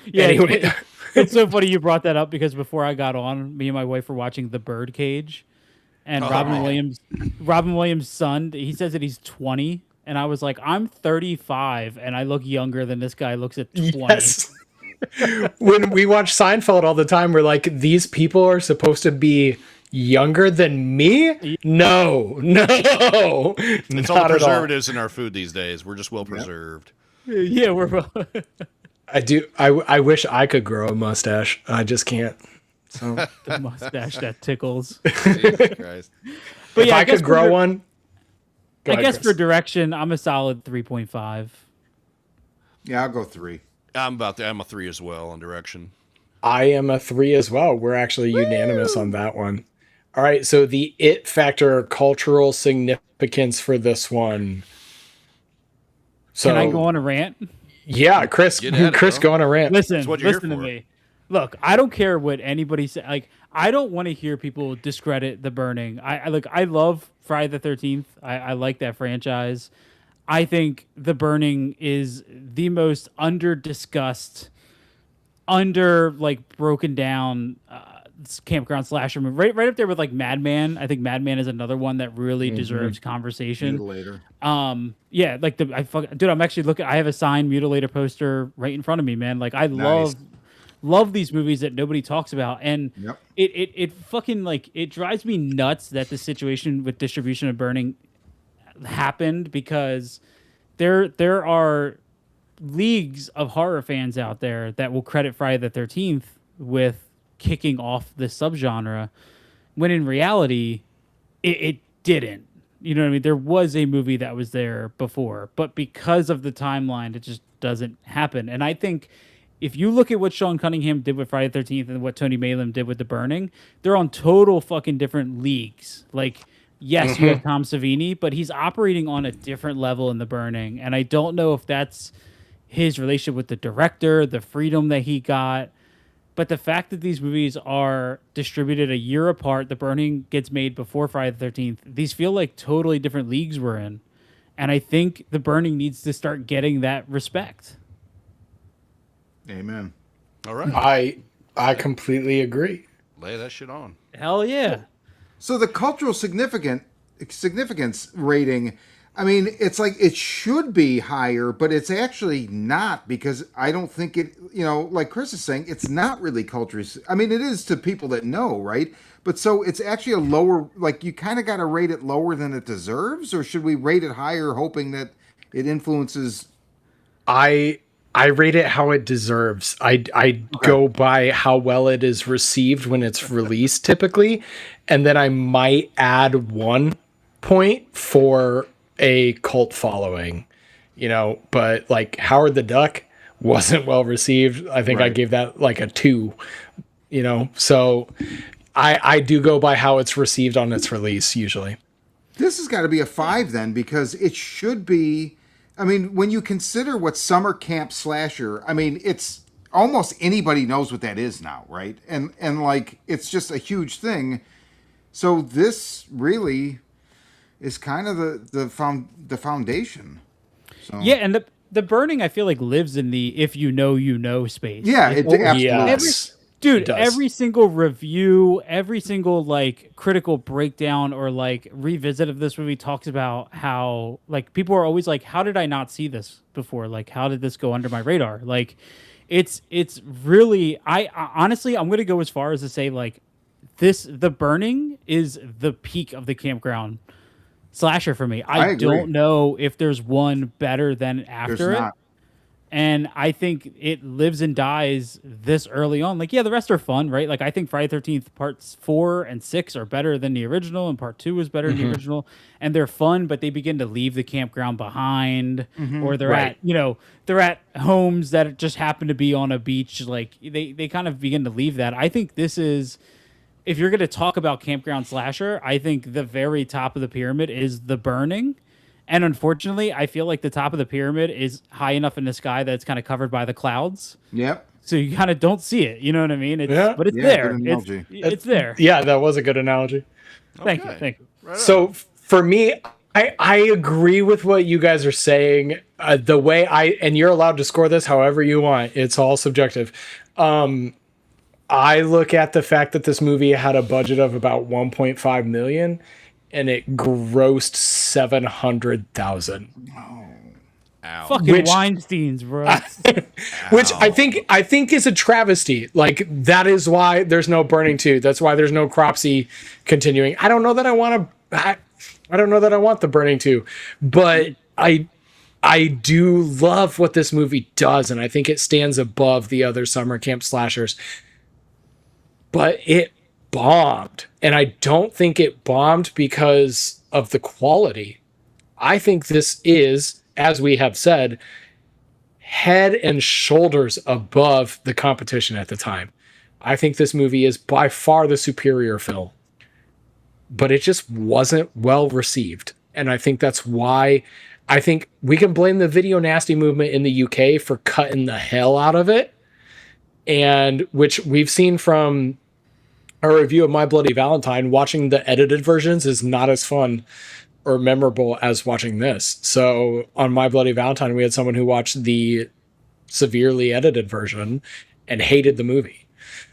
Speaker 4: Yeah, anyway. It's so funny you brought that up because before I got on, me and my wife were watching The Birdcage, and Robin Williams' son, he says that he's 20, and I was like, I'm 35, and I look younger than this guy looks at 20. Yes.
Speaker 2: When we watch Seinfeld all the time, we're like, these people are supposed to be younger than me? No.
Speaker 1: It's all the preservatives in our food these days. We're just well preserved.
Speaker 4: Yeah, we're.
Speaker 2: I wish I could grow a mustache. I just can't. So
Speaker 4: the mustache that tickles.
Speaker 1: Jesus Christ.
Speaker 2: But yeah, I could grow one.
Speaker 4: I guess for direction, I'm a solid 3.5.
Speaker 3: Yeah, I'll go 3.
Speaker 1: I'm a 3 as well on direction.
Speaker 2: I am a 3 as well. We're actually unanimous on that one. All right, so the it factor, cultural significance for this one. So,
Speaker 4: Can I go on a rant?
Speaker 2: Yeah, Chris.
Speaker 1: Get at it,
Speaker 2: Chris,
Speaker 1: bro.
Speaker 2: go on a rant.
Speaker 4: Listen,
Speaker 1: what you're
Speaker 4: listen
Speaker 1: here
Speaker 4: to
Speaker 1: for.
Speaker 4: me. Look, I don't care what anybody say. Like, I don't want to hear people discredit The Burning. I look. I love Friday the 13th. I like that franchise. I think The Burning is the most under discussed, under like broken down campground slasher movie. Right up there with like Madman. I think Madman is another one that really deserves conversation.
Speaker 3: Mutilator.
Speaker 4: Yeah, like dude, I'm actually looking. I have a signed Mutilator poster right in front of me, man. Like I love these movies that nobody talks about, and
Speaker 3: Yep.
Speaker 4: it fucking like it drives me nuts that the situation with distribution of Burning happened, because there are leagues of horror fans out there that will credit Friday the 13th with kicking off this subgenre, when in reality it didn't. You know what I mean? There was a movie that was there before, but because of the timeline, it just doesn't happen. And I think if you look at what Sean Cunningham did with Friday the 13th and what Tony Maylam did with The Burning, they're on total fucking different leagues. Like, yes, you have Tom Savini, but he's operating on a different level in The Burning. And I don't know if that's his relationship with the director, the freedom that he got. But the fact that these movies are distributed a year apart, The Burning gets made before Friday the 13th, these feel like totally different leagues we're in. And I think The Burning needs to start getting that respect.
Speaker 3: Amen.
Speaker 1: All right.
Speaker 2: I completely agree.
Speaker 1: Lay that shit on.
Speaker 4: Hell yeah.
Speaker 3: So the cultural significance rating, I mean, it's like it should be higher, but it's actually not, because I don't think it, like Chris is saying, it's not really culturally. I mean, it is to people that know, right? But so it's actually a lower, like you kind of got to rate it lower than it deserves, or should we rate it higher hoping that it influences?
Speaker 2: I rate it how it deserves. I go by how well it is received when it's released typically, and then I might add 1 point for a cult following, but like Howard the Duck wasn't well received. I think I gave that like a 2, so I do go by how it's received on its release usually.
Speaker 3: This has got to be a 5 then, because it should be. I mean, when you consider what summer camp slasher, I mean, it's almost anybody knows what that is now, right? And like it's just a huge thing. So this really is kind of the foundation. So.
Speaker 4: Yeah, and the Burning, I feel like, lives in the if you know space.
Speaker 3: Yeah, it absolutely.
Speaker 2: Yes.
Speaker 4: Dude, every single review, every single like critical breakdown or like revisit of this movie talks about how like people are always like, how did I not see this before? Like, how did this go under my radar? Like, it's really, I honestly, I'm going to go as far as to say like The Burning is the peak of the campground slasher for me. I don't know if there's one better than after it. And I think it lives and dies this early on. Like, yeah, the rest are fun, right? Like, I think Friday the 13th parts 4 and 6 are better than the original, and part 2 is better than the original. And they're fun, but they begin to leave the campground behind, or they're at, they're at homes that just happen to be on a beach. Like, they kind of begin to leave that. I think this is, if you're going to talk about campground slasher, I think the very top of the pyramid is The Burning. And unfortunately, I feel like the top of the pyramid is high enough in the sky that it's kind of covered by the clouds.
Speaker 3: Yep.
Speaker 4: So you kind of don't see it. You know what I mean? But it's there. It's there.
Speaker 2: Yeah, that was a good analogy.
Speaker 4: Thank you.
Speaker 1: Right
Speaker 2: so for me, I agree with what you guys are saying. The way and you're allowed to score this however you want. It's all subjective. I look at the fact that this movie had a budget of about 1.5 million. And it grossed 700,000.
Speaker 4: Fucking Weinsteins, bro.
Speaker 2: Which I think is a travesty. Like, that is why there's no Burning 2. That's why there's no Cropsy continuing. I don't know that I want the Burning 2, but I do love what this movie does, and I think it stands above the other summer camp slashers. But it bombed, and I don't think it bombed because of the quality. I think this is, as we have said, head and shoulders above the competition at the time. I think this movie is by far the superior film. but it just wasn't well received. And I think that's why I think we can blame the video nasty movement in the UK for cutting the hell out of it. And which we've seen from a review of My Bloody Valentine, watching the edited versions is not as fun or memorable as watching this. So on My Bloody Valentine, we had someone who watched the severely edited version and hated the movie.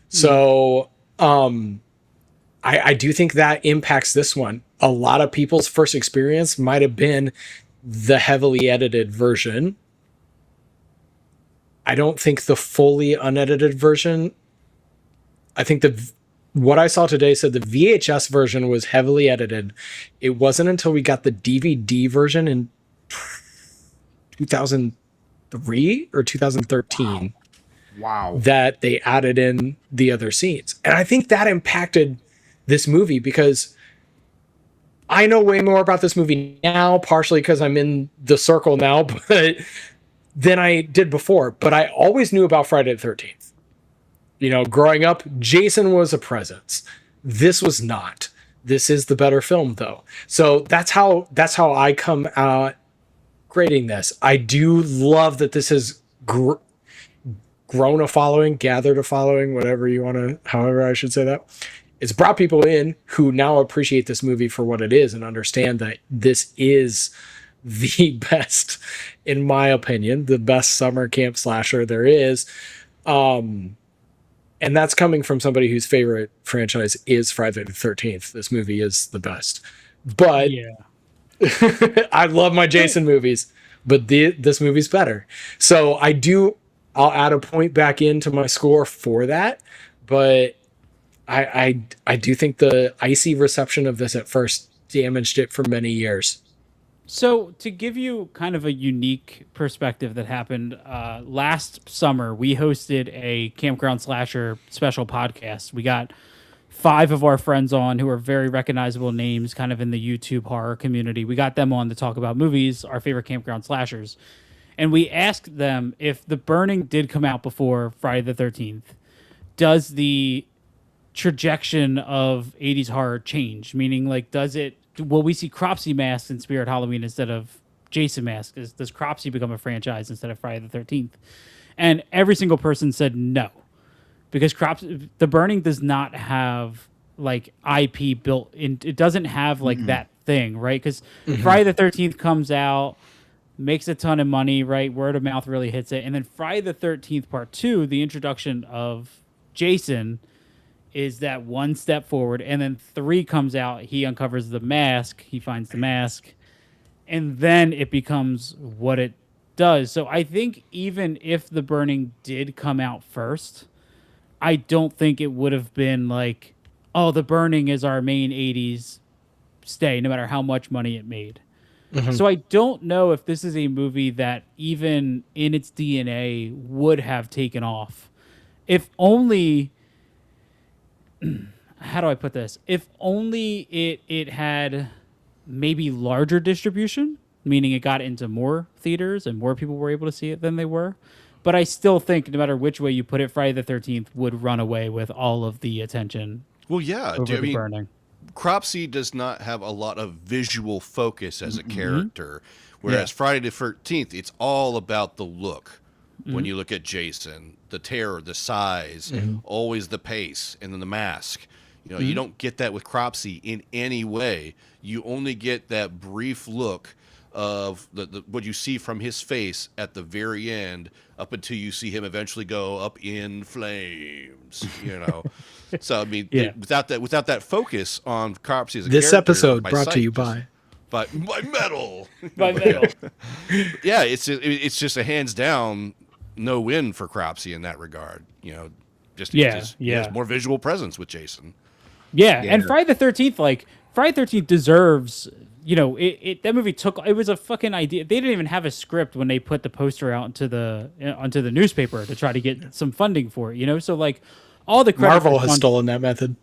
Speaker 2: So I do think that impacts this one. A lot of people's first experience might have been the heavily edited version. I don't think the fully unedited version. I think what I saw today said the VHS version was heavily edited. It wasn't until we got the DVD version in 2003 or 2013
Speaker 3: Wow.
Speaker 2: that they added in the other scenes. And I think that impacted this movie because I know way more about this movie now, partially because I'm in the circle now, but than I did before. But I always knew about Friday the 13th. You know, growing up, Jason was a presence. This was not. This is the better film, though. So that's how I come out grading this. I do love that this has grown a following, gathered a following, whatever you want to, however I should say that. It's brought people in who now appreciate this movie for what it is and understand that this is the best, in my opinion, the best summer camp slasher there is. And that's coming from somebody whose favorite franchise is Friday the 13th. This movie is the best. But
Speaker 4: Yeah.
Speaker 2: I love my Jason movies, but this movie's better. So I'll add a point back into my score for that. But I do think the icy reception of this at first damaged it for many years.
Speaker 4: So to give you kind of a unique perspective that happened last summer, we hosted a Campground Slasher special podcast. We got 5 of our friends on who are very recognizable names kind of in the YouTube horror community. We got them on to talk about movies, our favorite Campground Slashers. And we asked them if The Burning did come out before Friday the 13th, does the trajectory of 80s horror change? Meaning, like, will we see Cropsy masks in Spirit Halloween instead of Jason masks? Does Cropsy become a franchise instead of Friday the 13th? And every single person said no. Because The Burning does not have, like, IP built in. It doesn't have, like, that thing, right? Because Friday the 13th comes out, makes a ton of money, right? Word of mouth really hits it. And then Friday the 13th Part 2, the introduction of Jason, is that one step forward. And then 3 comes out, he uncovers the mask, he finds the mask, and then it becomes what it does. So I think even if The Burning did come out first, I don't think it would have been like, oh, The Burning is our main 80s stay, no matter how much money it made. So I don't know if this is a movie that even in its DNA would have taken off. If only, how do I put this? If only it had maybe larger distribution, meaning it got into more theaters and more people were able to see it than they were. But I still think no matter which way you put it, Friday the 13th would run away with all of the attention.
Speaker 1: Well, yeah.
Speaker 4: Over The Burning.
Speaker 1: Cropsy does not have a lot of visual focus as a character, whereas Friday the 13th, it's all about the look. When you look at Jason, the terror, the size, always the pace, and then the mask. You know, you don't get that with Cropsy in any way. You only get that brief look of what you see from his face at the very end, up until you see him eventually go up in flames. You know, so I mean, without that focus on Cropsy as a
Speaker 2: this
Speaker 1: character,
Speaker 2: episode brought to you by
Speaker 1: metal.
Speaker 4: By metal.
Speaker 1: Yeah, it's just a hands down no win for Cropsy in that regard. You know, he has more visual presence with Jason.
Speaker 4: Yeah, and Friday the 13th, like, Friday the 13th deserves, you know, that movie it was a fucking idea. They didn't even have a script when they put the poster out onto the newspaper to try to get some funding for it, you know? So, like, all the credit
Speaker 2: Marvel has stolen that method.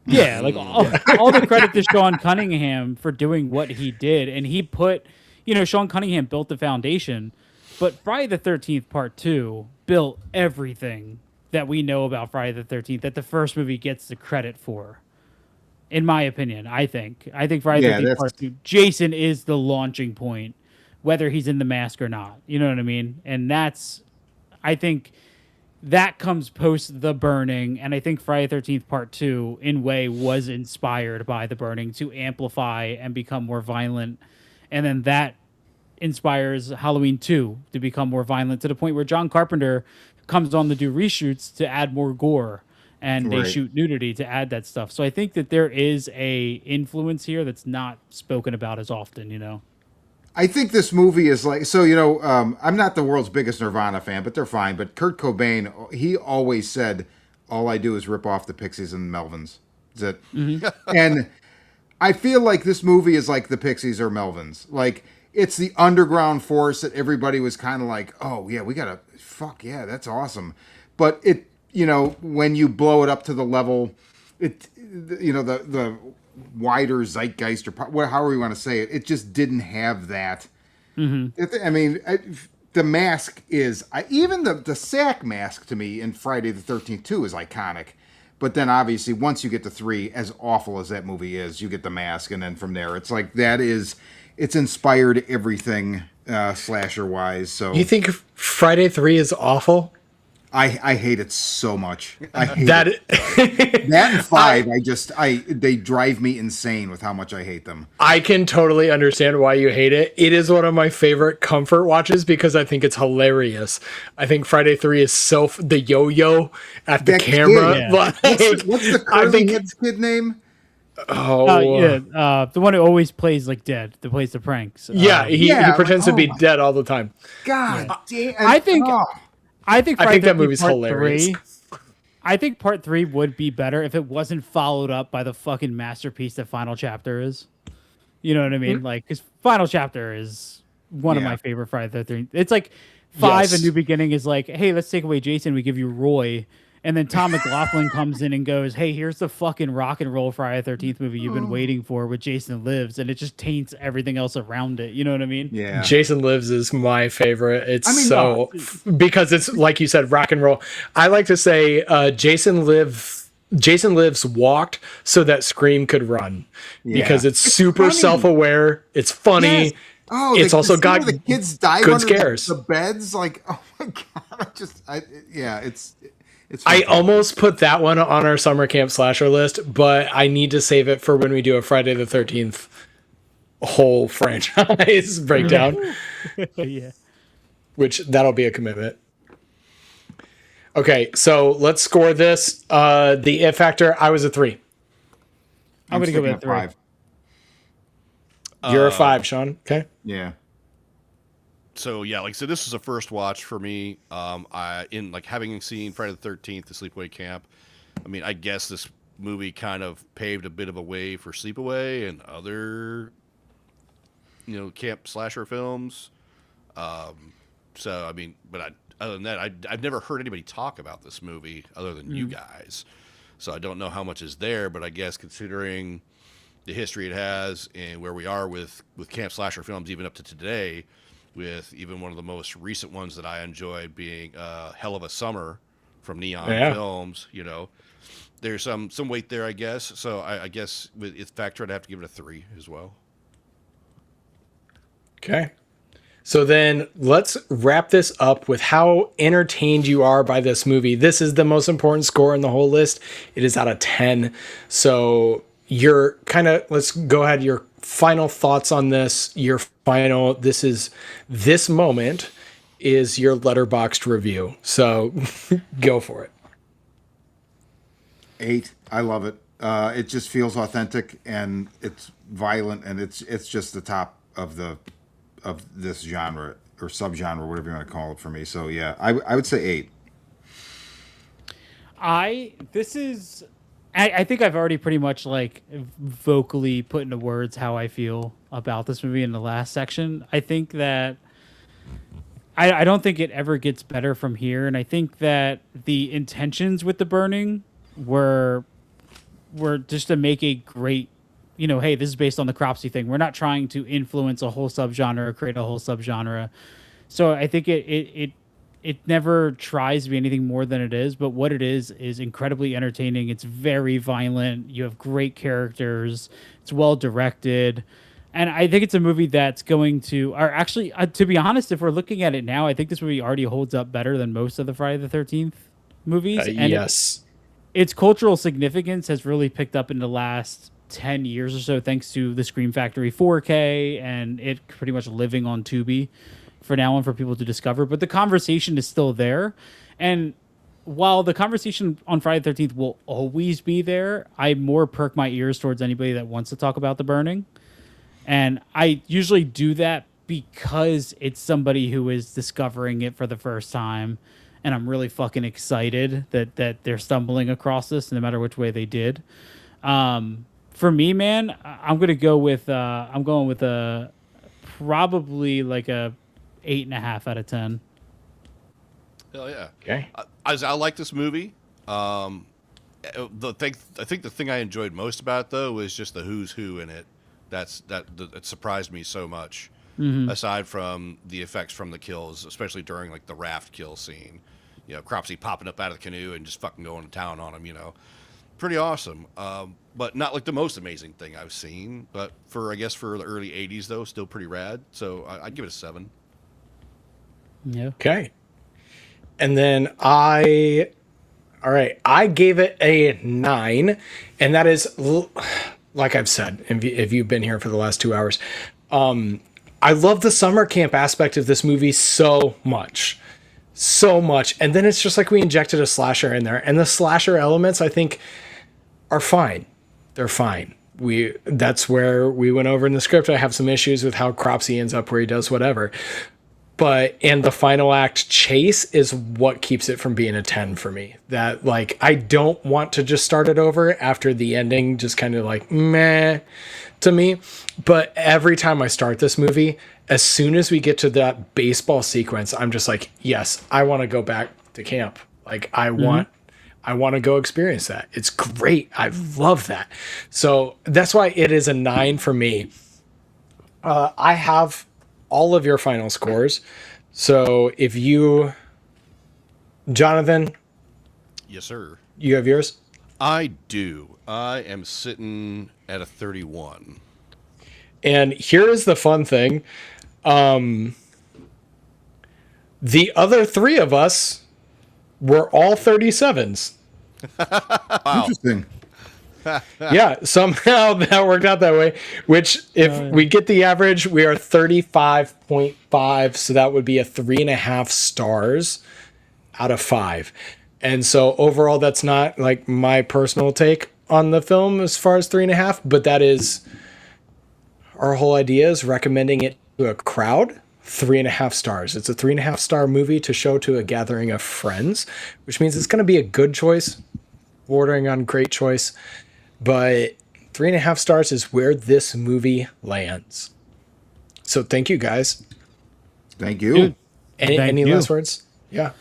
Speaker 4: Yeah, like, all the credit to Sean Cunningham for doing what he did. And he put, you know, Sean Cunningham built the foundation, but Friday the 13th Part 2 built everything that we know about Friday the 13th that the first movie gets the credit for. in my opinion. I think Friday the 13th Part 2, Jason is the launching point, whether he's in the mask or not. You know what I mean? And I think that comes post The Burning, and I think Friday the 13th Part 2, in a way, was inspired by The Burning to amplify and become more violent. And then that inspires Halloween 2 to become more violent, to the point where John Carpenter comes on to do reshoots to add more gore, and they shoot nudity to add that stuff. So I think that there is a influence here that's not spoken about as often, you know?
Speaker 3: I think this movie is like, so, I'm not the world's biggest Nirvana fan, but they're fine. But Kurt Cobain, he always said, all I do is rip off the Pixies and the Melvins. That's it. Mm-hmm. And I feel like this movie is like the Pixies or Melvins. Like, it's the underground force that everybody was kind of like, oh, yeah, we got to, fuck, yeah, that's awesome. But it, when you blow it up to the level, the wider zeitgeist, or however you want to say it, it just didn't have that. Mm-hmm. The mask is, even the sack mask to me in Friday the 13th 2 is iconic. But then obviously once you get to 3, as awful as that movie is, you get the mask, and then from there it's like it's inspired everything slasher wise. So
Speaker 2: you think Friday 3 is awful?
Speaker 3: I hate it so much. I hate that. That and 5, they drive me insane with how much I hate them.
Speaker 2: I can totally understand why you hate it. It is one of my favorite comfort watches because I think it's hilarious. I think Friday 3 is the yo-yo at the camera.
Speaker 3: Kid, yeah. What's the curly heads kid name?
Speaker 4: The one who always plays like dead, that plays the pranks.
Speaker 2: He pretends to be dead all the time.
Speaker 3: God damn!
Speaker 4: I think
Speaker 2: that movie's hilarious.
Speaker 4: I think Part 3 would be better if it wasn't followed up by the fucking masterpiece that Final Chapter is. You know what I mean? Mm-hmm. Like, because Final Chapter is one of my favorite Friday the 13th. It's like 5, A New Beginning is like, hey, let's take away Jason, we give you Roy. And then Tom McLaughlin comes in and goes, hey, here's the fucking rock and roll Friday the 13th movie you've been waiting for with Jason Lives. And it just taints everything else around it. You know what I mean?
Speaker 3: Yeah.
Speaker 2: Jason Lives is my favorite. Because it's, like you said, rock and roll. I like to say Jason Lives walked so that Scream could run. Because it's super self-aware. It's funny. Yes.
Speaker 3: Oh,
Speaker 2: it's also got
Speaker 3: the kids dive
Speaker 2: good
Speaker 3: under
Speaker 2: scares.
Speaker 3: The beds. Like, oh my God. It's
Speaker 2: I almost put that one on our summer camp slasher list, but I need to save it for when we do a Friday the 13th whole franchise breakdown.
Speaker 4: Yeah.
Speaker 2: Which that'll be a commitment. Okay, so let's score this. The It Factor, I was a 3.
Speaker 4: I'm going to go with a 3.
Speaker 3: 5.
Speaker 2: You're a 5, Sean. Okay.
Speaker 3: Yeah.
Speaker 1: So yeah, like I said, this was a first watch for me. Having seen Friday the 13th, the Sleepaway Camp. I mean, I guess this movie kind of paved a bit of a way for Sleepaway and other, camp slasher films. Other than that, I've never heard anybody talk about this movie other than you guys. So I don't know how much is there, but I guess considering the history it has and where we are with camp slasher films, even up to today. With even one of the most recent ones that I enjoyed being Hell of a Summer from Neon Films, there's some weight there, I guess. So I guess with its factor, I'd have to give it a 3 as well.
Speaker 2: Okay. So then let's wrap this up with how entertained you are by this movie. This is the most important score in the whole list. It is out of 10. So let's go ahead. Your final thoughts on this. This moment is your Letterboxd review. So go for it.
Speaker 3: 8. I love it. It just feels authentic and it's violent and it's just the top of this genre or subgenre, whatever you want to call it for me. So yeah, I would say 8.
Speaker 4: I think I've already pretty much vocally put into words how I feel about this movie in the last section. I think that I don't think it ever gets better from here, and I think that the intentions with The Burning were just to make a great, hey, this is based on the Cropsy thing. We're not trying to influence a whole subgenre or create a whole subgenre. So I think it it never tries to be anything more than it is, but what it is incredibly entertaining. It's very violent. You have great characters. It's well directed. And I think it's a movie that's going to, or actually, to be honest, if we're looking at it now, I think this movie already holds up better than most of the Friday the 13th movies. And
Speaker 2: yes.
Speaker 4: Its cultural significance has really picked up in the last 10 years or so, thanks to the Scream Factory 4K and it pretty much living on Tubi for now and for people to discover. But the conversation is still there. And while the conversation on Friday the 13th will always be there, I more perk my ears towards anybody that wants to talk about The Burning. And I usually do that because it's somebody who is discovering it for the first time. And I'm really fucking excited that they're stumbling across this no matter which way they did. For me, man, I'm going to go with, I'm going with probably like a 8.5 out of 10.
Speaker 1: Hell yeah.
Speaker 2: Okay.
Speaker 1: I like this movie. I think the thing I enjoyed most about it, though, was just the who's who in it. It surprised me so much. Aside from the effects from the kills, especially during like the raft kill scene, Cropsy popping up out of the canoe and just fucking going to town on him. Pretty awesome. But not like the most amazing thing I've seen. But for the early '80s though, still pretty rad. So I'd give it a 7.
Speaker 4: Yeah.
Speaker 2: Okay. And then I gave it a 9, and that is, like I've said, if you've been here for the last 2 hours, I love the summer camp aspect of this movie so much. And then it's just like we injected a slasher in there, and the slasher elements I think are fine. They're fine. That's where we went over in the script. I have some issues with how Cropsy ends up where he does whatever. And the final act chase is what keeps it from being a 10 for me. That, like, I don't want to just start it over after the ending just kind of like meh to me. But every time I start this movie, as soon as we get to that baseball sequence, I'm just like, yes, I want to go back to camp. Like, I want to go experience that. It's great. I love that. So that's why it is a 9 for me. I have all of your final scores. So if you, Jonathan.
Speaker 1: Yes, sir.
Speaker 2: You have yours?
Speaker 1: I do. I am sitting at a 31.
Speaker 2: And here is the fun thing. The other 3 of us were all 37s.
Speaker 1: Wow.
Speaker 3: Interesting.
Speaker 2: Yeah, somehow that worked out that way, which if we get the average, we are 35.5. So that would be a 3.5 stars out of 5. And so overall, that's not like my personal take on the film as far as 3.5, but that is our whole idea is recommending it to a crowd. 3.5 stars. It's a 3.5 star movie to show to a gathering of friends, which means it's going to be a good choice, bordering on great choice. But 3.5 stars is where this movie lands. So thank you, guys.
Speaker 3: Thank you.
Speaker 4: Dude,
Speaker 2: Any last words? Yeah.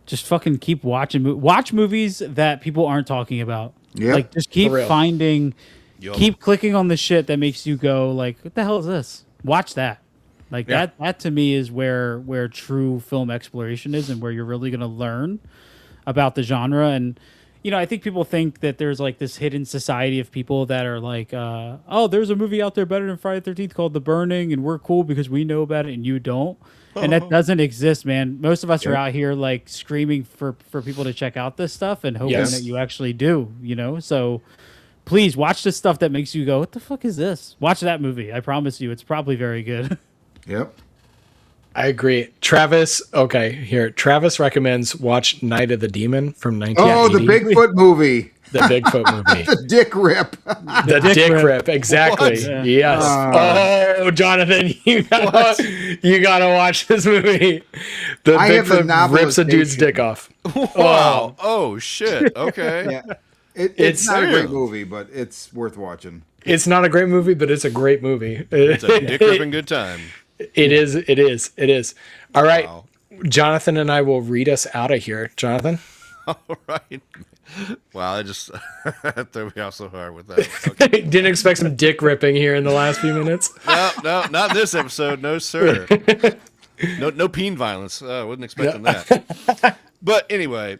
Speaker 4: just fucking keep watching. Watch movies that people aren't talking about.
Speaker 3: Yeah.
Speaker 4: Like, just keep finding,
Speaker 1: Yup.
Speaker 4: keep clicking on the shit that makes you go, like, what the hell is this? Watch that. Like, that to me is where true film exploration is, and where you're really going to learn about the genre. And, you know, I think people think that there's like this hidden society of people that are like, oh, there's a movie out there better than Friday the 13th called The Burning, and we're cool because we know about it and you don't. And that doesn't exist, man. Most of us are out here like screaming for people to check out this stuff and hoping that you actually do, you know? So please watch the stuff that makes you go, what the fuck is this? Watch that movie. I promise you, it's probably very good.
Speaker 3: Yep.
Speaker 2: I agree. Travis, okay, here. Travis recommends watch Night of the Demon from 1980.
Speaker 3: Oh, the Bigfoot movie.
Speaker 2: The Bigfoot movie.
Speaker 3: The dick rip.
Speaker 2: The dick rip. Exactly.
Speaker 1: What?
Speaker 2: Yes. Oh, Jonathan, you gotta watch this movie. The
Speaker 3: I have the
Speaker 2: Bigfoot rips a dude's
Speaker 3: novelization.
Speaker 2: dick off.
Speaker 1: Wow. Oh, shit. Okay.
Speaker 3: Yeah. It's not a great movie, but it's worth watching.
Speaker 2: It's not a great movie, but it's a great movie.
Speaker 1: It's a dick ripping good time.
Speaker 2: It is. It is. It is. All right.
Speaker 1: Wow.
Speaker 2: Jonathan and I will read us out of here. Jonathan?
Speaker 1: All right. Wow, that just threw me off so hard with that. Okay.
Speaker 2: Didn't expect some dick ripping here in the last few minutes.
Speaker 1: No, not this episode. No, sir. No peen violence. Wasn't expecting that. But anyway,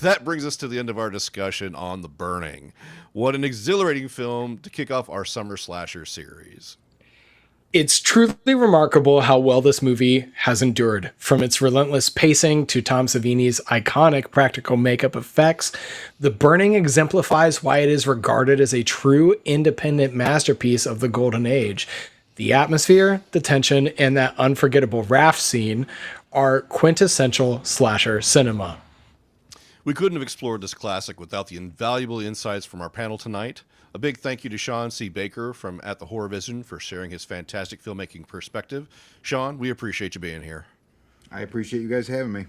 Speaker 1: that brings us to the end of our discussion on The Burning. What an exhilarating film to kick off our summer slasher series.
Speaker 2: It's truly remarkable how well this movie has endured. From its relentless pacing to Tom Savini's iconic practical makeup effects, The Burning exemplifies why it is regarded as a true independent masterpiece of the golden age. The atmosphere, the tension, and that unforgettable raft scene are quintessential slasher cinema.
Speaker 1: We couldn't have explored this classic without the invaluable insights from our panel tonight. A big thank you to Shawn C. Baker from At the Horror Vision for sharing his fantastic filmmaking perspective. Shawn, we appreciate you being here.
Speaker 3: I appreciate you guys having me.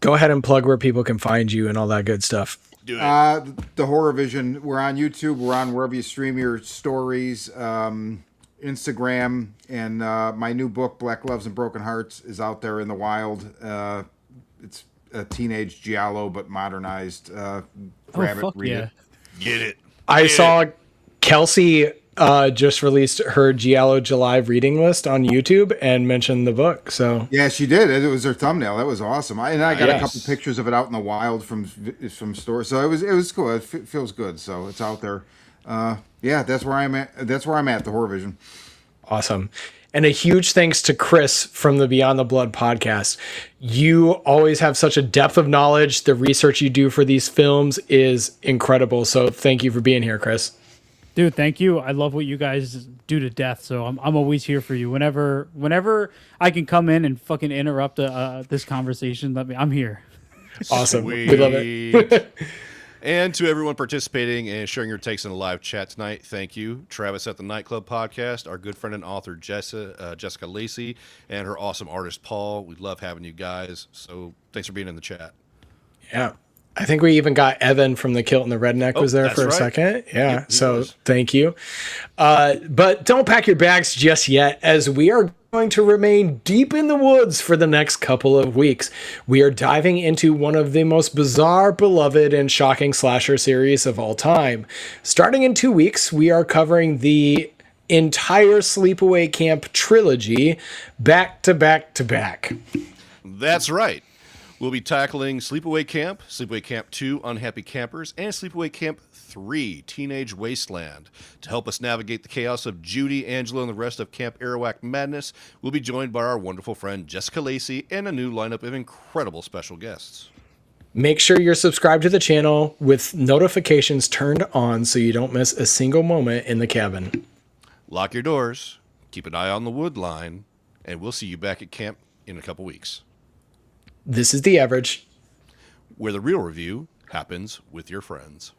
Speaker 2: Go ahead and plug where people can find you and all that good stuff.
Speaker 1: Do it.
Speaker 3: The Horror Vision. We're on YouTube. We're on wherever you stream your stories, Instagram, and my new book, Black Loves and Broken Hearts, is out there in the wild. It's a teenage giallo, but modernized. Grab it, read it.
Speaker 1: Get it.
Speaker 2: I saw Kelsey just released her Giallo July reading list on YouTube and mentioned the book. So
Speaker 3: yeah, she did. It was her thumbnail. That was awesome. I got
Speaker 2: Yes.
Speaker 3: a couple pictures of it out in the wild from stores. So it was cool. It feels good. So it's out there. Yeah, that's where I'm at. That's where I'm at. The Horror Vision.
Speaker 2: awesome. And a huge thanks to Chris from the Beyond the Blood podcast. You always have such a depth of knowledge. The research you do for these films is incredible. So thank you for being here, Chris.
Speaker 4: Dude, thank you. I love what you guys do to death. So I'm always here for you. Whenever I can come in and fucking interrupt this conversation, I'm here.
Speaker 2: Awesome.
Speaker 1: Sweet.
Speaker 2: We love it.
Speaker 1: And to everyone participating and sharing your takes in the live chat tonight, thank you. Travis at the Nightclub podcast, our good friend and author Jessica Lacey, and her awesome artist Paul. We love having you guys. So thanks for being in the chat.
Speaker 2: Yeah. I think we even got Evan from the Kilt and the Redneck was there
Speaker 1: that's
Speaker 2: for a
Speaker 1: right.
Speaker 2: second. Yeah.
Speaker 1: Yep, he
Speaker 2: So
Speaker 1: was.
Speaker 2: thank you. But don't pack your bags just yet, as we are going to remain deep in the woods for the next couple of weeks. We are diving into one of the most bizarre, beloved, and shocking slasher series of all time. Starting in 2 weeks, we are covering the entire Sleepaway Camp trilogy back to back to back.
Speaker 1: That's right. We'll be tackling Sleepaway Camp, Sleepaway Camp 2, Unhappy Campers, and Sleepaway Camp 3, Teenage Wasteland. To help us navigate the chaos of Judy, Angela, and the rest of Camp Arawak madness, we'll be joined by our wonderful friend Jessica Lacey and a new lineup of incredible special guests.
Speaker 2: Make sure you're subscribed to the channel with notifications turned on so you don't miss a single moment in the cabin.
Speaker 1: Lock your doors, keep an eye on the wood line, and we'll see you back at camp in a couple weeks,
Speaker 2: This is The Average.
Speaker 1: where the real review happens with your friends.